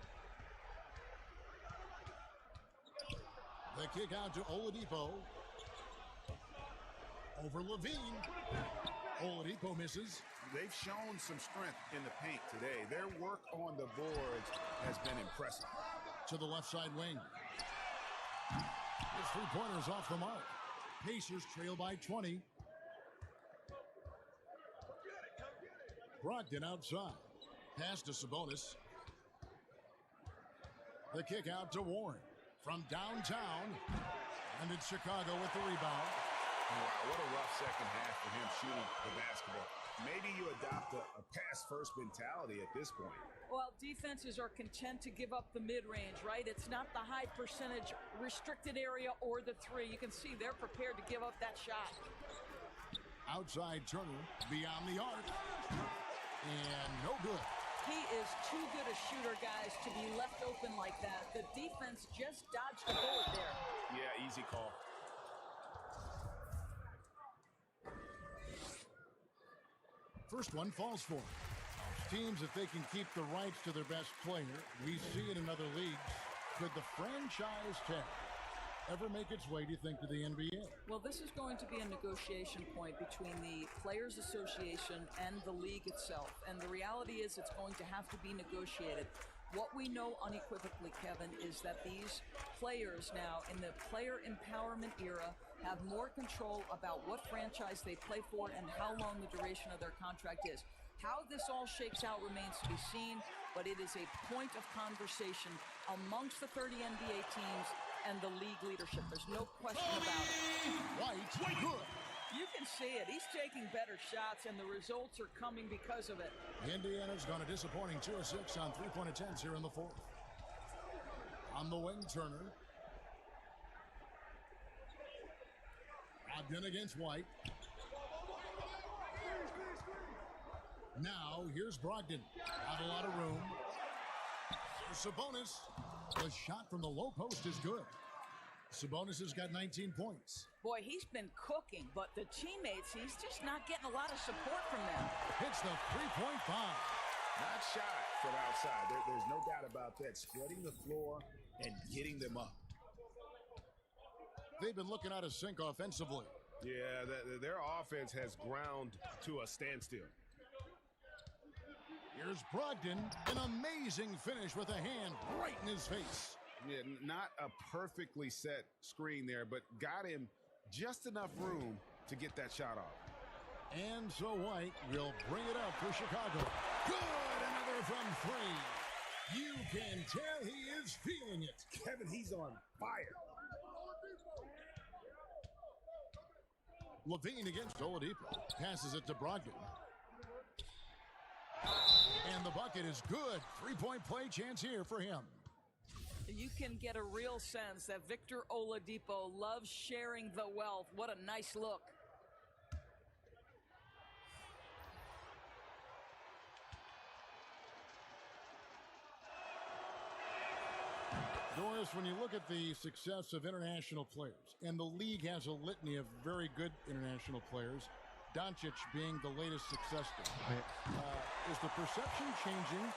The kick out to Oladipo. Over Levine. Oladipo misses. They've shown some strength in the paint today. Their work on the boards has been impressive. To the left side wing. His three-pointer's off the mark. Pacers trail by 20. Brogdon outside. Pass to Sabonis. The kick out to Warren from downtown. And it's Chicago with the rebound. Wow, what a rough second half for him shooting the basketball. Maybe you adopt a pass-first mentality at this point. Well, defenses are content to give up the mid-range, right? It's not the high percentage restricted area or the three. You can see they're prepared to give up that shot. Outside Turner, beyond the arc. And no good. He is too good a shooter, guys, to be left open like that. The defense just dodged the bullet there. Yeah, easy call. First one falls for him. Teams, if they can keep the rights to their best player, we see it in other leagues. Could the franchise tag ever make its way, do you think, to the NBA? Well, this is going to be a negotiation point between the Players Association and the league itself. And the reality is it's going to have to be negotiated. What we know unequivocally, Kevin, is that these players now in the player empowerment era have more control about what franchise they play for and how long the duration of their contract is. How this all shakes out remains to be seen, but it is a point of conversation amongst the 30 NBA teams and the league leadership. There's no question about it. White, good. You can see it. He's taking better shots, and the results are coming because of it. Indiana's gone a disappointing 2 of 6 on three-point attempts here in the fourth. On the wing, Turner. Ogden against White. Now, here's Brogdon. Not a lot of room. Sabonis. The shot from the low post is good. Sabonis has got 19 points. Boy, he's been cooking, but the teammates, he's just not getting a lot of support from them. Hits the three-point bomb. Not shy from outside. There's no doubt about that. Spreading the floor and getting them up. They've been looking out of sync offensively. Yeah, their offense has ground to a standstill. Here's Brogdon, an amazing finish with a hand right in his face. Yeah, not a perfectly set screen there, but got him just enough room to get that shot off. And so White will bring it up for Chicago. Good, another from three. You can tell he is feeling it. Kevin, he's on fire. Levine against Oladipo. Passes it to Brogdon. And the bucket is good. Three-point play chance here for him. You can get a real sense that Victor Oladipo loves sharing the wealth. What a nice look. Doris, when you look at the success of international players, and the league has a litany of very good international players, Doncic being the latest success story, is the perception changing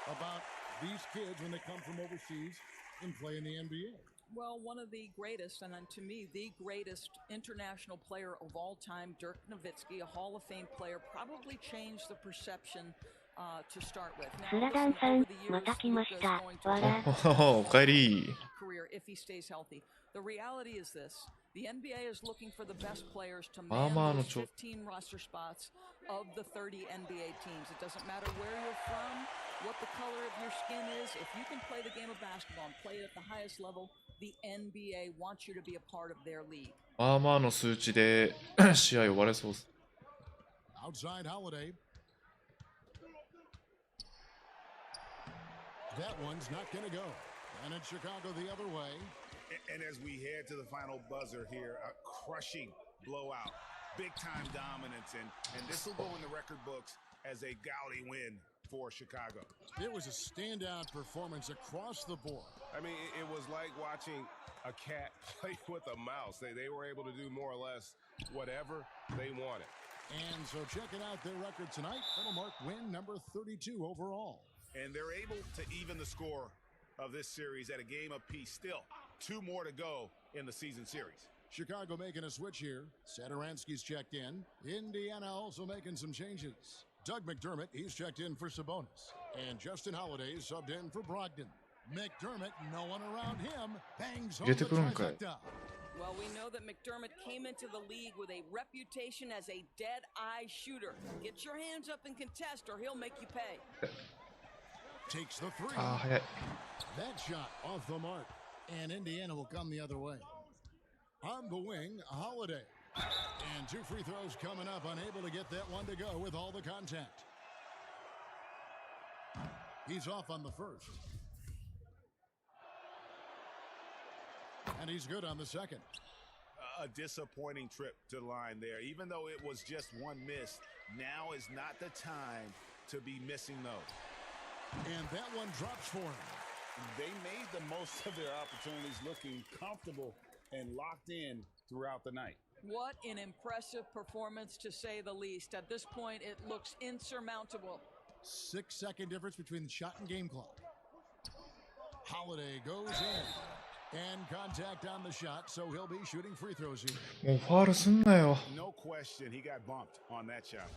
about these kids when they come from overseas and play in the NBA? Well, one of the greatest, and to me, the greatest international player of all time, Dirk Nowitzki, a Hall of Fame player, probably changed the perception to start with. Now, listen, over the years, Luka's going to career if he stays healthy. The reality is this. The NBA is looking for the best players to man those 15 roster spots of the 30 NBA teams. It doesn't matter where you're from, what the color of your skin is. If you can play the game of basketball and play it at the highest level, the NBA wants you to be a part of their league. の数値で試合終われそうです。Outside Holiday. That one's not going to go. And it's Chicago the other way. And as we head to the final buzzer here, a crushing blowout, big-time dominance, and this will go in the record books as a gaudy win for Chicago. It was a standout performance across the board. I mean, it was like watching a cat play with a mouse. They were able to do more or less whatever they wanted. And so checking out their record tonight, that'll mark win number 32 overall. And they're able to even the score of this series at a game apiece. Still, 2 more to go in the season series. Chicago making a switch here. Satoransky's checked in. Indiana also making some changes. Doug McDermott, he's checked in for Sabonis. And Justin Holiday subbed in for Brogdon. McDermott, no one around him, bangs home the trifecta. Well, we know that McDermott came into the league with a reputation as a dead-eye shooter. Get your hands up and contest, or he'll make you pay. Takes the three. ああ、早い。 That shot off the mark, and Indiana will come the other way. On the wing, Holiday. And 2 free throws coming up, unable to get that one to go with all the contact. He's off on the first. And he's good on the second. A disappointing trip to the line there. Even though it was just one miss, now is not the time to be missing those. And that one drops for him. They made the most of their opportunities, looking comfortable and locked in throughout the night. What an impressive performance, to say the least. At this point, it looks insurmountable. 6-second difference between the shot and game clock. Holiday goes in. And contact on the shot, so he'll be shooting free throws here. もうファールすんなよ。 No question, he got bumped on that shot.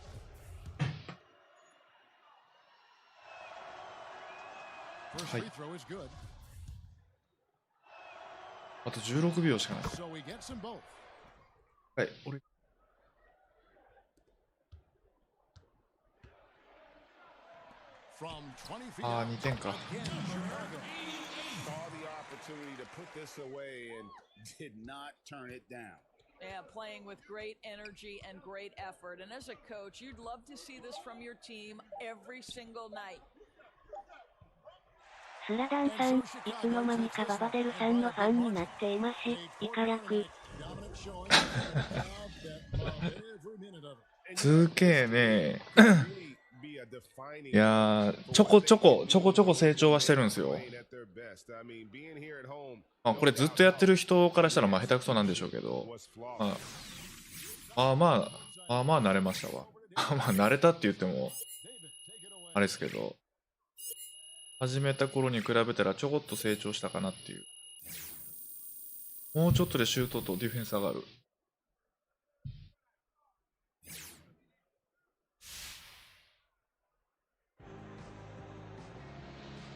First free throw is good. あと16秒しかない。 So he gets them both. はい、俺。 From 20 feet ああ、 out, 2点か。 again, Chicago. Saw the opportunity to put this away and did not turn it down. Yeah, playing with great energy and great effort. And as a coach, you'd love to see this from your team every single night. スラダンさん、いつの間にかババデルさんのファンになっています。イカ略。2K ね。いやー、ちょこちょこ成長はしてるんですよ。まあ、これずっとやってる人からしたらまあ下手くそなんでしょうけど、まあ慣れましたわ。まあ慣れたって言ってもあれですけど、始めた頃に比べたらちょこっと成長したかなっていう。もうちょっとでシュートとディフェンス上がる。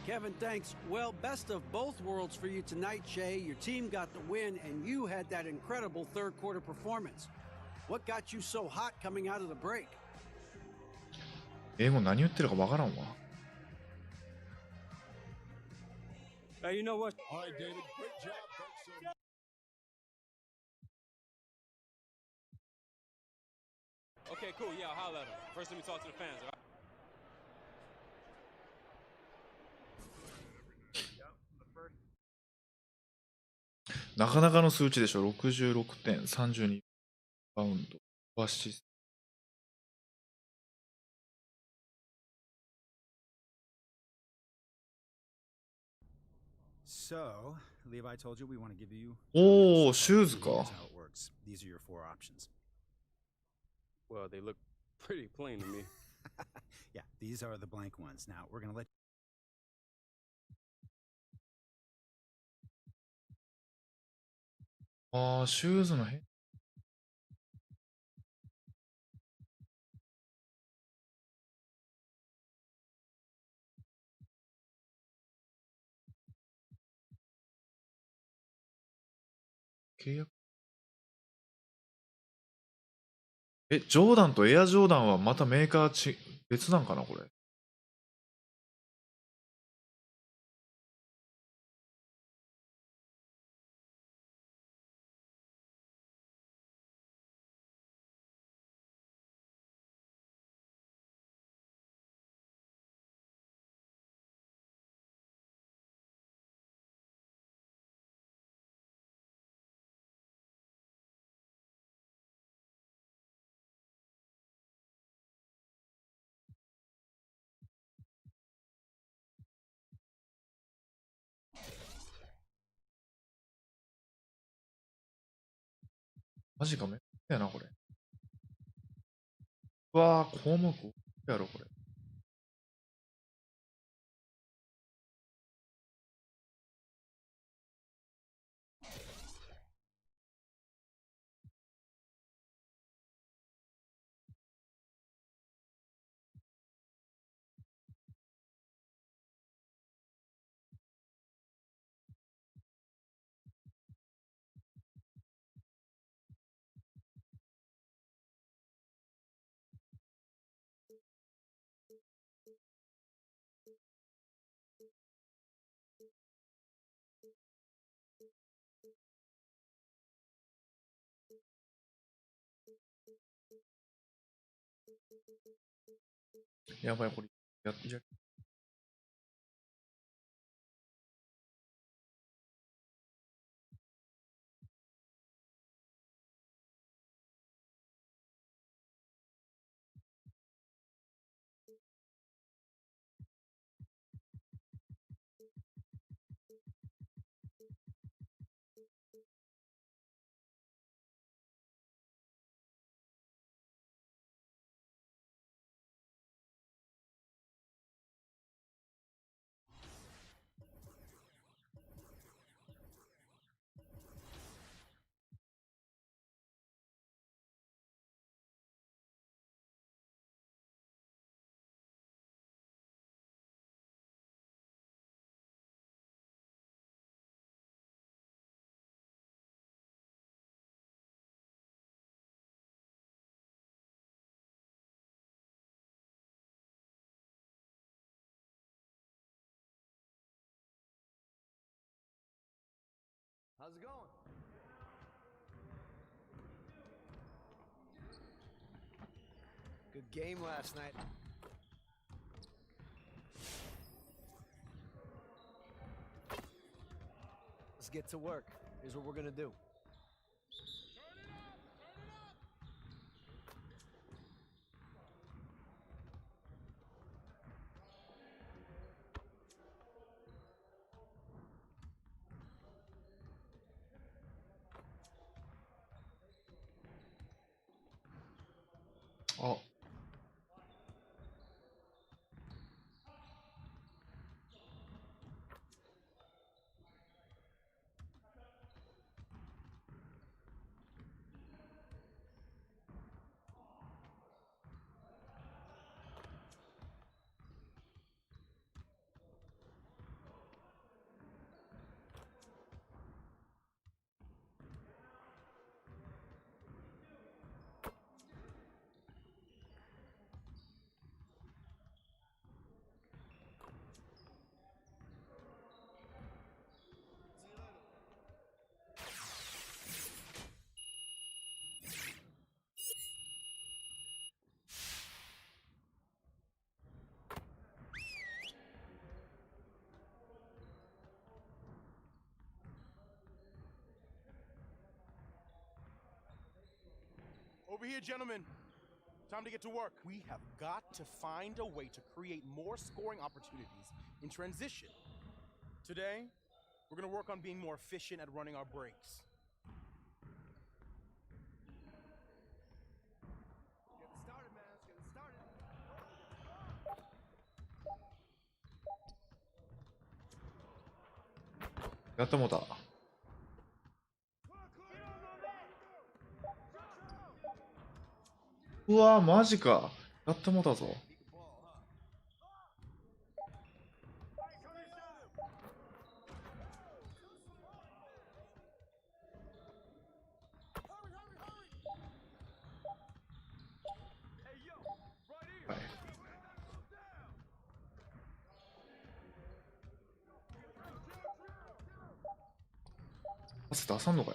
Kevin, thanks. Well, best of both worlds for you tonight, Shea. Your team got the win, and you had that incredible third quarter performance. What got you so hot coming out of the break? 英語何言ってるかわからんわ。You know what? All right, David, great job. Thanks so much. Okay, cool. Yeah, I'll holler at him. First, let me talk to the fans, all right? なかなかの数値でしょ。66点、32バウンド、アシスト。So, Levi told you we want to give you. おお、シューズか。 Here's how it works. These are your 4 options. Well, they look pretty plain to me. Yeah, these are the blank ones. Now, we're going to let. ああ、シューズの変。契約。ジョーダンとエアジョーダンはまたメーカー別なんかな、これ。マジかめっやな、これ。うわぁ、項目やろ、これ。やばい、これ。How's it going? Good game last night. Let's get to work. Here's what we're gonna do. Oh. Over here, gentlemen. Time to get to work. We have got to find a way to create more scoring opportunities in transition. Today, we're going to work on being more efficient at running our breaks. Get it started, man. Let's get it started.やったもうた。うわー、マジか。やってもうたぞ。はい。パス出さんのかい。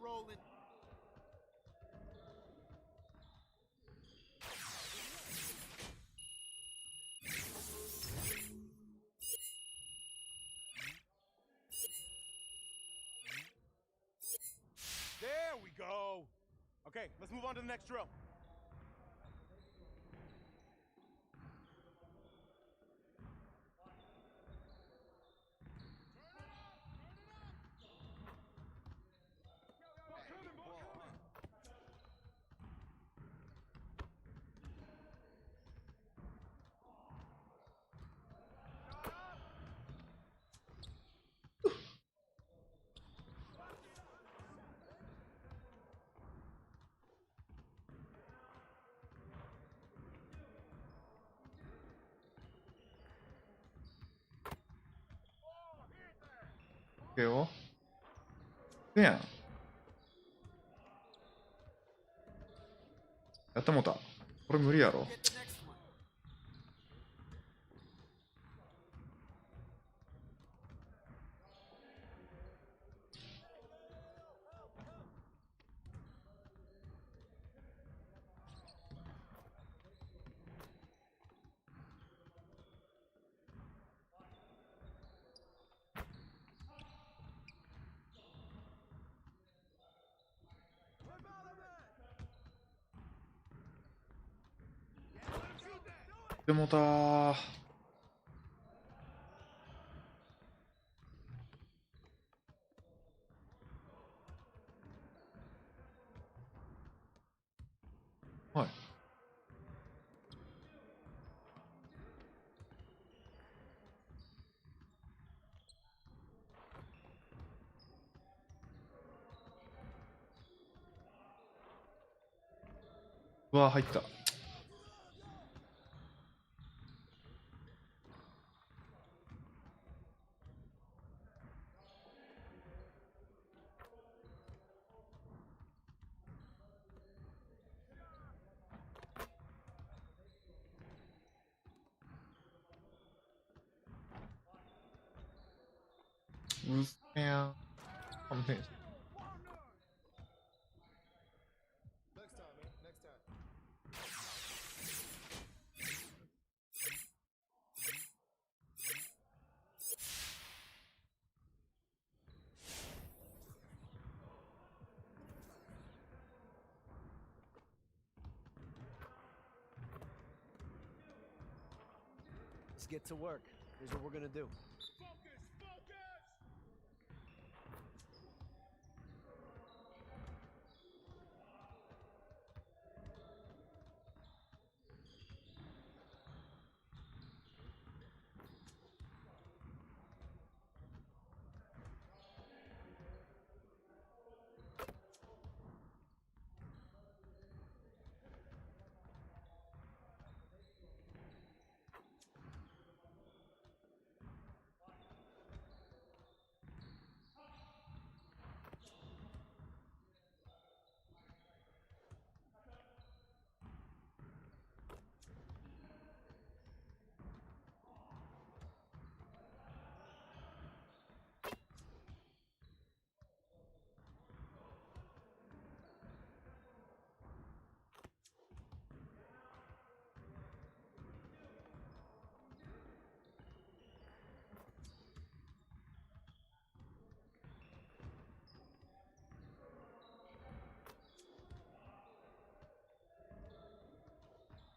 Rolling. There we go. Okay, let's move on to the next drill. けよ。せやん。やってもうた。これ無理やろ。でもたー。はい。うわー、入った。うっせやん。勘弁して。Let's get to work. Here's what we're gonna do.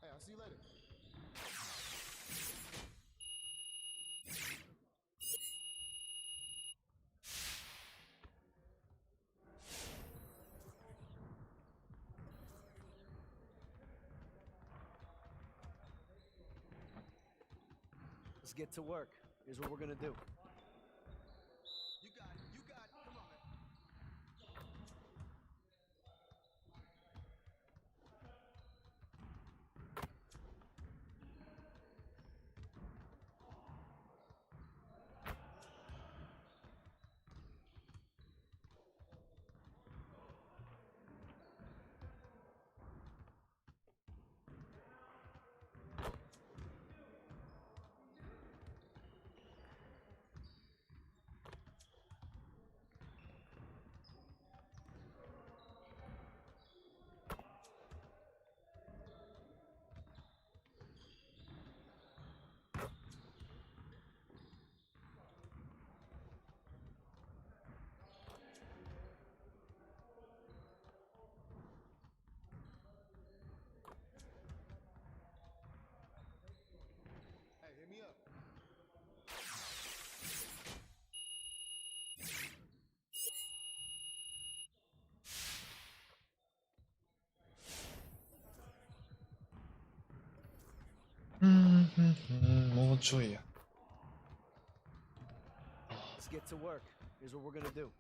Hey, I'll see you later. Let's get to work. Here's what we're gonna do. You got it. You got it. Come on, man. Hey, hit me up. More ちょいや。Let's get to work. Here's what we're gonna do.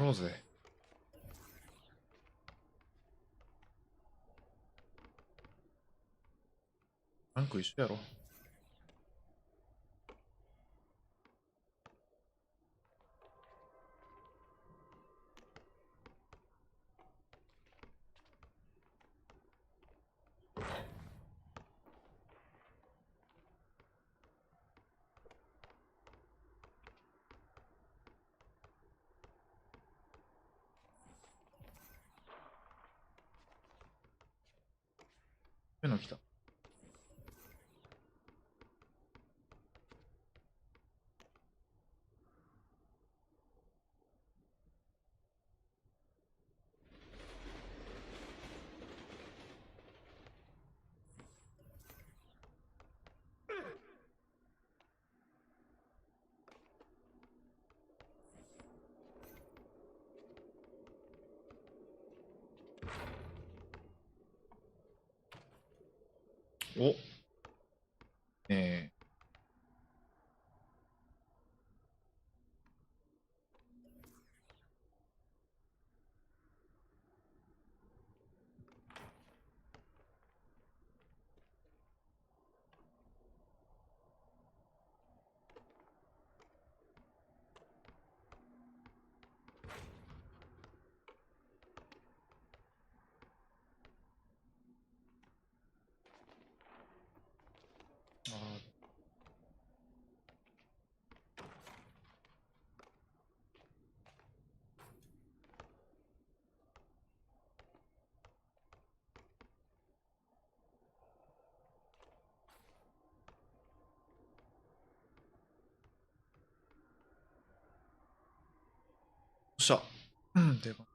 ろうぜ。ランク一緒やろ。ペノ来た。お、ねえ。っしゃ。うん、出番。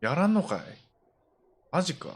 やらんのかい？マジか。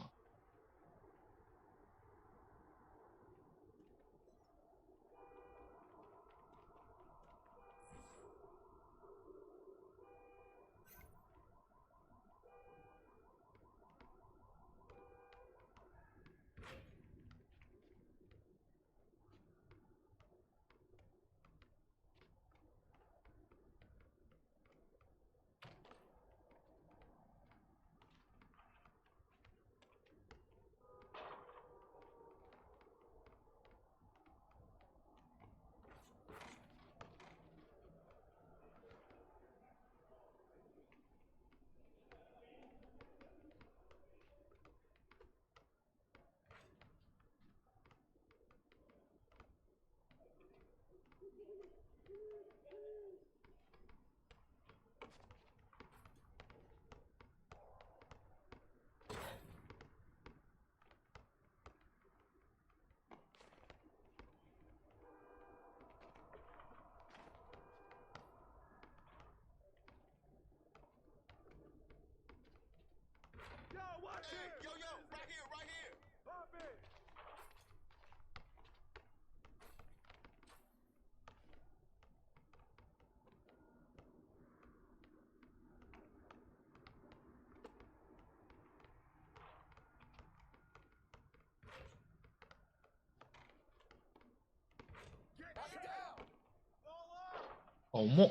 あ、重っ。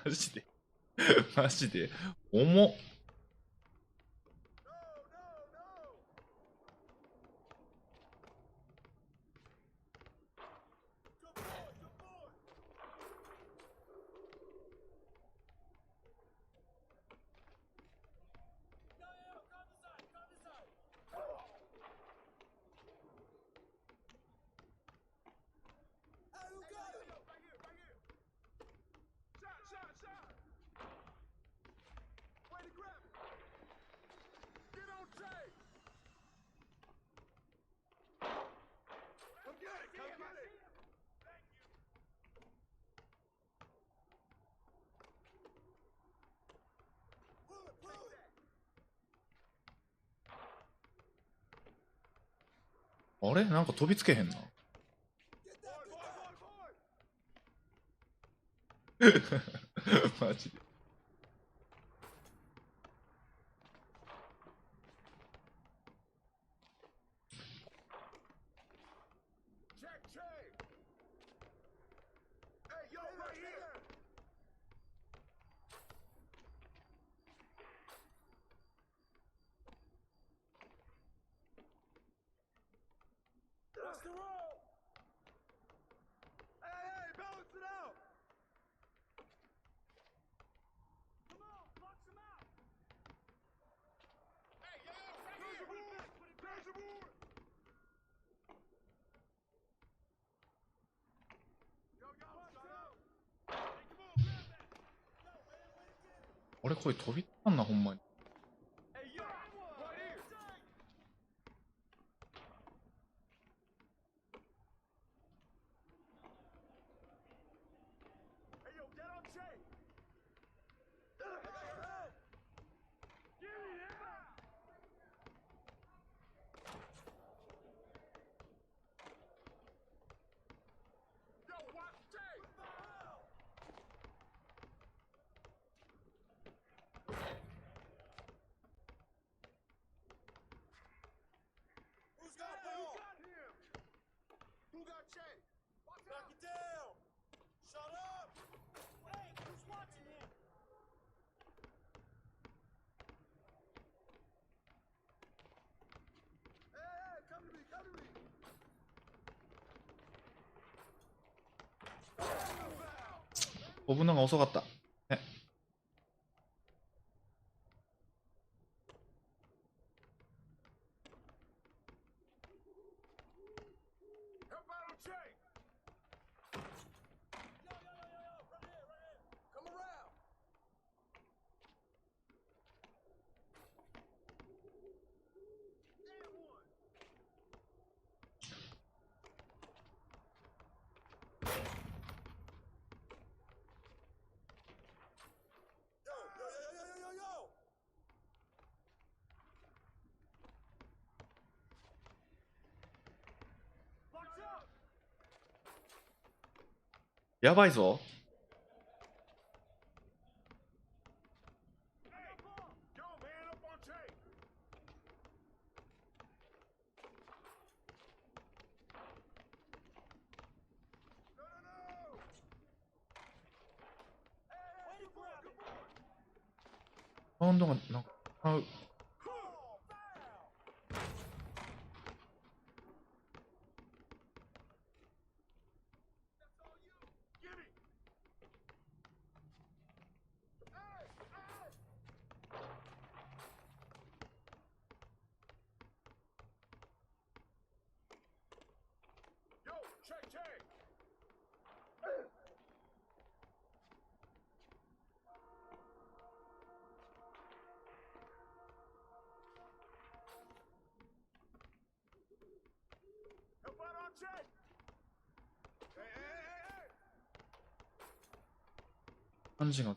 マジで。マジで。重っ。Way to grab あれなんか飛びつけへんな。マジで。What's the roll? Hey, balance it out. Come on, box him out. Hey, yo, right here. There's your board. There's your board. Yo, shut up. Hey, come on, grab that. No, man, way to get it. 俺これ飛びったんなほんまに。Hey, yo, right here. Hey, yo, get on Jay. Give me that. Yo, watch Jay. Who's got ball? Who got him? Who got Jay? Knock it down. Shut up. Hey, who's watching him? Hey, come to me, come to me. Foul. 飛ぶのが遅かった。ね。Help out on Jay. Yo, right here, right here. Come around. And one. Yo. やばいぞ。Yo, man, up on Jay. No. Hey, good boy. バウンドがなんか合う。Yo, Jay. Help out on Jay. Hey. 感じが。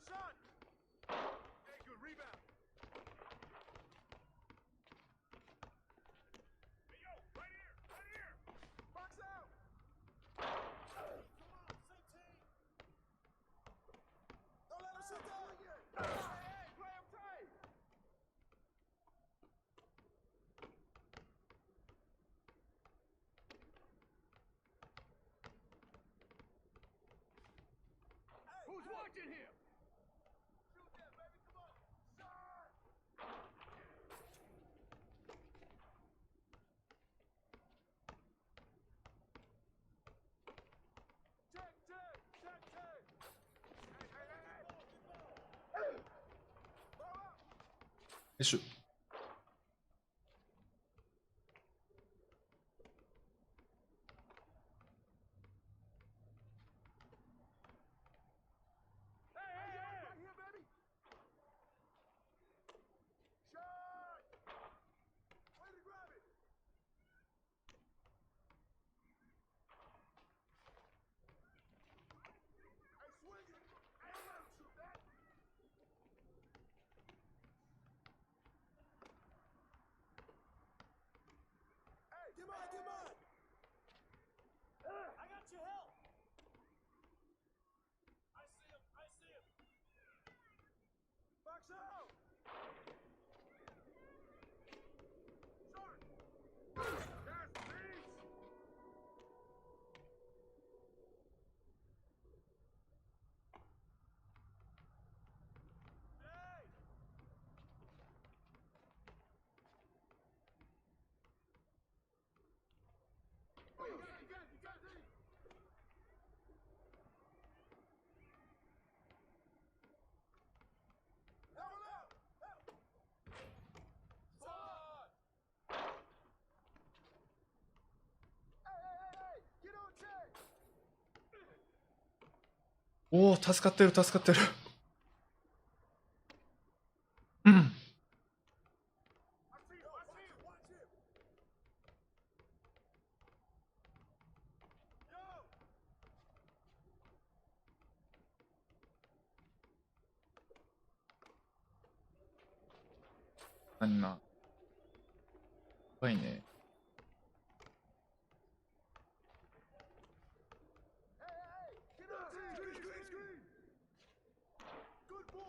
Shot. Hey, good rebound. Hey, yo, right here. Box out. Come on, same team. Don't let him sit down. Hey, play him tight. Who's watching him? Shoot that, baby. Come on. Shot. Check. Hey. Ball up. よし。 Hey, right here, baby. Shot. Way to grab it. おお、助かってる、助かってる。うん。あんな。やばいね。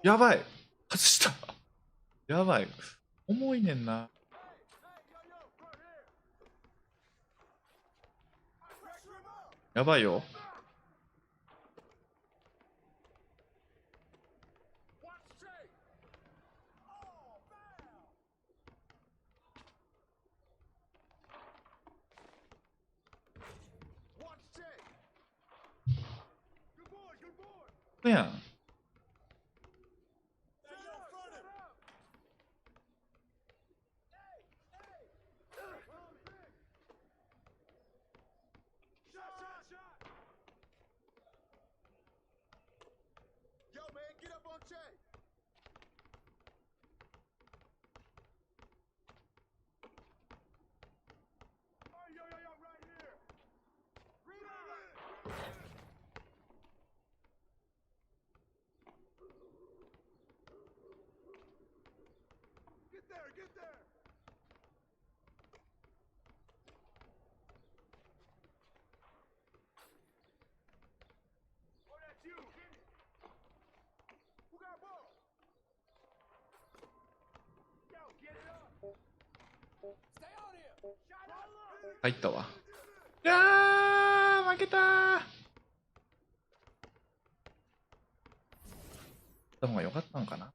やばい、外した。やばい。重いねんな。やばいよ。そうやん。入ったわ。いやー、負けたー。た方が良かったんかな。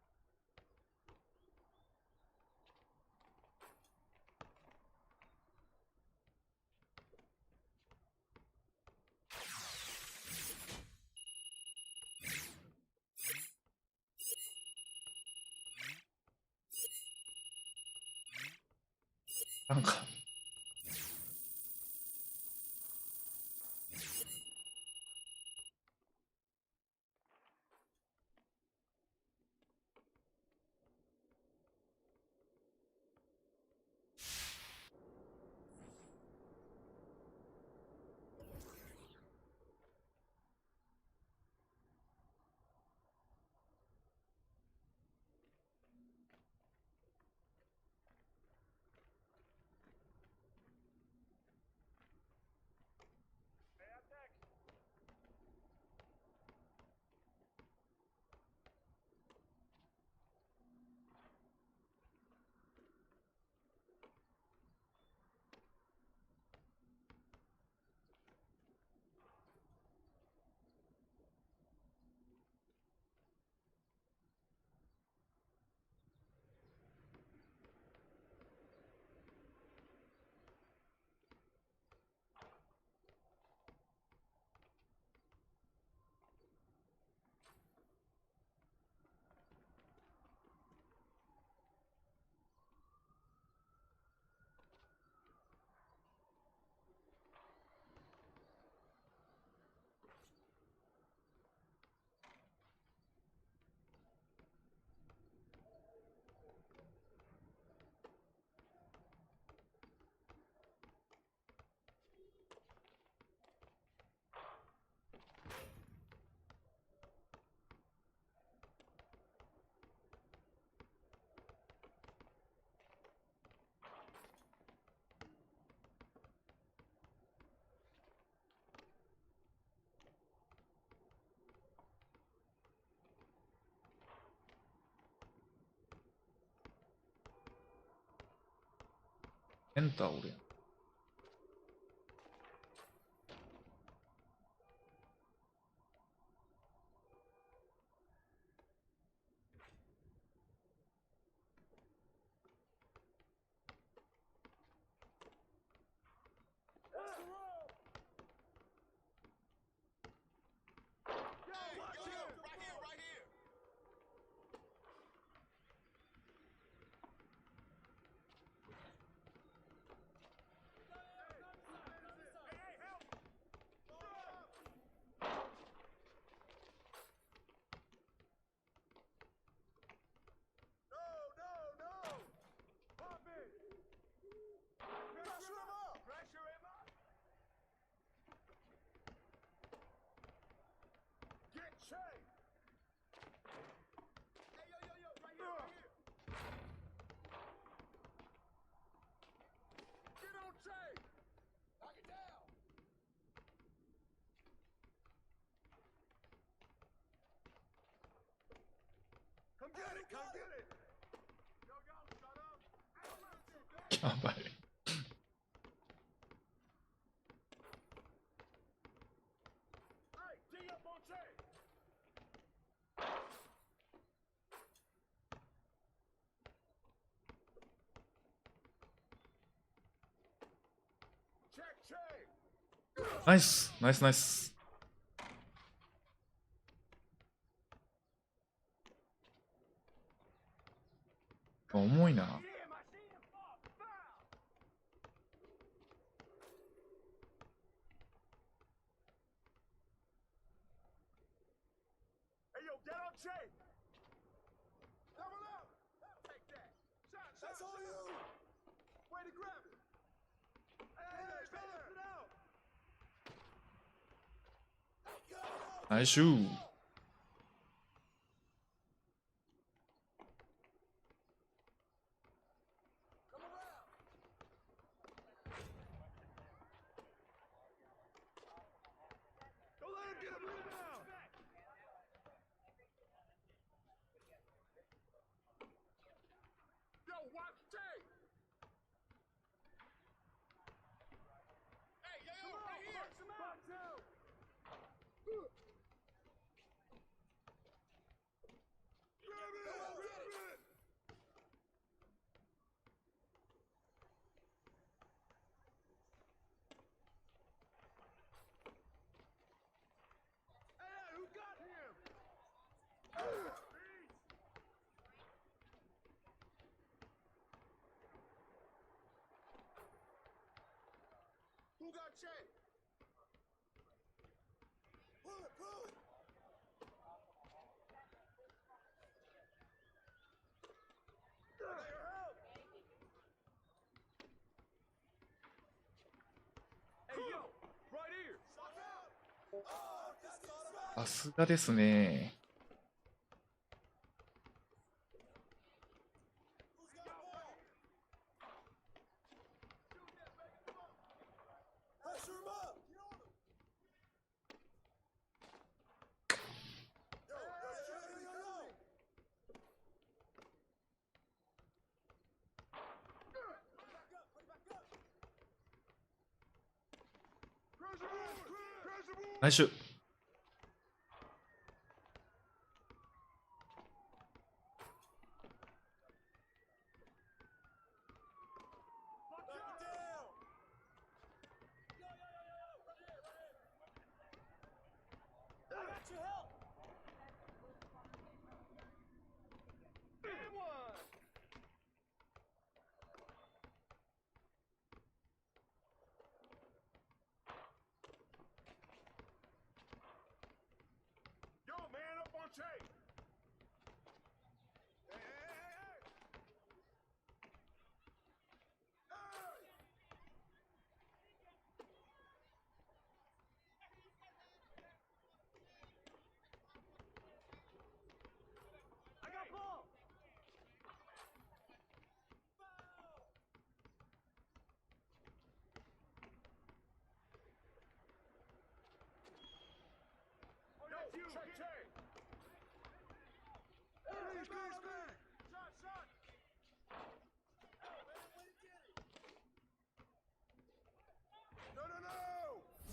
なんかエンターおるやん。やばい。ナイスナイスナイス。重いな。ナイスシュー。Who got Jay? Pull it, pull it. Hey, yo, right here. さすがですね。ナイス。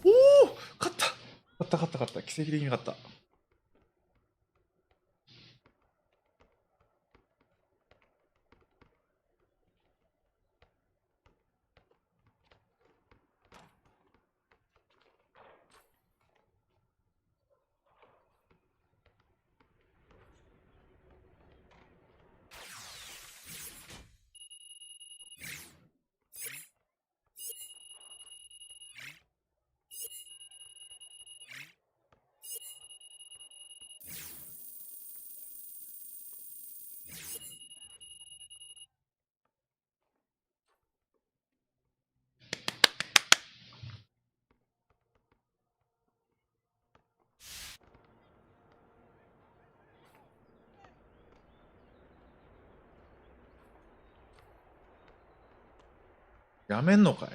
おお、勝った。勝った。奇跡的に勝った。やめんのかい。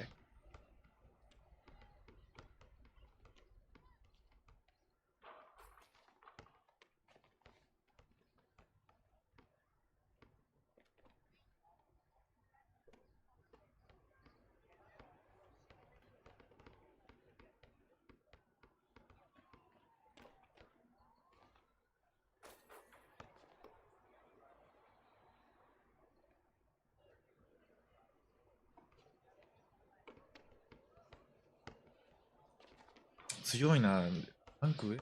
強いな。ランク上。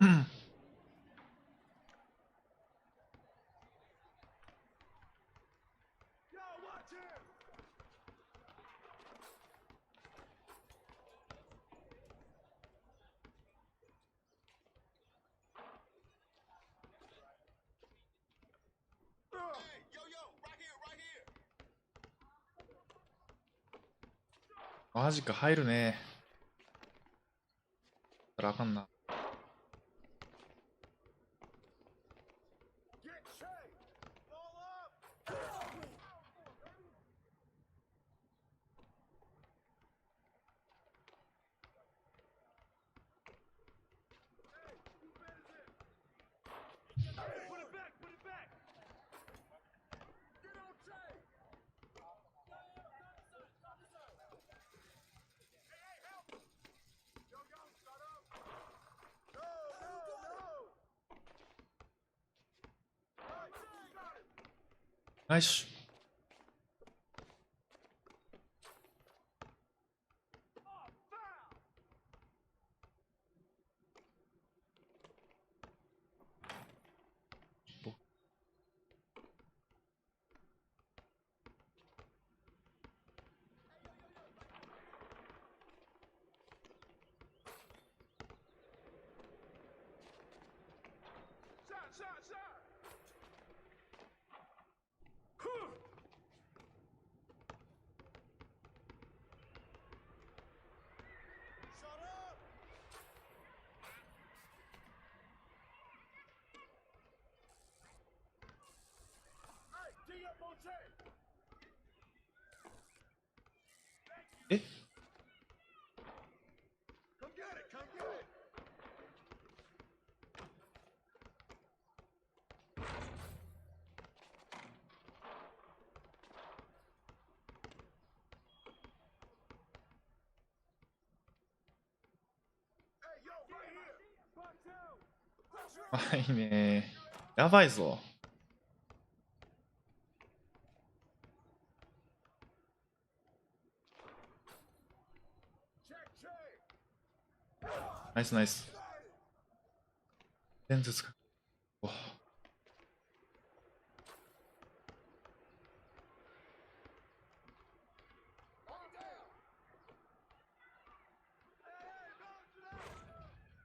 うん。マジか、入るね。あらあかんな。ナイス。え？あ、いいね。やばいぞ。ナイスナイス。点ずつか。お。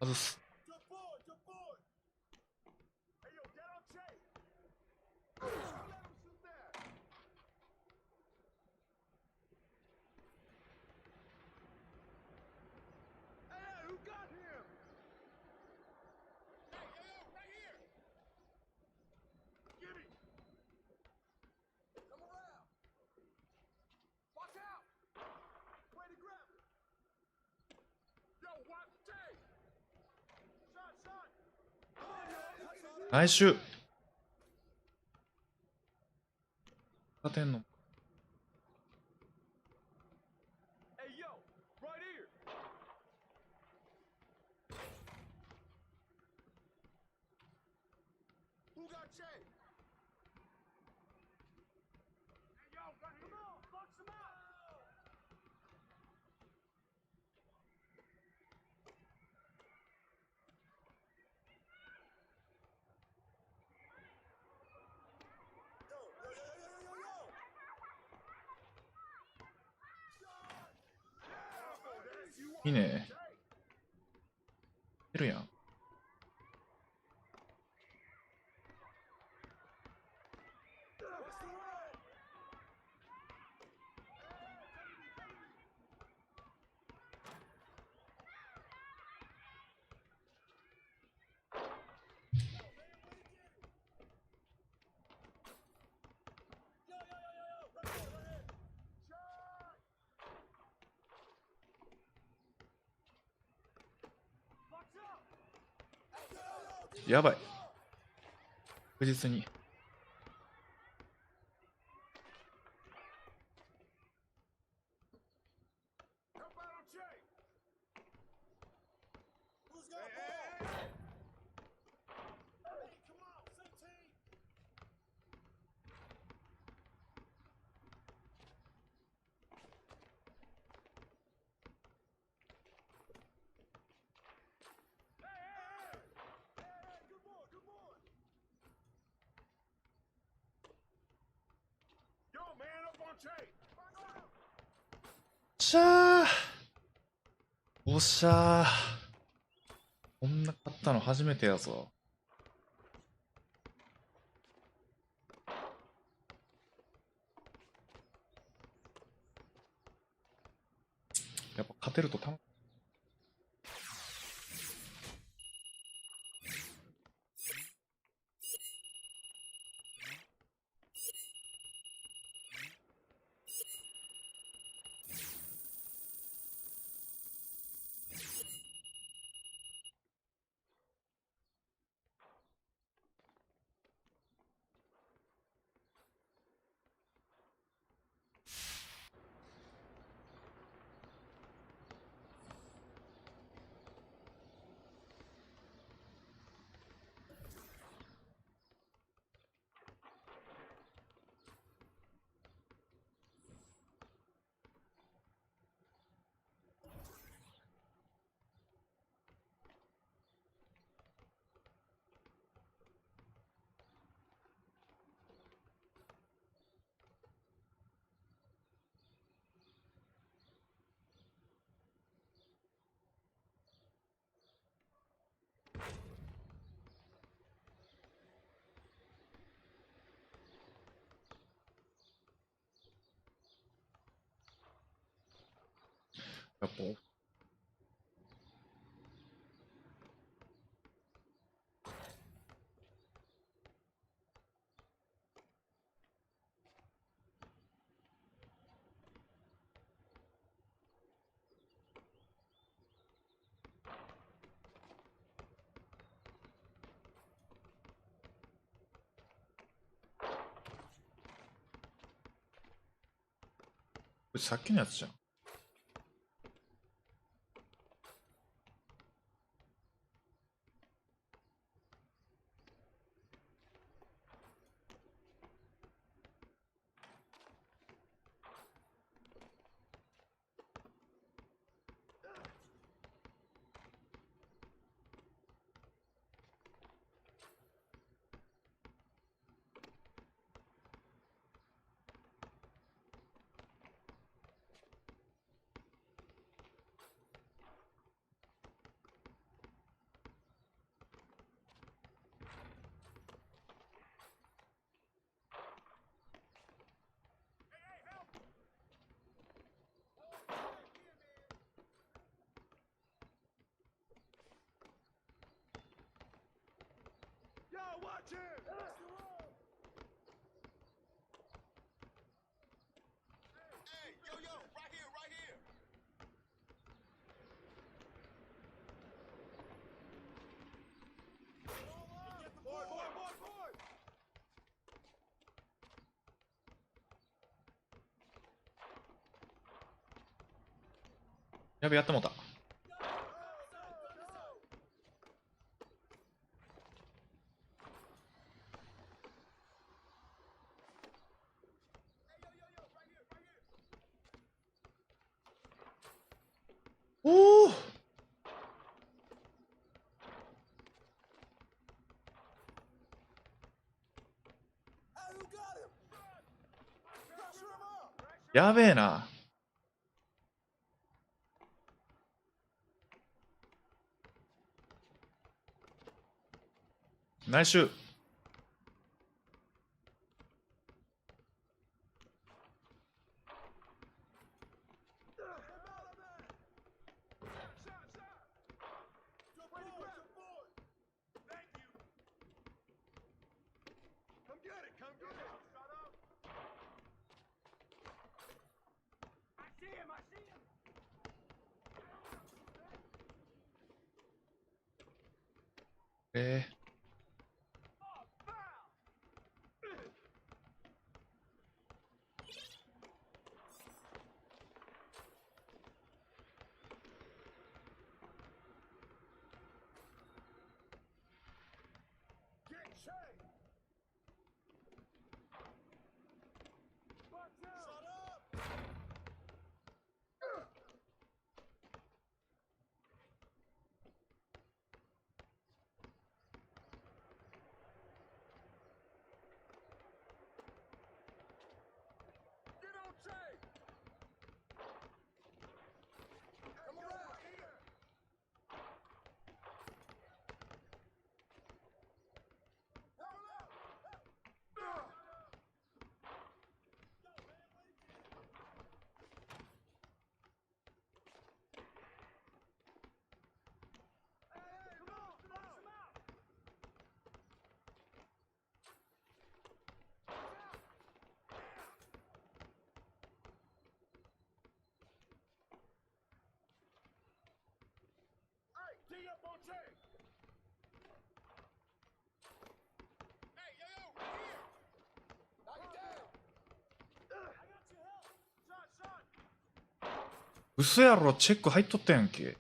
外す。来週勝てんの。いいね。出るやん。やばい。確実に。しゃー。おっしゃー。こんな買ったの初めてやぞ。やっぱ勝てるとたまやっぱこれさっきのやつじゃん。Watch it! Hey, yo, right here, right here. Board.やべ、やってもうた。おお。やべえな。ナイスシュー。嘘やろ、チェック入っとったやんけ。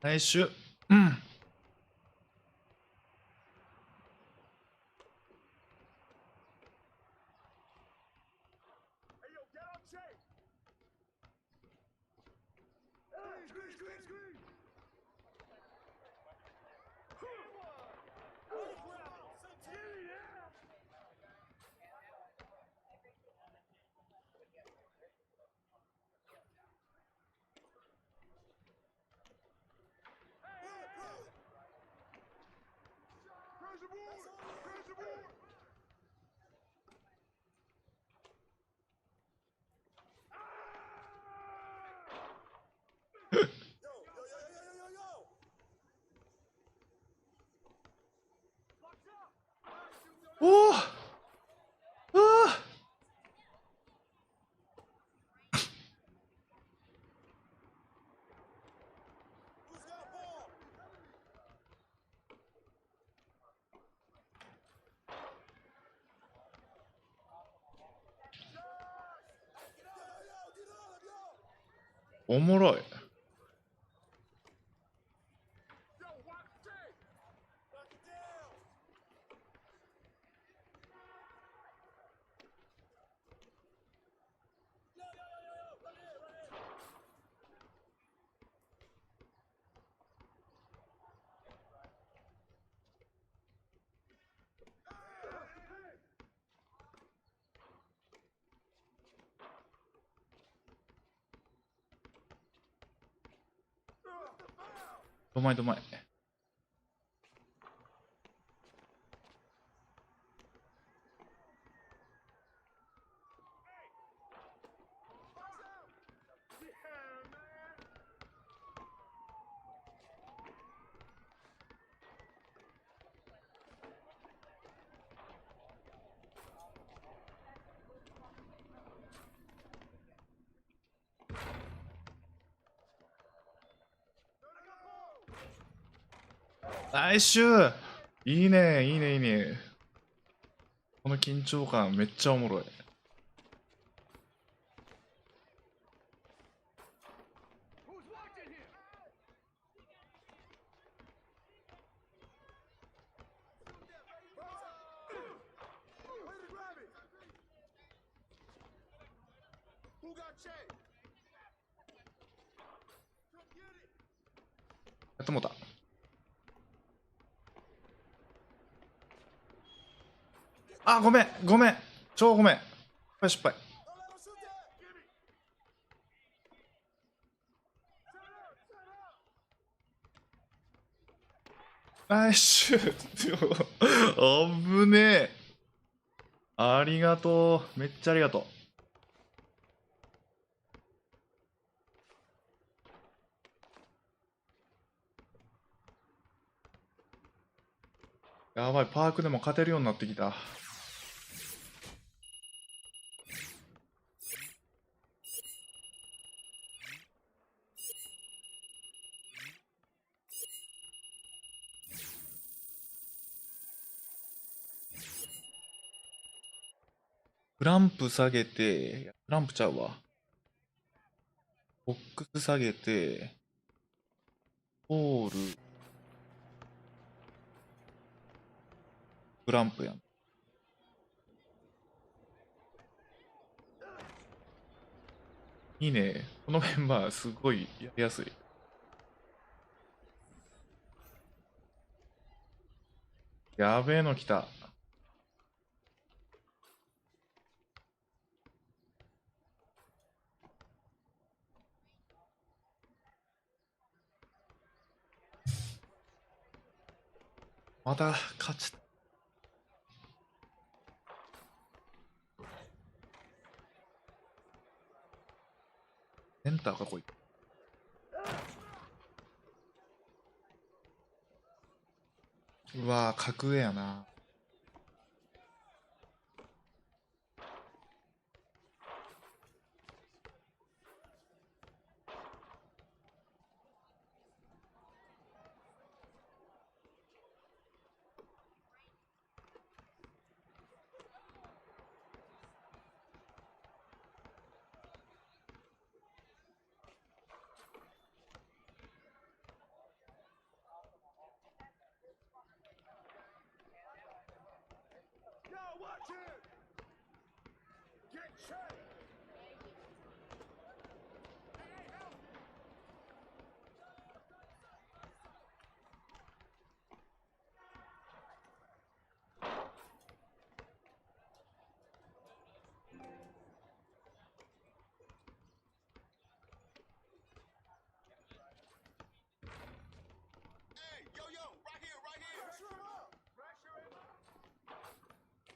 来週、うん。おお、おもろい。どまいどまい。来週いいね、いいね、いいね。この緊張感めっちゃおもろい。やってもうた。あ、ごめん、ごめん。超ごめん。失敗。来週あぶねえ。ありがとう。めっちゃありがとう。やばい、パークでも勝てるようになってきた。クランプ下げて、クランプちゃうわ。ボックス下げて、ホール、クランプやん。いいね。このメンバーすごいやりやすい。やべえの来た。また勝ち。センターかこい。うわー、格上やな。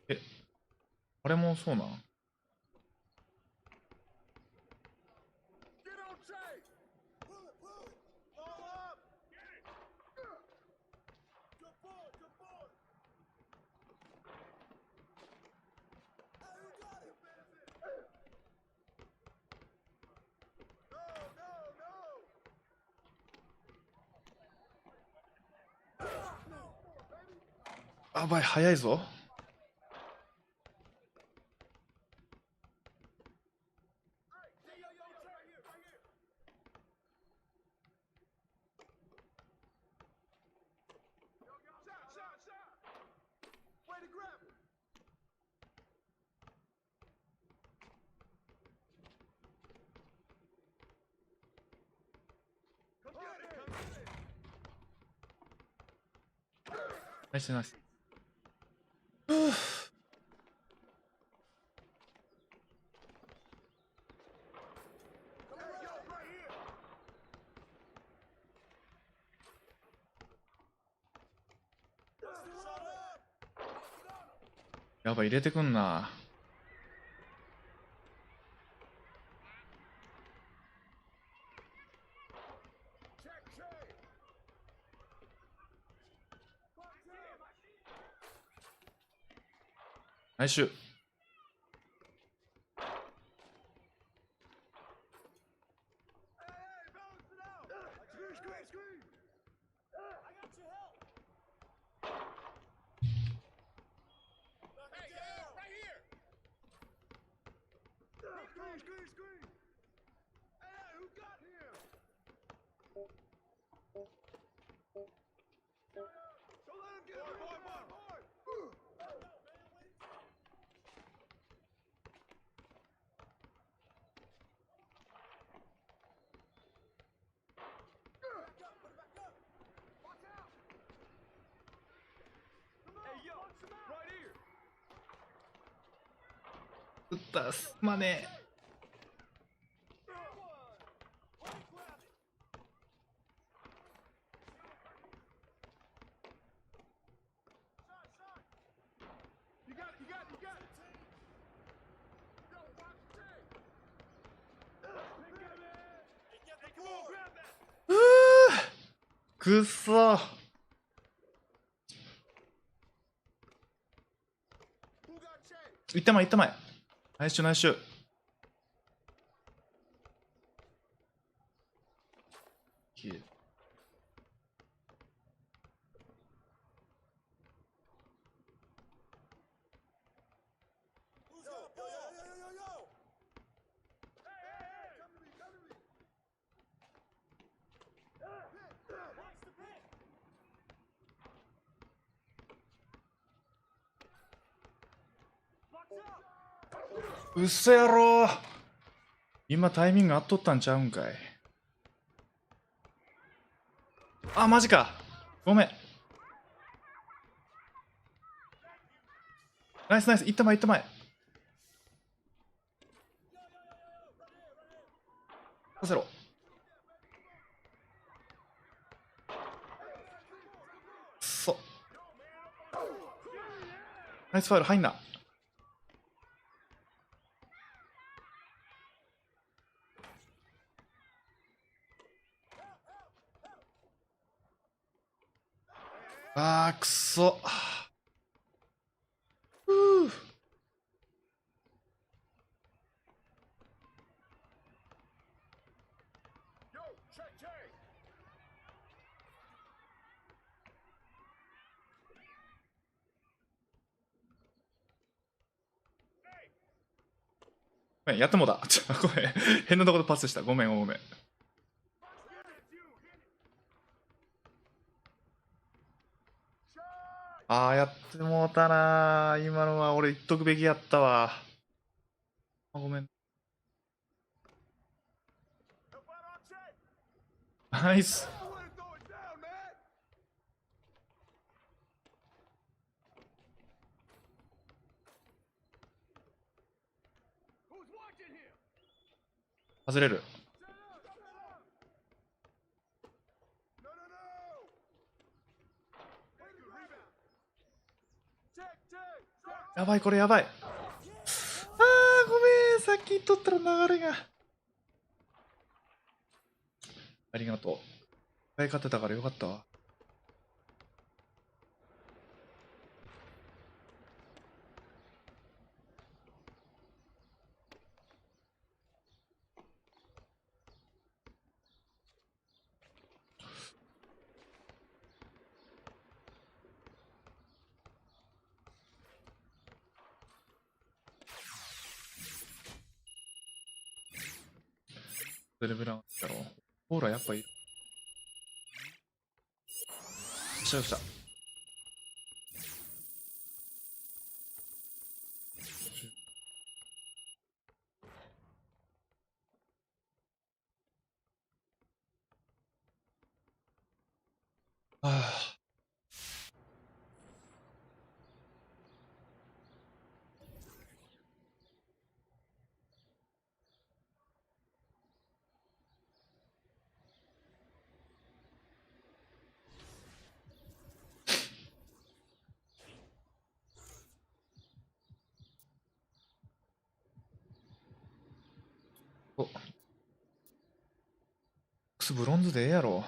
え、あれもそうなん？あばい、早いぞ。ナイスナイス。やばい、入れてくんな。ナイスシュー。打ったすまねえ。くっそー。行ったまえ行ったまえ。ナイスシューナイスシュー。きれい。うっそやろー。今タイミング合っとったんちゃうんかい。あ、マジか。ごめん。ナイスナイス。行ったまえ行ったまえ。させろ。くそ。ナイスファウル入んな。あー、くそ。ごめん、やってもだ。ごめん。変なところパスした。ごめん、ごめん。ああ、やってもうたなー。今のは俺言っとくべきやったわ。あ、ごめん。ナイス。外れる。やばい、これやばい。あー、ごめん。さっき言っとったら流れが。ありがとう。使い勝てたからよかったわ。レベル上がったろ。ほら、やっぱいる。よっしゃよっしゃ。はあ。お、ブロンズでええやろ。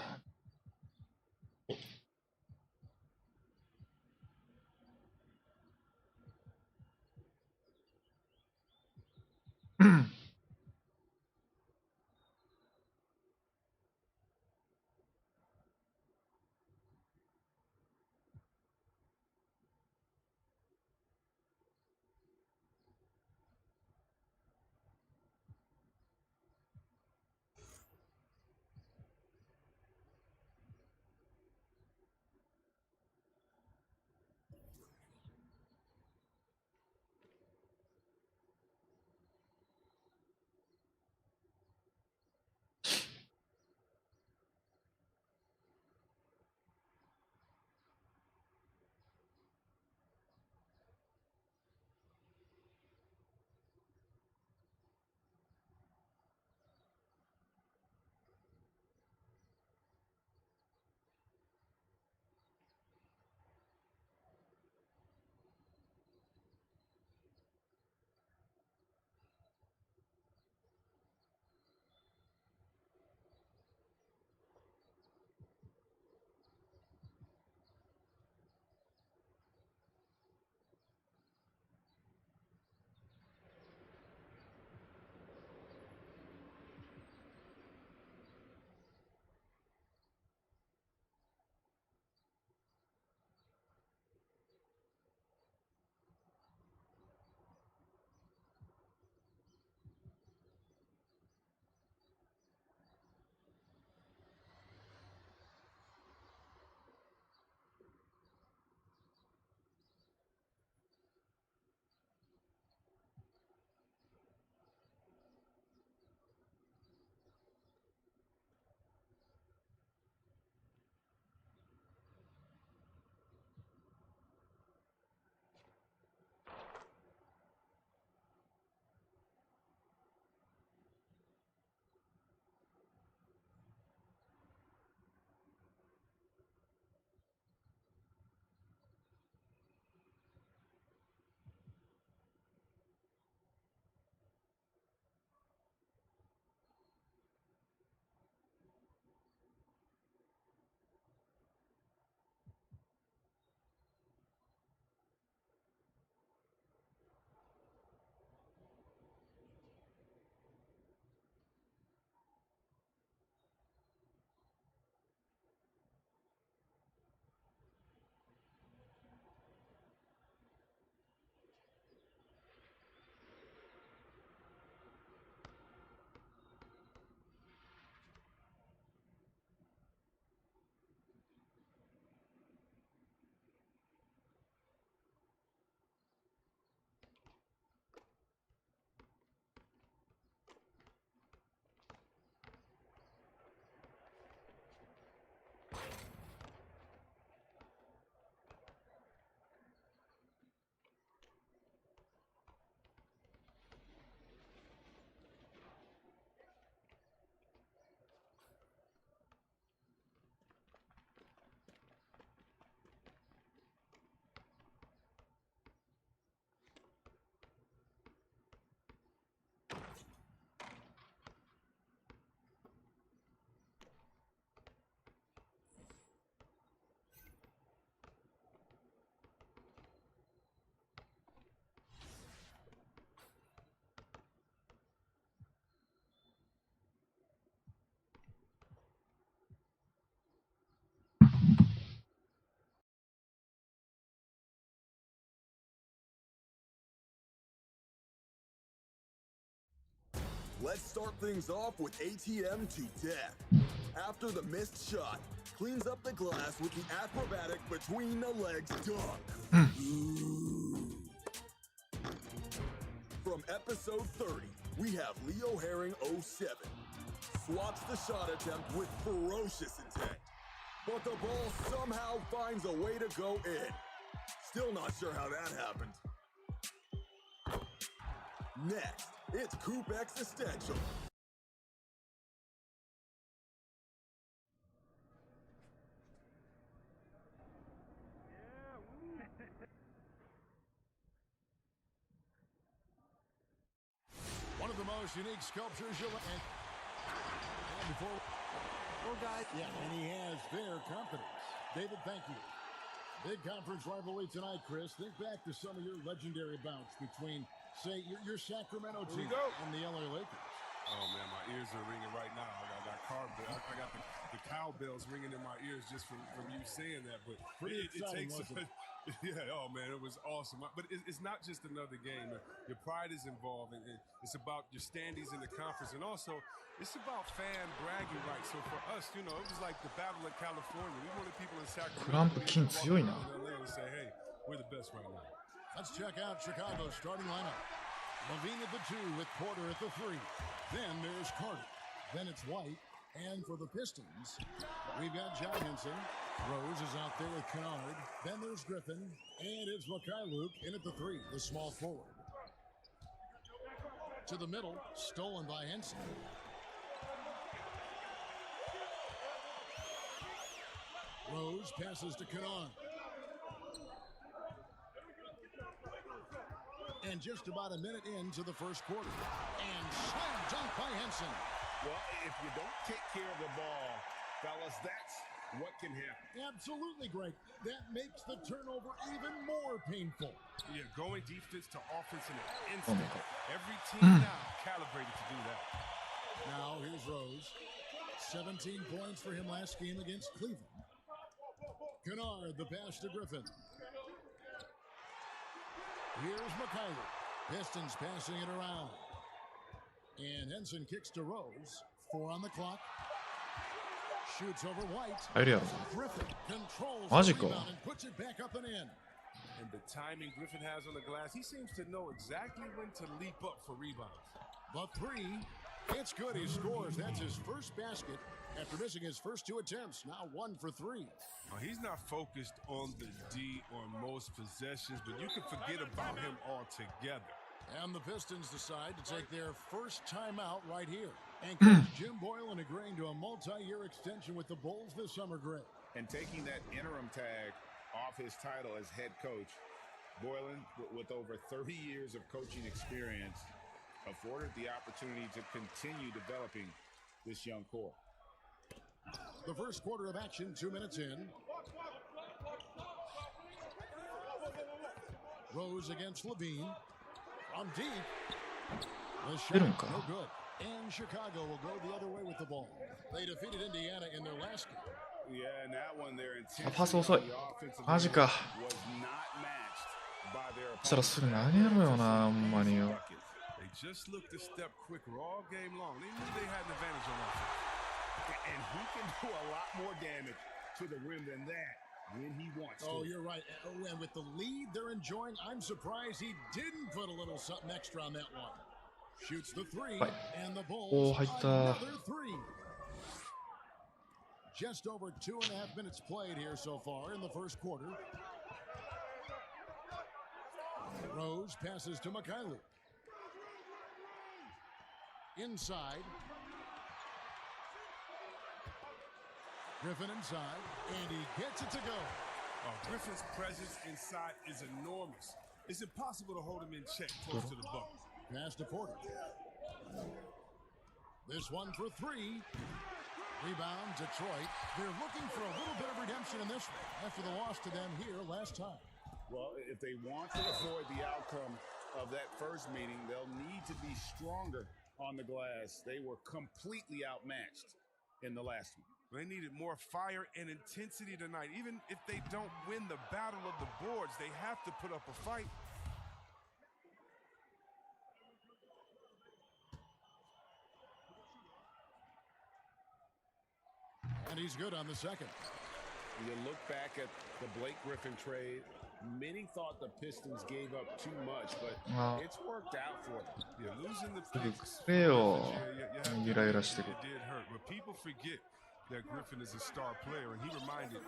Let's start things off with ATM to death. After the missed shot, cleans up the glass with the acrobatic between the legs dunk. From episode 30, we have Leo Herring 07. Swats the shot attempt with ferocious intent, but the ball somehow finds a way to go in. Still not sure how that happened. Next, it's Coop Existential. One of the most unique sculptures you'll and before guys. Yeah, and he has their confidence. David, thank you. Big conference rivalry tonight, Chris. Think back to some of your legendary bouts between, say, your Sacramento team and the LA Lakers. Oh man, my ears are ringing right now. I got the cowbells ringing in my ears just from you saying that. But Pretty exciting, wasn't it? Yeah, oh man, it was awesome. But it's not just another game. Your pride is involved, and it's about your standings in the conference, and also it's about fan bragging rights. So for us, you know, it was like the battle in California. We wanted people in Sacramento to say, hey, we're the best right now. Let's check out Chicago's starting lineup. Levine at the 2 with Porter at the 3. Then there's Carter. Then it's White. And for the Pistons, we've got John Henson. Rose is out there with Kennard. Then there's Griffin. And it's Luke in at the 3, the small forward. To the middle, stolen by Henson. Rose passes to Kennard. And just about a minute into the first quarter. And slam dunk by Henson. Well, if you don't take care of the ball, fellas, that's what can happen. Absolutely great. That makes the turnover even more painful. Yeah, going defense to offense in an instant. Every team now calibrated to do that. Now here's Rose. 17 points for him last game against Cleveland. Kennard, the pass to Griffin. Here's McKayler. Pistons passing it around. And Henson kicks to Rose. 4 on the clock. Shoots over White. Griffin controls the rebound and puts it back up and in. And the timing Griffin has on the glass, he seems to know exactly when to leap up for rebounds. The 3, it's good. He scores. That's his first basket after missing his first 2 attempts. Now 1 for 3. He's not focused on the D on most possessions, but you can forget about him altogether. And the Pistons decide to take their first timeout right here. And Coach Jim Boylan agreeing to a multi-year extension with the Bulls this summer, Greg. And taking that interim tag off his title as head coach, Boylan, with over 30 years of coaching experience, afforded the opportunity to continue developing this young core. The first quarter of action, 2 minutes in. Rose against Levine. From deep. The shot, no good. And Chicago will go the other way with the ball. They defeated Indiana in their last game. Yeah, and that one thereパス遅い。マジか。そしたらすぐ投げろよな、ほんまによ。They just looked a step quicker all game long. They knew they had an advantage on offense. And he can do a lot more damage to the rim than that when he wants to. Oh, you're right. And with the lead they're enjoying, I'm surprised he didn't put a little something extra on that one. Shoots the 3, and the Bulls another 3. Just over 2.5 minutes played here so far in the first quarter. Rose passes to McKayler. Inside. Griffin inside, and he gets it to go. Griffin's presence inside is enormous. It's impossible to hold him in check close to the bucket. Pass to Porter. This one for 3. Rebound, Detroit. They're looking for a little bit of redemption in this one after the loss to them here last time. Well, if they want to avoid the outcome of that first meeting, they'll need to be stronger on the glass. They were completely outmatched in the last one. They needed more fire and intensity tonight. Even if they don't win the battle of the boards, they have to put up a fight. And he's good on the second. You look back at the Blake Griffin trade. Many thought the Pistons gave up too much, but it's worked out for them. Yeah, losing the プレーをゆらゆらしてる。 It did hurt, but people forget that Griffin is a star player, and he reminded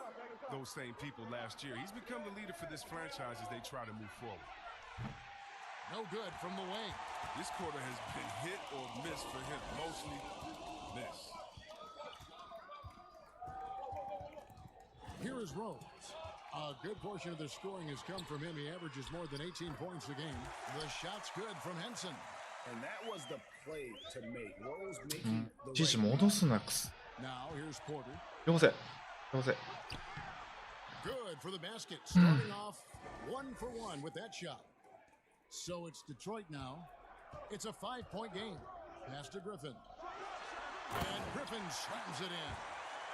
those same people last year. He's become the leader for this franchise as they try to move forward. No good from the wing. This quarter has been hit or miss for him, mostly miss. Here is Rose. A good portion of the scoring has come from him. He averages more than 18 points a game. The shot's good from Henson. And that was the play to make. Rose making the 一時戻すなくす。 Now here's Porter. よこせ。よこせ。 Good for the basket. Starting off 1 for 1 with that shot. So it's Detroit now. It's a 5-point game. Pass to Griffin. And Griffin slams it in.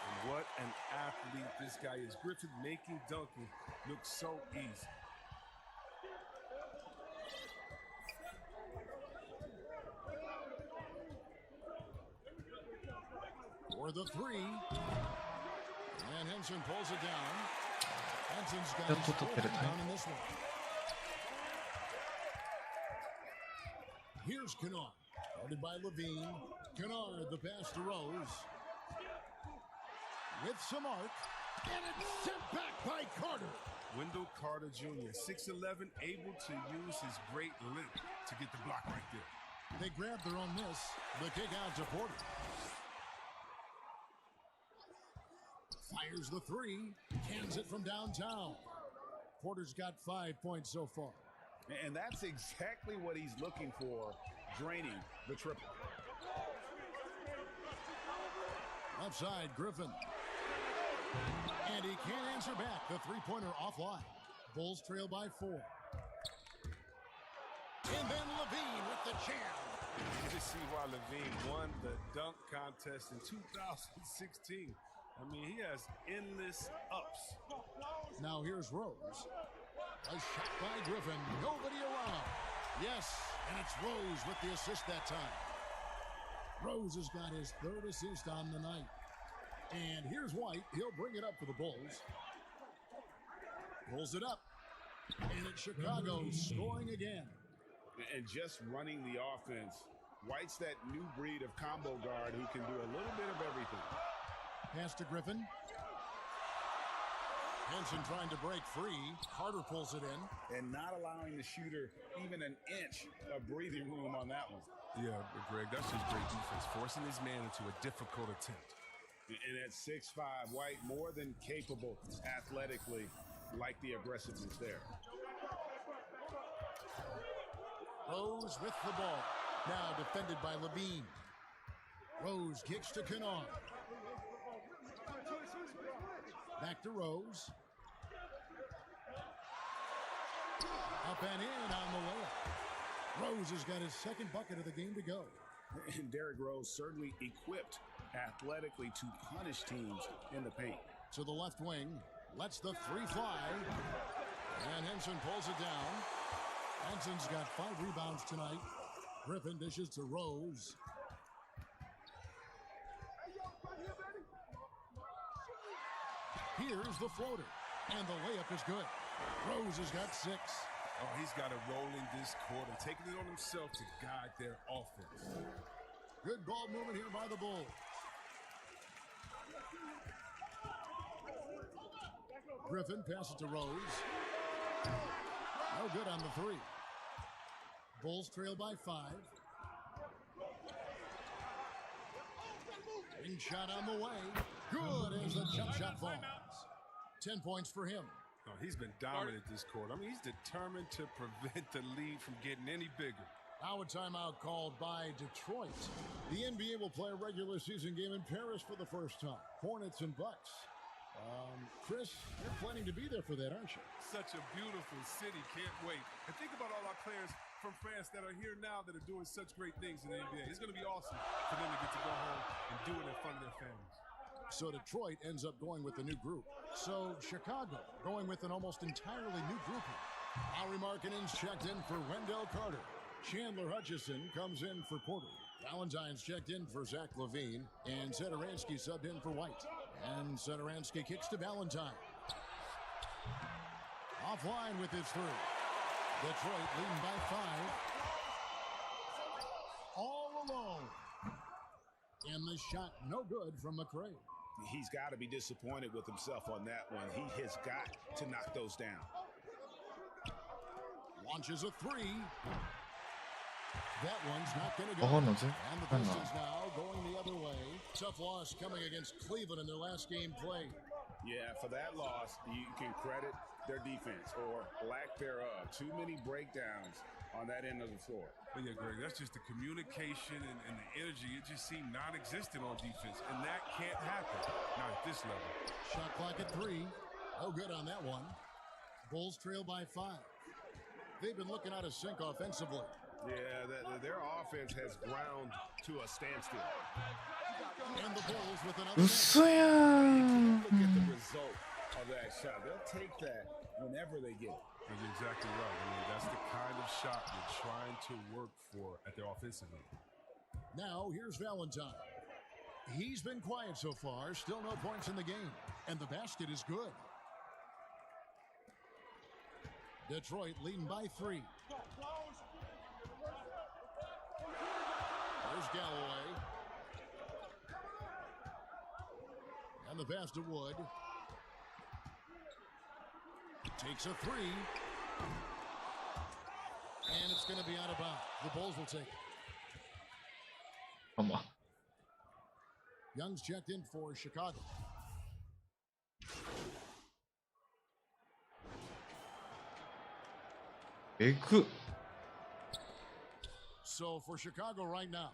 And what an athlete this guy is. Griffin making dunking look so easy. For the three. And Henson pulls it down. Henson's got his fourth down in this one. Here's Kennard. Guarded by Levine. Kennard, the pass to Rose. With some arc. And it's sent back by Carter. Wendell Carter Jr., 6'11", able to use his great length to get the block right there. They grab their own miss. The kick out to Porter. Fires the three. Cans it from downtown. Porter's got 5 points so far. And that's exactly what he's looking for, draining the triple. Left side, Griffin. And he can't answer back. The three-pointer offline. Bulls trail by 4. And then Levine with the jam. You just see why Levine won the dunk contest in 2016. I mean, he has endless ups. Now here's Rose. A shot by Griffin. Nobody around. Yes, and it's Rose with the assist that time. Rose has got his third assist on the night. And here's White. He'll bring it up for the Bulls. Pulls it up. And it's Chicago scoring again. And just running the offense. White's that new breed of combo guard who can do a little bit of everything. Pass to Griffin. Henson trying to break free. Carter pulls it in. And not allowing the shooter even an inch of breathing room on that one. Yeah, Greg, that's just great defense. Forcing his man into a difficult attempt. And at 6'5", White more than capable athletically, like the aggressiveness there. Rose with the ball. Now defended by Levine. Rose kicks to Kennard. Back to Rose. Up and in on the layup. Rose has got his second bucket of the game to go. And Derrick Rose certainly equipped athletically to punish teams in the paint. To the left wing. Lets the three fly. And Henson pulls it down. Henson's got 5 rebounds tonight. Griffin dishes to Rose. Here's the floater. And the layup is good. Rose has got 6. Oh, he's got a roll in this quarter, taking it on himself to guide their offense. Good ball movement here by the Bulls. Griffin passes to Rose. No good on the three. Bulls trail by 5. Ring shot on the way. Good as the jump shot falls. 10 points for him. Oh, he's been dominant this quarter. I mean, he's determined to prevent the lead from getting any bigger. Now a timeout called by Detroit. The NBA will play a regular season game in Paris for the first time. Hornets and Bucks. Chris, you're planning to be there for that, aren't you? Such a beautiful city. Can't wait. And think about all our players from France that are here now that are doing such great things in the NBA. It's going to be awesome for them to get to go home and do it in front of their families. So Detroit ends up going with a new group. So Chicago going with an almost entirely new grouping. Lauri Markkanen's checked in for Wendell Carter. Chandler Hutchison comes in for Porter. Valentine's checked in for Zach LaVine. And Zedaransky subbed in for White. And Satoransky kicks to Valentine. Offline with his three. Detroit leading by 5. All alone. And the shot no good from McRae. He's got to be disappointed with himself on that one. He has got to knock those down. Launches a three. That one's not going to go. Oh, no, it's And the Pistons now going the other way. Tough loss coming against Cleveland in their last game played. Yeah, for that loss, you can credit their defense or lack thereof. Too many breakdowns on that end of the floor. But yeah, Greg, that's just the communication and the energy. It just seemed non-existent on defense, and that can't happen. Not at this level. Shot clock at 3. No good on that one. Bulls trail by 5. They've been looking out of sync offensively. Yeah, their offense has ground to a standstill. And the Bulls with another. Look at the result of that shot. They'll take that whenever they get it. That's exactly right. I mean, that's the kind of shot you're trying to work for at their offensive end. Now, here's Valentine. He's been quiet so far. Still no points in the game. And the basket is good. Detroit leading by 3. There's Galloway. And the pass to Wood. Takes a 3. And it's going to be out of bounds. The Bulls will take it. Come on. Young's checked in for Chicago. So for Chicago right now,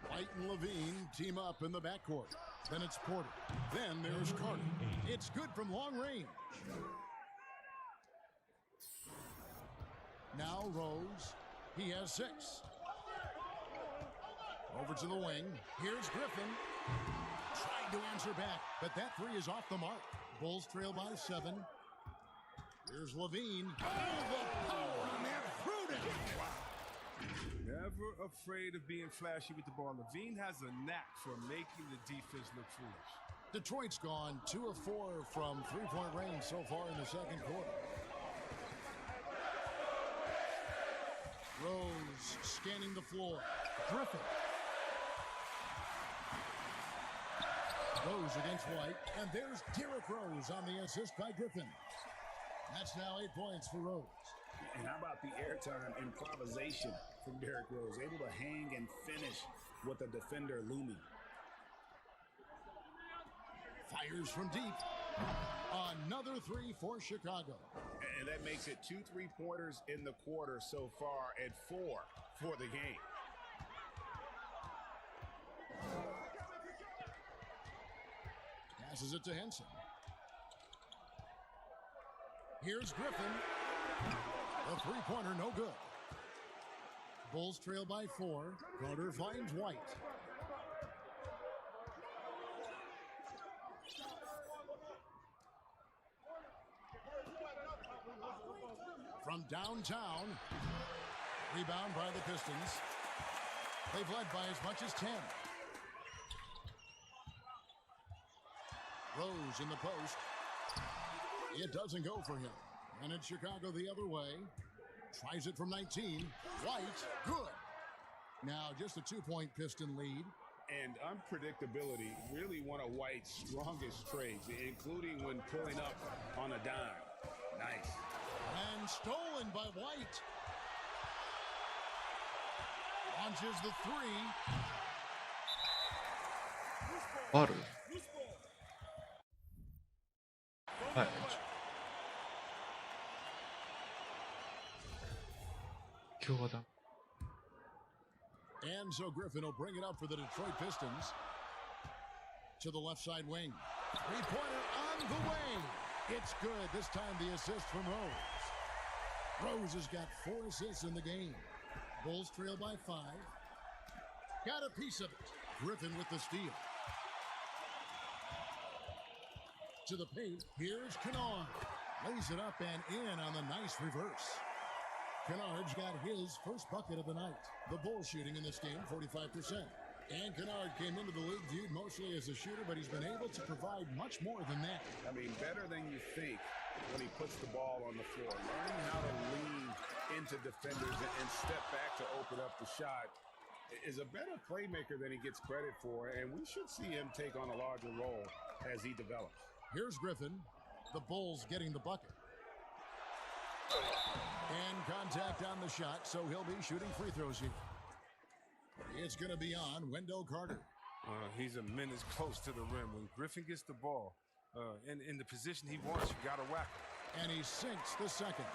White and Levine team up in the backcourt. Then it's Porter. Then there's Carter. It's good from long range. Now Rose. He has 6. Over to the wing. Here's Griffin. Trying to answer back, but that 3 is off the mark. Bulls trail by 7. Here's Levine. Oh, the power on that prudent. Never afraid of being flashy with the ball. Levine has a knack for making the defense look foolish. Detroit's gone 2 of 4 from three-point range so far in the second quarter. Rose scanning the floor. Griffin. Rose against White. And there's Derrick Rose on the assist by Griffin. That's now 8 points for Rose. And how about the airtime improvisation from Derrick Rose? Able to hang and finish with the defender looming. Fires from deep. Another 3 for Chicago. And that makes it 2 3-pointers in the quarter so far and 4 for the game. Passes it to Henson. Here's Griffin. The 3-pointer, no good. Bulls trail by 4. Carter finds White. From downtown. Rebound by the Pistons. They've led by as much as 10. Rose in the post. It doesn't go for him. And it's Chicago the other way. Tries it from 19. White, good. Now just a 2-point Piston lead. And unpredictability, really one of White's strongest traits, including when pulling up on a dime. Nice. And stolen by White. Launches the 3. Butter. Right. And so Griffin will bring it up for the Detroit Pistons. To the left side wing. 3-pointer on the way. It's good. This time the assist from Rose. Rose has got 4 assists in the game. Bulls trail by 5. Got a piece of it. Griffin with the steal. To the paint. Here's Kennard. Lays it up and in on the nice reverse. Kennard's got his first bucket of the night. The Bulls shooting in this game 45%. And Kennard came into the league viewed mostly as a shooter, but he's been able to provide much more than that. I mean, better than you think when he puts the ball on the floor. Learning how to lean into defenders and step back to open up the shot is a better playmaker than he gets credit for, and we should see him take on a larger role as he develops. Here's Griffin. The Bulls getting the bucket. And contact on the shot, so he'll be shooting free throws here. It's going to be on Wendell Carter. He's a minute close to the rim. When Griffin gets the ball in the position he wants, you got to whack him. And he sinks the second.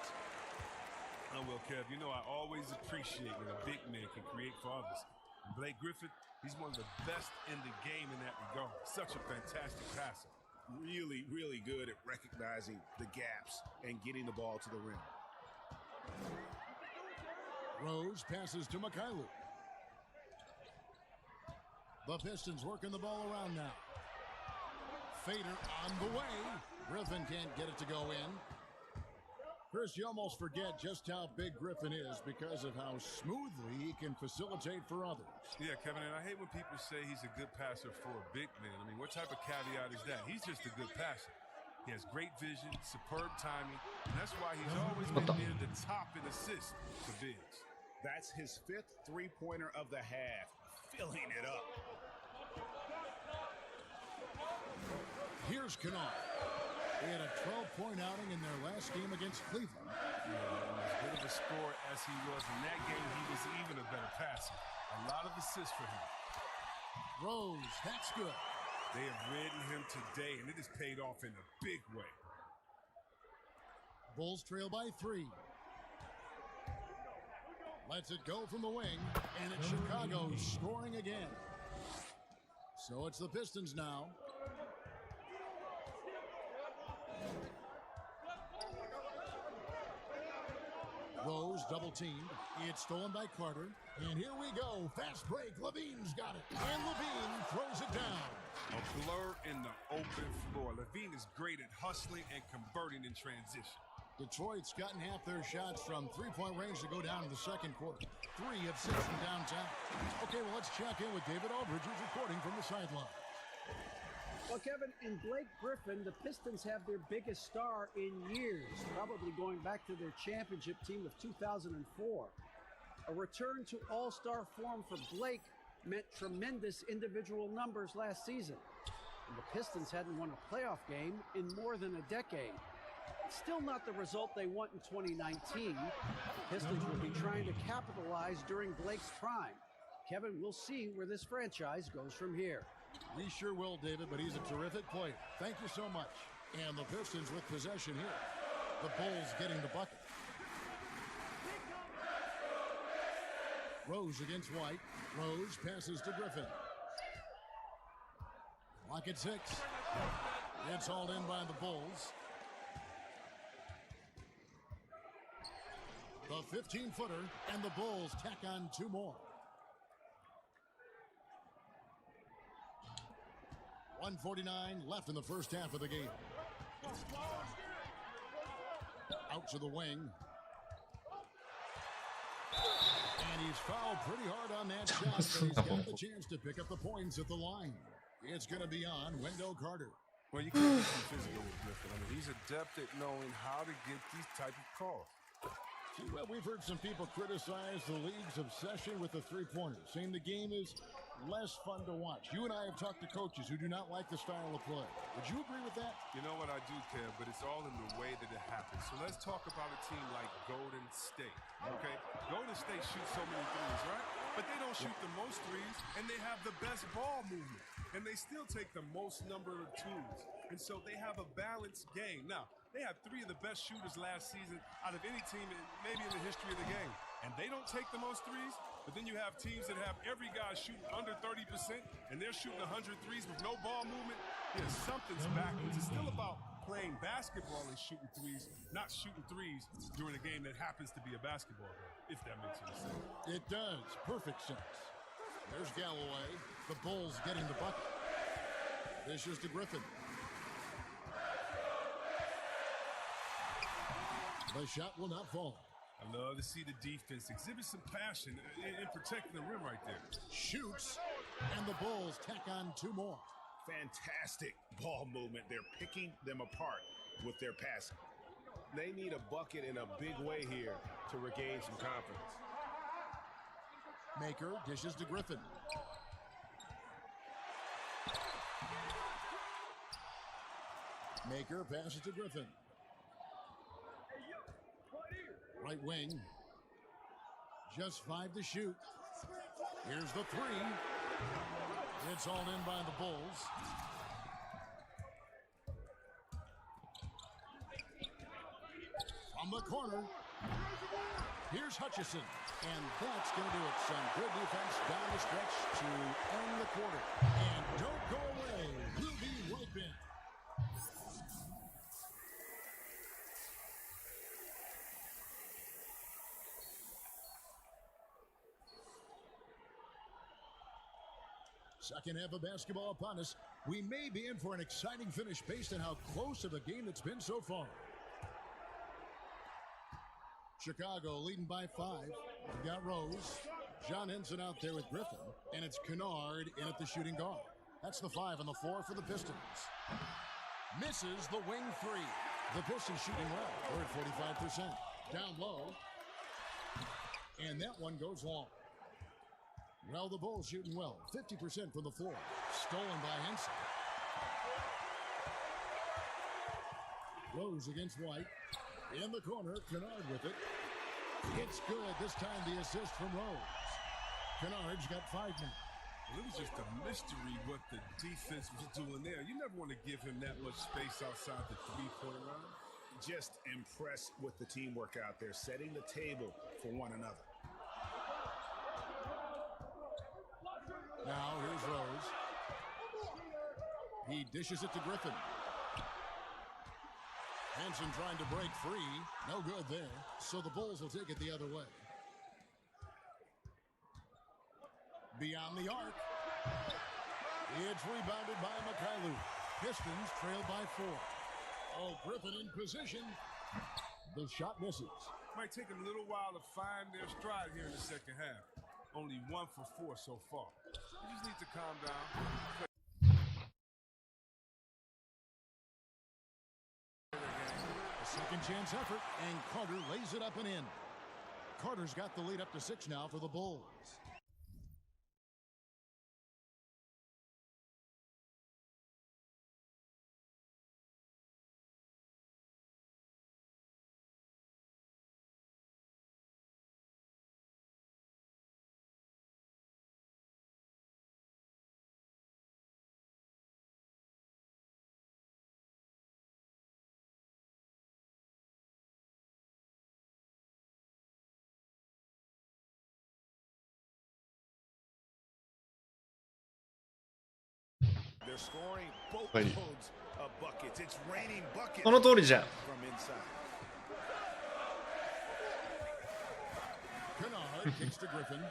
Oh, well, Kev, you know I always appreciate when a big man can create for others. Blake Griffin, he's one of the best in the game in that regard. Such a fantastic passer. Really, really good at recognizing the gaps and getting the ball to the rim. Rose passes to Mikhailuk. The Pistons working the ball around now. Fader on the way. Griffin can't get it to go in. Chris, you almost forget just how big Griffin is because of how smoothly he can facilitate for others. Yeah, Kevin, and I hate when people say he's a good passer for a big man. I mean, what type of caveat is that? He's just a good passer. He has great vision, superb timing, and that's why he's always been near the top in assists for bigs. That's his 5th three-pointer of the half, filling it up. Here's Kennard. They had a 12-point outing in their last game against Cleveland. Yeah, as good of a scorer as he was in that game, he was even a better passer. A lot of assists for him. Rose, that's good. They have ridden him today, and it has paid off in a big way. Bulls trail by 3. Lets it go from the wing, and it's Chicago scoring again. So it's the Pistons now. Rose double-teamed. It's stolen by Carter. And here we go. Fast break. Levine's got it. And Levine throws it down. A blur in the open floor. Levine is great at hustling and converting in transition. Detroit's gotten half their shots from three-point range to go down in the second quarter. 3 of 6 from downtown. Okay, well, let's check in with David Aldridge, who's reporting from the sideline. Well, Kevin, in Blake Griffin, the Pistons have their biggest star in years, probably going back to their championship team of 2004. A return to all-star form for Blake meant tremendous individual numbers last season. And the Pistons hadn't won a playoff game in more than a decade. Still not the result they want in 2019. The Pistons will be trying to capitalize during Blake's prime. Kevin, we'll see where this franchise goes from here. We sure will, David, but he's a terrific player. Thank you so much. And the Pistons with possession here. The Bulls getting the bucket. Rose against White. Rose passes to Griffin. Clock at 6. It's hauled in by the Bulls. The 15-footer, and the Bulls tack on 2 more. 1:49 left in the first half of the game. Out to the wing. And he's fouled pretty hard on that shot, but he's got the chance to pick up the points at the line. It's going to be on Wendell Carter. Well, you can't be too physical with Griffin. I mean, he's adept at knowing how to get these type of calls. Well, we've heard some people criticize the league's obsession with the three-pointer, saying the game is less fun to watch. You and I have talked to coaches who do not like the style of play. Would you agree with that? You know what, I do, Kev, but it's all in the way that it happens. So let's talk about a team like Golden State, okay? Golden State shoots so many threes, right? But they don't shoot the most threes, and they have the best ball movement. And they still take the most number of twos. And so they have a balanced game. Now, they had 3 of the best shooters last season out of any team maybe in the history of the game. And they don't take the most threes, but then you have teams that have every guy shooting under 30%, and they're shooting 100 threes with no ball movement. Yeah, something's backwards. It's still about playing basketball and shooting threes, not shooting threes during a game that happens to be a basketball game, if that makes any sense. It does. Perfect sense. There's Galloway. The Bulls getting the bucket. This is to Griffin. The shot will not fall. I love to see the defense exhibit some passion in protecting the rim right there. Shoots. And the Bulls tack on 2 more. Fantastic ball movement. They're picking them apart with their passing. They need a bucket in a big way here to regain some confidence. Maker dishes to Griffin. Maker passes to Griffin. Right wing. Just 5 to shoot. Here's the 3. It's all in by the Bulls. From the corner. Here's Hutchison. And that's going to do it. Some good defense down the stretch to end the quarter. And don't go away. We'll be right back. Second half of basketball upon us. We may be in for an exciting finish based on how close of a game it's been so far. Chicago leading by 5. We've got Rose. John Henson out there with Griffin. And it's Kennard in at the shooting guard. That's the 5 and the 4 for the Pistons. Misses the wing 3. The Pistons shooting well. We're at 45%. Down low. And that one goes long. Well, the Bulls shooting well. 50% from the floor. Stolen by Henson. Rose against White. In the corner, Kennard with it. It's good. This time the assist from Rose. Kennard's got 5 now. It was just a mystery what the defense was doing there. You never want to give him that much space outside the three-point line. Just impressed with the teamwork out there, setting the table for one another. Now here's Rose. He dishes it to Griffin. Henson trying to break free. No good there. So the Bulls will take it the other way. Beyond the arc. It's rebounded by Mikhailuk. Pistons trail by 4. Oh, Griffin in position. The shot misses. Might take a little while to find their stride here in the second half. Only 1 for 4 so far. You just need to calm down. A second chance effort, and Carter lays it up and in. Carter's got the lead up to 6 now for the Bulls. They're scoring boatloads of buckets. It's raining buckets その通りじゃん。 from inside. Kennard kicks to Griffin.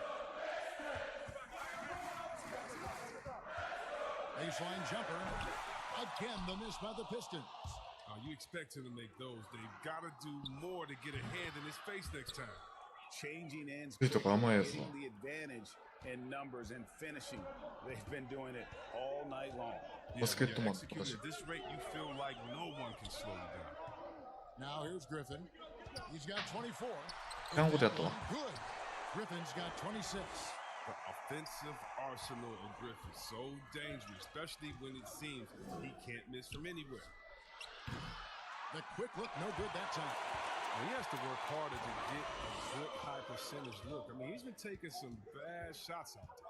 Baseline jumper. Again, the miss by the Pistons. You expect him to make those. They've got to do more to get a hand in his face next time. Changing ends, いいとこ甘いやつ。 getting the advantage in numbers and finishing. They've been doing it all night long. バスケットマンとか Executing at this rate, you feel like no one can slow you down. Now here's Griffin. He's got 24. いらんことやったわ。 Good. Griffin's got 26. The offensive arsenal of Griffin so dangerous, especially when it seems he can't miss from anywhere. The quick look, no good that time. He has to work harder to get a good high percentage look. I mean, he's been taking some bad shots out there.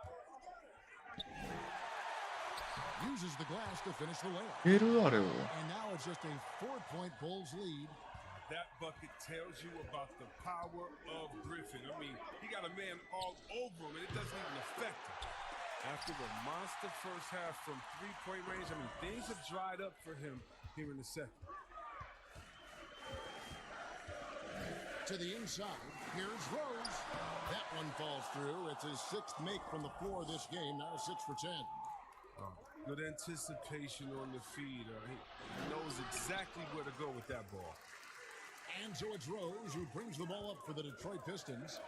Uses the glass to finish the layup. いるあれを。 And now it's just a 4-point Bulls lead. That bucket tells you about the power of Griffin. I mean, he got a man all over him, and it doesn't even affect him. After the monster first half from three-point range, I mean, things have dried up for him here in the second. To the inside, here's Rose. That one falls through. It's his 6th make from the floor this game, now 6 for 10. Good anticipation on the feed. He knows exactly where to go with that ball. And so it's Rose who brings the ball up for the Detroit Pistons.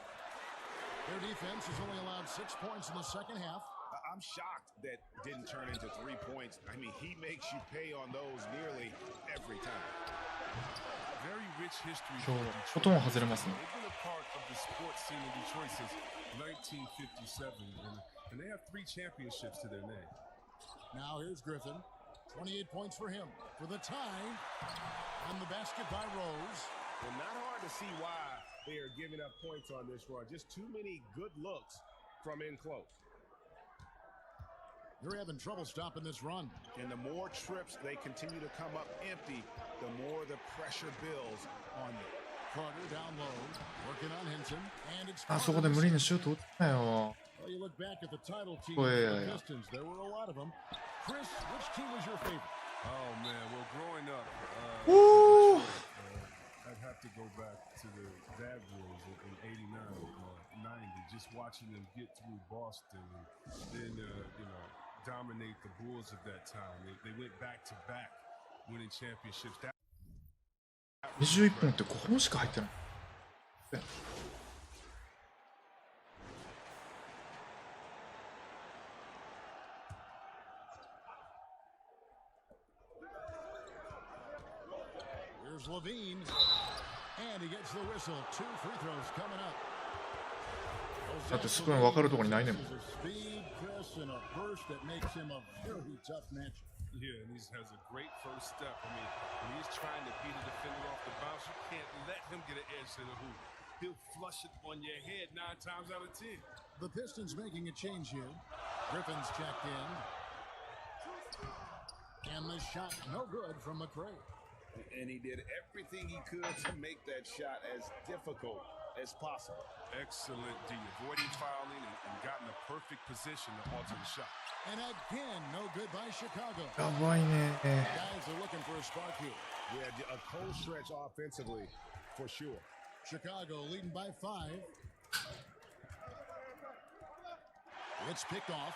Their defense has only allowed 6 points in the second half. I I'm shocked that didn't turn into 3 points. I mean, he makes you pay on those nearly every time. Very rich history. 今日音も外れますね。 They've been a part of the sports scene in Detroit since 1957, and they have 3 championships to their name. Now here's Griffin. 28 points for him for the tie. And the basket by Rose. Well, not hard to see why they are giving up points on this run. Just too many good looks from in close. You're having trouble stopping this run. And the more trips they continue to come up empty, the more the pressure builds on them. Carter down low, working on Henson, and it's あそこで無理にシュート打ったよ。 Well, you look back at the title team, the Pistons. There were a lot of them. Chris, which team was your favorite? Oh man, well, growing up, I'd have to go back to the Bad Boys in '89, '90. Just watching them get through Boston and then dominate the Bulls of that time. They went back to back, winning championships. 21本って5本しか入ってない。Here's Levine, and he gets the whistle. 2 free throws coming up. だってスプーン分かるところにないねんもん。 Speed, Chris, and a burst that makes him a very tough match. Yeah, and he has a great first step. I mean, when he's trying to beat a defender off the bounce, you can't let him get an edge to the hoop. He'll flush it on your head 9 times out of 10. The Pistons making a change here. Griffin's checked in. And the shot no good from McRae. And he did everything he could to make that shot as difficult as possible. Excellent D, avoiding fouling and gotten a perfect position to alter the shot. And again, no good by Chicago. やばいね。 Guys are looking for a spark here. Yeah, a cold stretch offensively, for sure. Chicago leading by 5. It's picked off.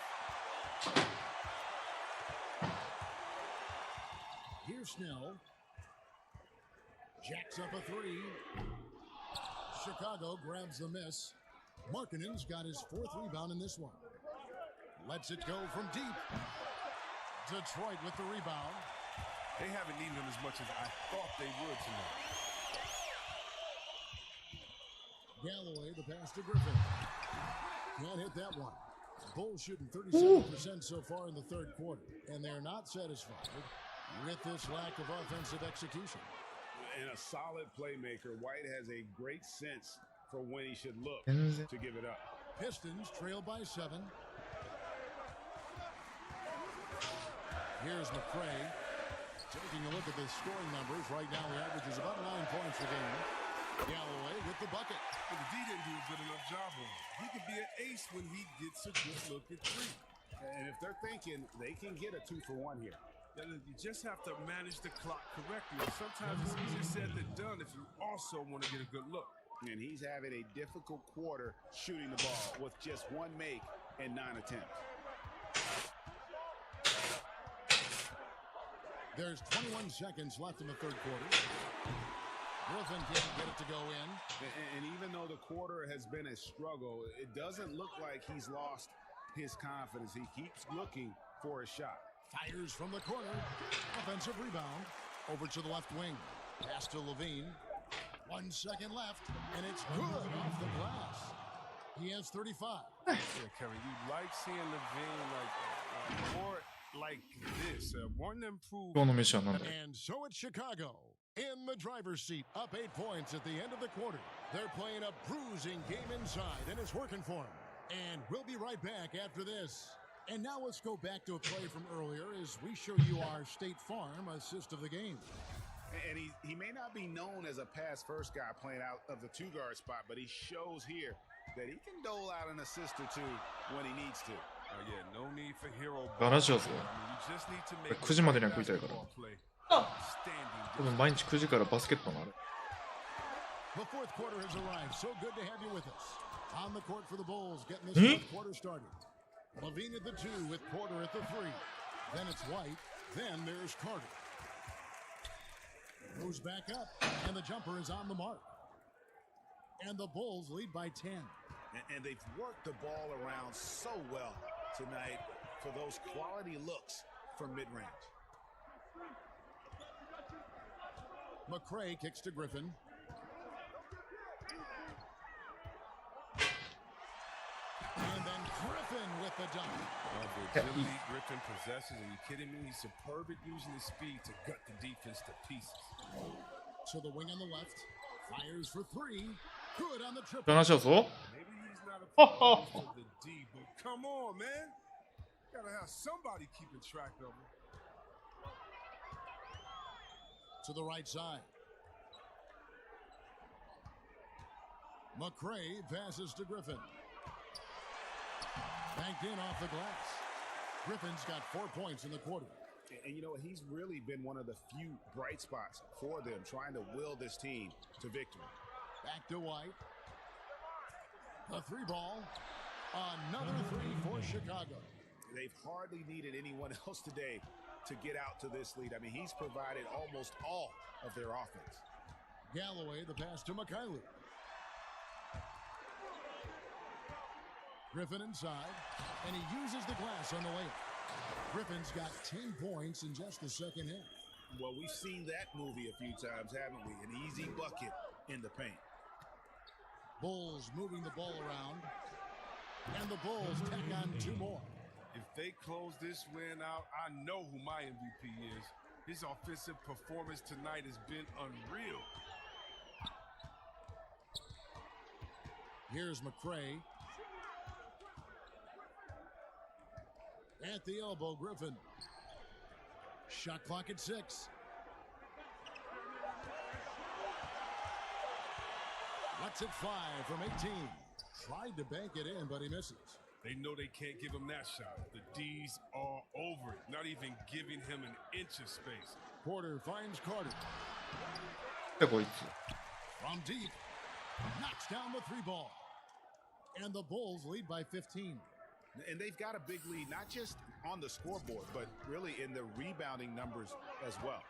Here's Snell. Jacks up a 3. Chicago grabs the miss. Markkanen's got his 4th rebound in this one. Lets it go from deep. Detroit with the rebound. They haven't needed him as much as I thought they would tonight. Galloway, the pass to Griffin. Can't hit that one. Bulls shooting 37% so far in the 3rd quarter, and they're not satisfied with this lack of offensive execution. And a solid playmaker, White has a great sense for when he should look to give it up. Pistons trail by 7. Here's McRae. Taking a look at the scoring numbers. Right now, the average is about 9 points a game. Galloway with the bucket. But the D didn't do a good enough job on him. He could be an ace when he gets a good look at 3. And if they're thinking they can get a 2-for-1 here. You just have to manage the clock correctly. Sometimes it's easier said than done if you also want to get a good look. And he's having a difficult quarter shooting the ball with just 1 make and 9 attempts. There's 21 seconds left in the 3rd quarter. Griffin can't get it to go in. And even though the quarter has been a struggle, it doesn't look like he's lost his confidence. He keeps looking for a shot. Fires from the corner. Offensive rebound. Over to the left wing. Pass to Levine. 1 second left, and it's good off the glass. He has 35. Yeah, Kevin, you like seeing Levine more like this. One improve. And so it's Chicago in the driver's seat, up 8 points at the end of the quarter. They're playing a bruising game inside, and it's working for them. And we'll be right back after this. And now let's go back to a play from earlier as we show you our State Farm assist of the game. And he may not be known as a pass-first guy playing out of the 2-guard spot, but he shows here that he can dole out an assist or 2 when he needs to. Yeah, no need for hero ガラジオズ。9時までには食いたいから。多分毎日9時からバスケットのある。The 4th quarter has arrived. So good to have you with us. On the court for the Bulls, getting this 4th quarter started. Levine at the 2 with Porter at the 3. Then it's White. Then there's Carter. Moves back up, and the jumper is on the mark. And the Bulls lead by 10. And they've worked the ball around so well. tonight for those quality looks from mid-range. McCray kicks to Griffin. And then Griffin with the dunk. The agility Griffin possesses, are you kidding me? He's superb at using his speed to gut the defense to pieces. To the wing on the left. Fires for three. Good on the triple. 話をそう Maybe he's not a product of the D, but come on, man. Gotta have somebody keeping track of him. To the right side. McCray passes to Griffin. Banked in off the glass. Griffin's got 4 points in the quarter. And you know what? He's really been one of the few bright spots for them, trying to will this team to victory. Back to White. A three ball. Another three for Chicago. They've hardly needed anyone else today to get out to this lead. I mean, he's provided almost all of their offense. Galloway, the pass to Mikhailuk. Griffin inside, and he uses the glass on the layup. Griffin's got 10 points in just the second half. Well, we've seen that movie a few times, haven't we? An easy bucket in the paint. Bulls moving the ball around, and the Bulls tack on 2 more. If they close this win out, I know who my MVP is. His offensive performance tonight has been unreal. Here's McCray. At the elbow, Griffin. Shot clock at 6. Lets it fly from 18. Tried to bank it in, but he misses. They know they can't give him that shot. The D's are over it, not even giving him an inch of space. Porter finds Carter. From deep. Knocks down the 3 ball. And the Bulls lead by 15. And they've got a big lead, not just on the scoreboard, but really in the rebounding numbers as well.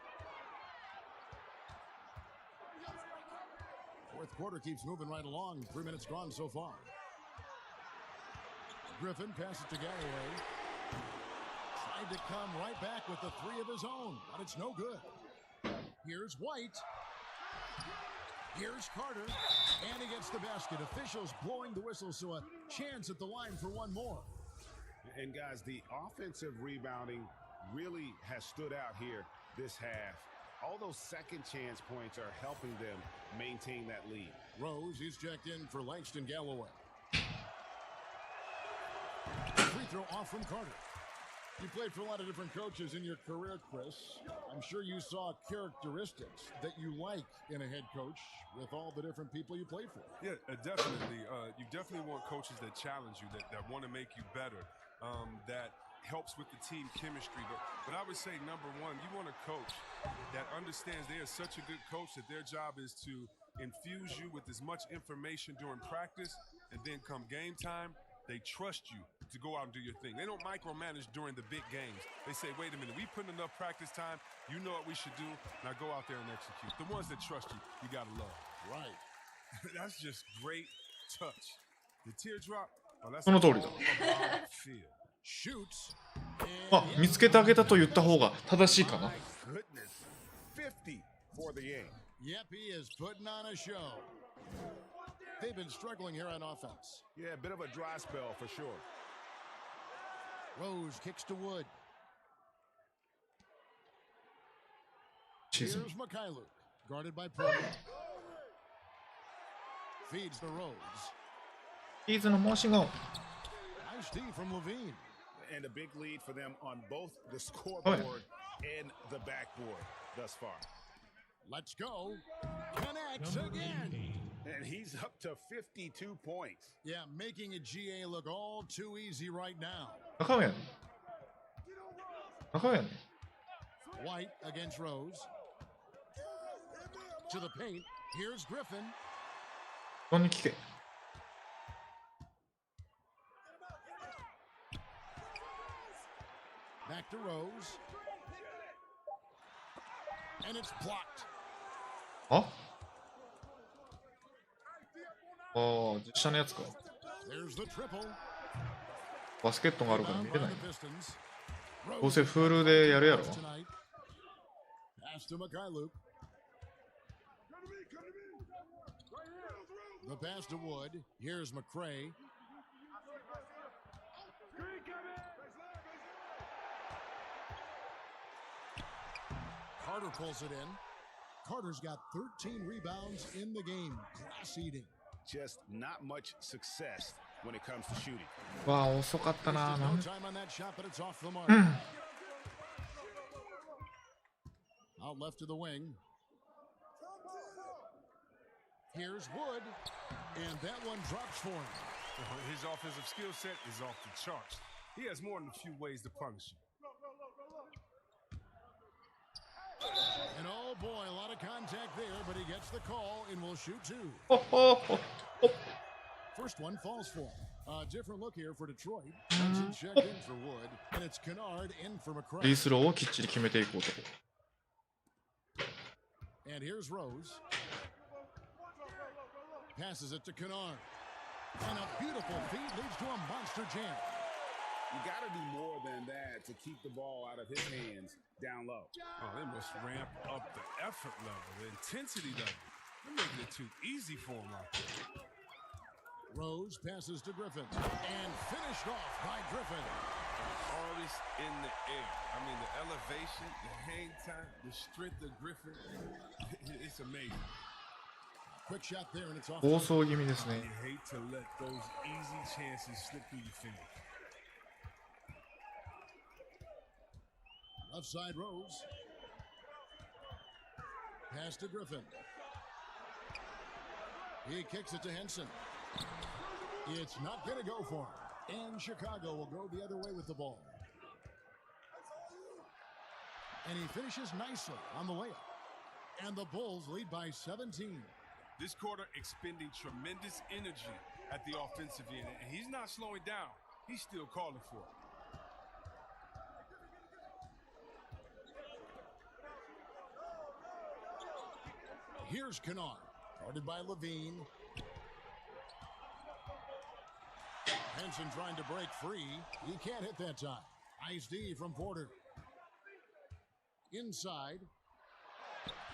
Fourth quarter keeps moving right along. 3 minutes gone so far. Griffin passes to Galloway. Tried to come right back with the 3 of his own, but it's no good. Here's White. Here's Carter, and he gets the basket. Officials blowing the whistle, so a chance at the line for 1 more. And guys, the offensive rebounding really has stood out here this half. All those second chance points are helping them maintain that lead. Rose, he's checked in for Langston Galloway. Free throw off from Carter. You played for a lot of different coaches in your career, Chris. I'm sure you saw characteristics that you like in a head coach with all the different people you play for. Yeah, definitely. You definitely want coaches that challenge you, that want to make you better, that helps with the team chemistry. But I would say, number one, you want a coach that understands they are such a good coach that their job is to infuse you with as much information during practice, and then come game time, they trust you to go out and do your thing. They don't micromanage during the big games. They say, wait a minute, we put in enough practice time. You know what we should do. Now go out there and execute. The ones that trust you, you got to love. Right. That's just great touch. The teardrop, oh, that's その通りだ。 Shoots. あ、見つけてあげたと言った方が正しいかな。 Goodness, 50 for the game. Yep, he is putting on a show. They've been struggling here on offense. Yeah, a bit of a dry spell for sure. Rose kicks to Wood. Here's Mikhailuk, guarded by Porter. Feeds the Rose. He's in a motion go. Nice D from Levine. And a big lead for them on both the scoreboard and the backboard thus far. Let's go. Connects again. And he's up to 52 points. Yeah, making a GA look all too easy right now. White against Rose. To the paint. Here's Griffin. Back to Rose. And it's blocked. ああ、実写のやつか。There's the triple. バスケットがあるから見れない。どうせフールでやるやろ。The pass to Wood. Here's McCray. Carter pulls it in. Carter's got 13 rebounds in the game. Class eating. Just not much success when it comes to shooting. わあ、遅かったな。No time on that shot, but it's off the mark. Out left to the wing. Here's Wood, and that one drops for him. His offensive skill set is off the charts. He has more than a few ways to punish you. And oh boy, a lot of contact there, but he gets the call and will shoot two. First one falls for him. A different look here for Detroit. Johnson checked in for Wood, and it's Kennard in for McCray. フリースローをきっちり決めていこうと。And here's Rose. Passes it to Kennard. And a beautiful feed leads to a monster jam. You got to do more than that to keep the ball out of his hands down low. Oh, they must ramp up the effort level, the intensity level. They're making it too easy for him out there. Rose passes to Griffin. And finished off by Griffin. Hardest in the air. I mean, the elevation, the hang time, the strength of Griffin. It's amazing. Quick shot there, and it's off. 暴走気味ですね。 You hate to let those easy chances slip through your fingers. Left side Rose. Pass to Griffin. He kicks it to Henson. It's not going to go for him. And Chicago will go the other way with the ball. And he finishes nicely on the layup. And the Bulls lead by 17. This quarter expending tremendous energy at the offensive end. And he's not slowing down. He's still calling for it. Here's Kennard, guarded by Levine. Henson trying to break free. He can't hit that time. Nice D from Porter. Inside.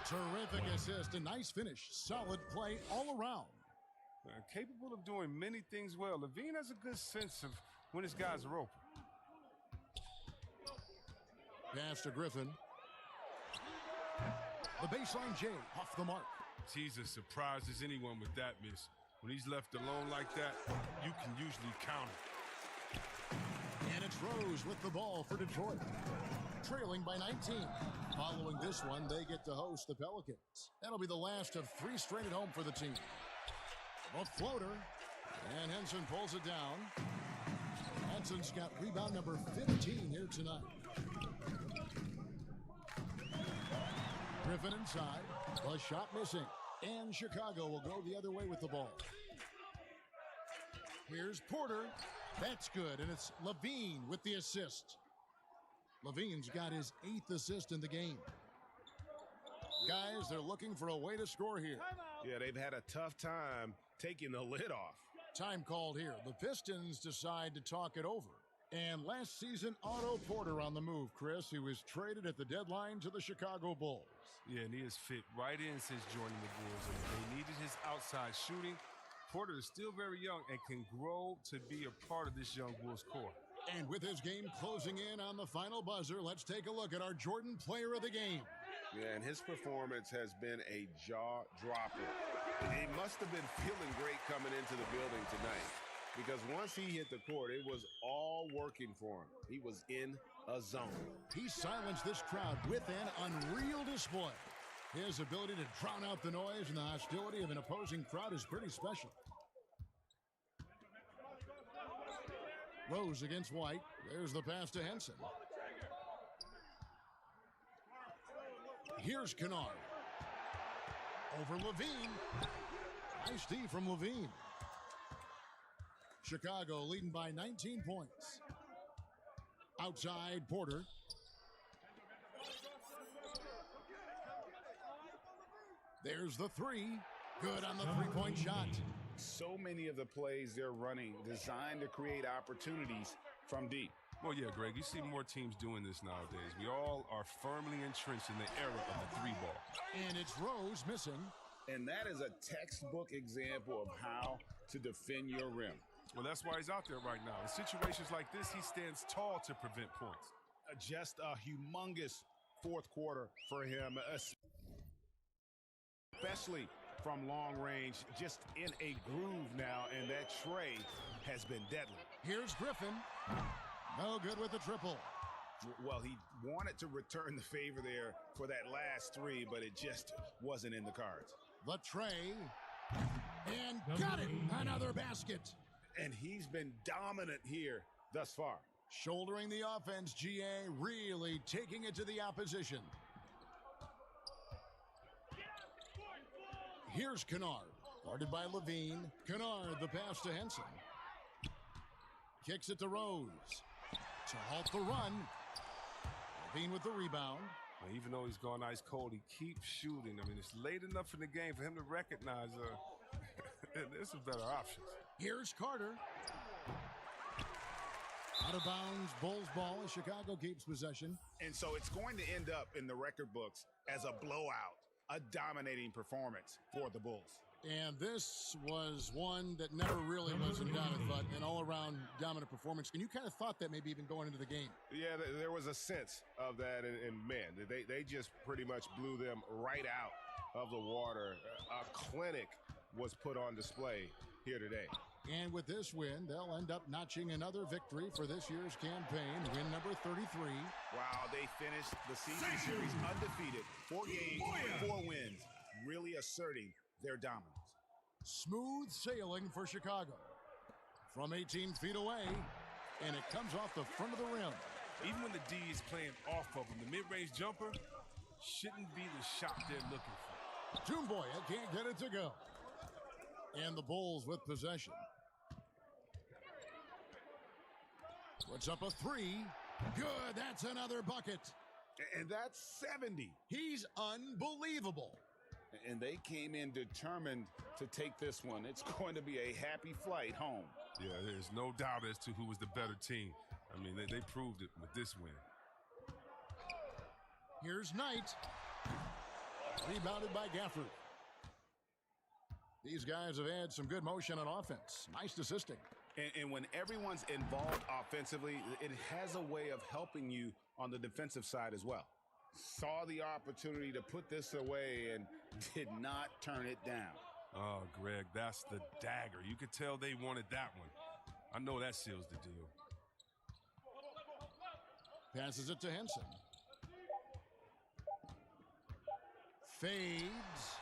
Terrific assist. A nice finish. Solid play all around. Capable of doing many things well. Levine has a good sense of when his guys are open. Pass to Griffin. The baseline J off the mark. He's as surprised as anyone with that miss. When he's left alone like that, you can usually count it. And it's Rose with the ball for Detroit. Trailing by 19. Following this one, they get to host the Pelicans. That'll be the last of 3 straight at home for the team. A floater. And Henson pulls it down. Henson's got rebound number 15 here tonight. Griffin inside. A shot missing. And Chicago will go the other way with the ball. Here's Porter. That's good. And it's Levine with the assist. Levine's got his 8th assist in the game. Guys, they're looking for a way to score here. Yeah, they've had a tough time taking the lid off. Time called here. The Pistons decide to talk it over. And last season, Otto Porter on the move, Chris. He was traded at the deadline to the Chicago Bulls. Yeah, and he has fit right in since joining the Bulls. And they needed his outside shooting. Porter is still very young and can grow to be a part of this young Bulls core. And with his game closing in on the final buzzer, let's take a look at our Jordan player of the game. Yeah, and his performance has been a jaw-dropper. He must have been feeling great coming into the building tonight, because once he hit the court, it was all working for him. He was in a zone. He silenced this crowd with an unreal display. His ability to drown out the noise and the hostility of an opposing crowd is pretty special. Rose against White. There's the pass to Henson. Here's Kennard. Over Levine. Nice D from Levine. Chicago leading by 19 points. Outside Porter. There's the 3. Good on the 3-point shot. So many of the plays they're running designed to create opportunities from deep. Well, yeah, Greg, you see more teams doing this nowadays. We all are firmly entrenched in the era of the three ball. And it's Rose missing. And that is a textbook example of how to defend your rim. Well, that's why he's out there right now. In situations like this, he stands tall to prevent points. Just a humongous fourth quarter for him, especially from long range, just in a groove now, and that tray has been deadly. Here's Griffin. No good with the triple. Well, he wanted to return the favor there for that last three, but it just wasn't in the cards. The tray. And got it! Another basket. And he's been dominant here thus far. Shouldering the offense, GA really taking it to the opposition. Here's Kennard, guarded by Levine. Kennard, the pass to Henson. Kicks it to Rose. To halt the run. Levine with the rebound. Well, even though he's gone ice cold, he keeps shooting. I mean, it's late enough in the game for him to recognize there's some better options. Here's Carter. Out of bounds, Bulls ball as Chicago keeps possession. And so it's going to end up in the record books as a blowout, a dominating performance for the Bulls. And this was one that never really was in doubt, I thought, an all-around dominant performance. And you kind of thought that maybe even going into the game. Yeah, there was a sense of that, and man, they just pretty much blew them right out of the water. A clinic was put on display here today. And with this win, they'll end up notching another victory for this year's campaign, win number 33. Wow, they finished the season series undefeated. 4 games, 4 wins, really asserting their dominance. Smooth sailing for Chicago. From 18 feet away, and it comes off the front of the rim. Even when the D is playing off of him, the mid-range jumper shouldn't be the shot they're looking for. Toomboya can't get it to go. And the Bulls with possession. Puts up a three. Good, that's another bucket. And that's 70. He's unbelievable. And they came in determined to take this one. It's going to be a happy flight home. Yeah, there's no doubt as to who was the better team. I mean, they proved it with this win. Here's Knight. Rebounded by Gafford. These guys have had some good motion on offense. Nice assisting. And when everyone's involved offensively, it has a way of helping you on the defensive side as well. Saw the opportunity to put this away and did not turn it down. Oh, Greg, that's the dagger. You could tell they wanted that one. I know that seals the deal. Passes it to Henson. Fades.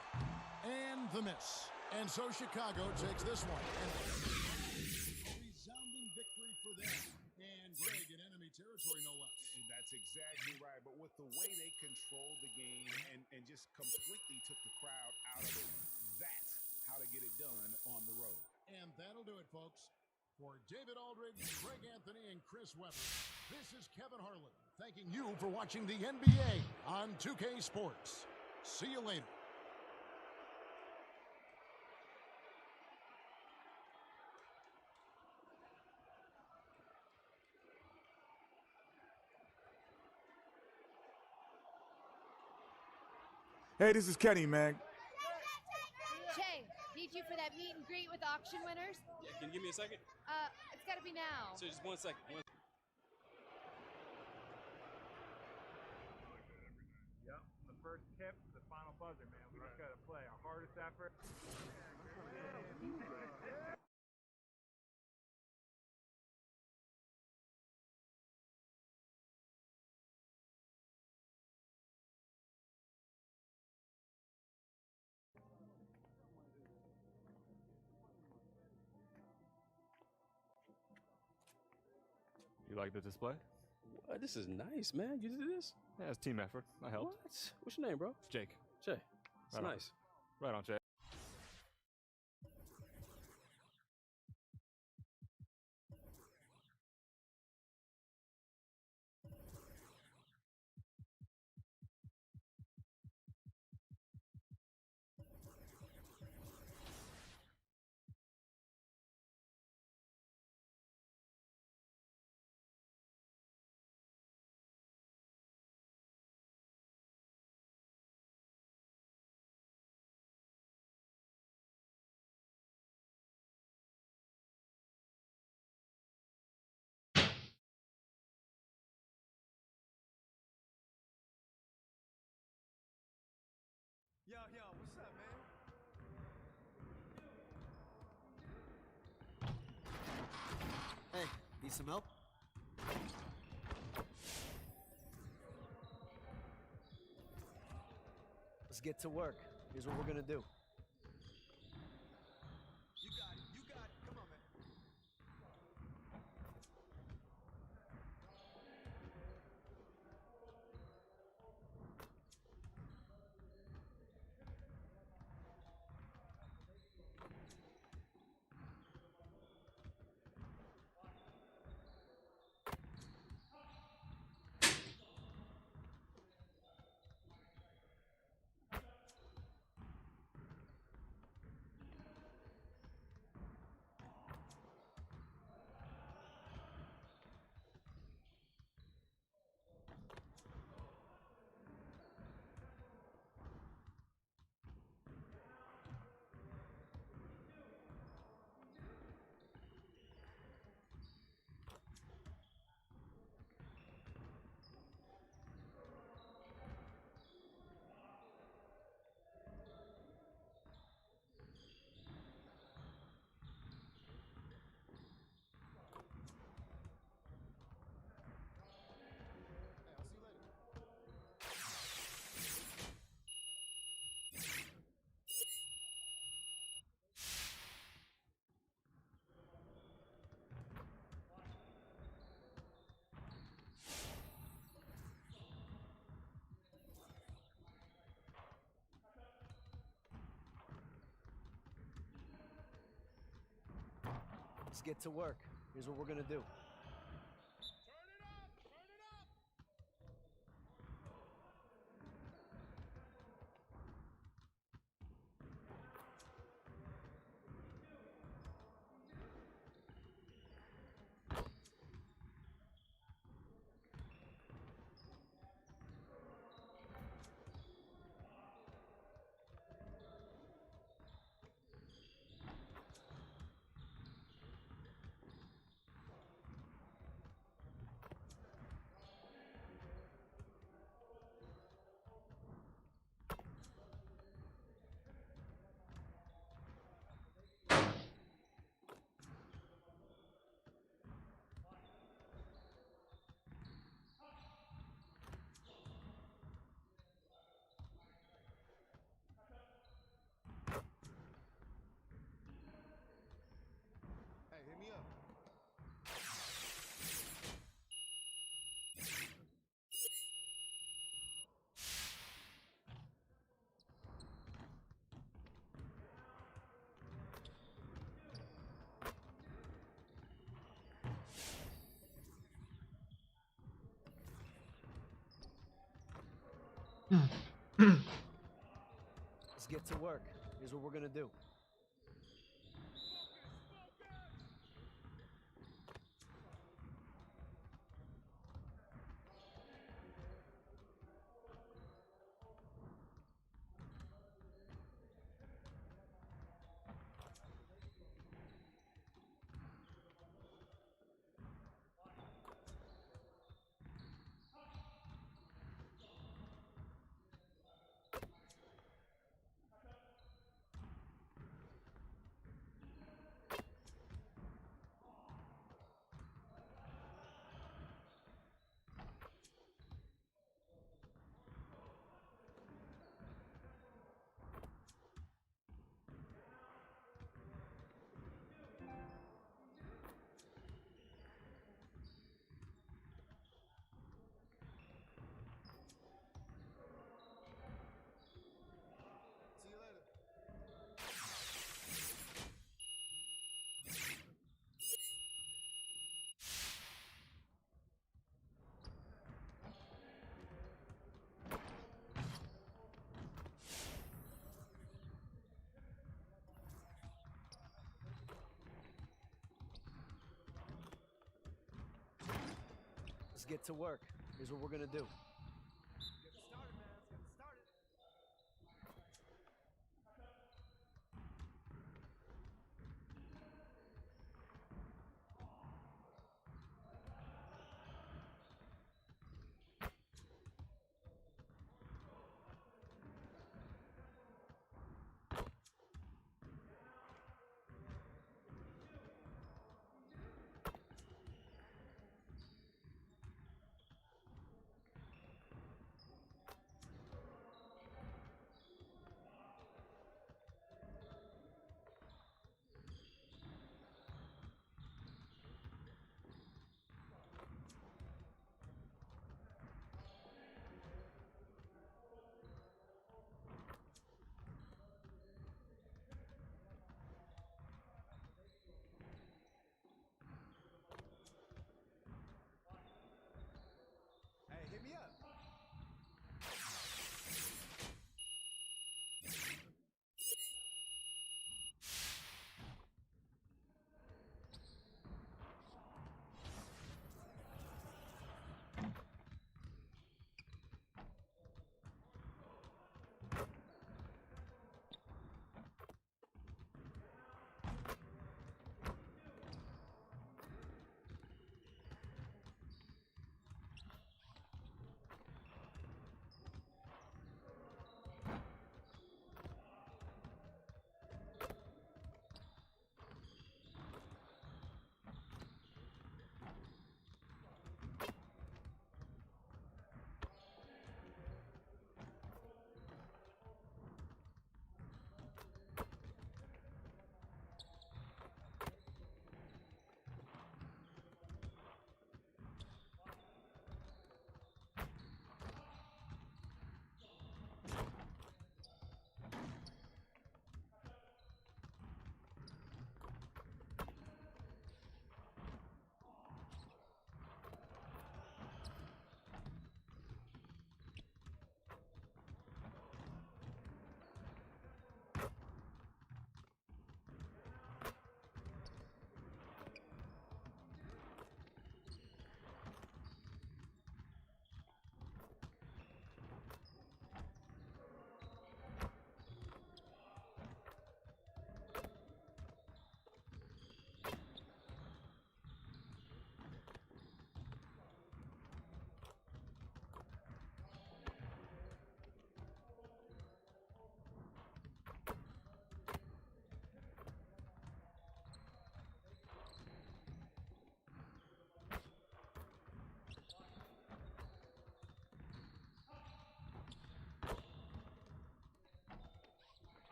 And the miss. And so Chicago takes this one. And a resounding victory for them. And Greg in enemy territory, no less. And that's exactly right. But with the way they controlled the game and just completely took the crowd out of it, that's how to get it done on the road. And that'll do it, folks. For David Aldridge, Greg Anthony, and Chris Webber, this is Kevin Harlan thanking you for watching the NBA on 2K Sports. See you later. Hey, this is Kenny, man. Jay, need you for that meet and greet with auction winners? Yeah, can you give me a second? It's gotta be now. So just 1 second. Yep, the first tip, the final buzzer, man. We just gotta play our hardest effort. You like the display? What? This is nice, man. You did this? Yeah, it's team effort. I helped. What? What's your name, bro? It's Jake. Jay. It's Right on. nice. Right on, Jake. Yo, what's up, man? Hey, need some help? Let's get to work. Here's what we're gonna do. You got it. You got it. Come on, man. Let's get to work. Here's what we're gonna do. Hey, hit me up. Let's get to work. Here's what we're gonna do. See you later. Let's get to work. Here's what we're gonna do.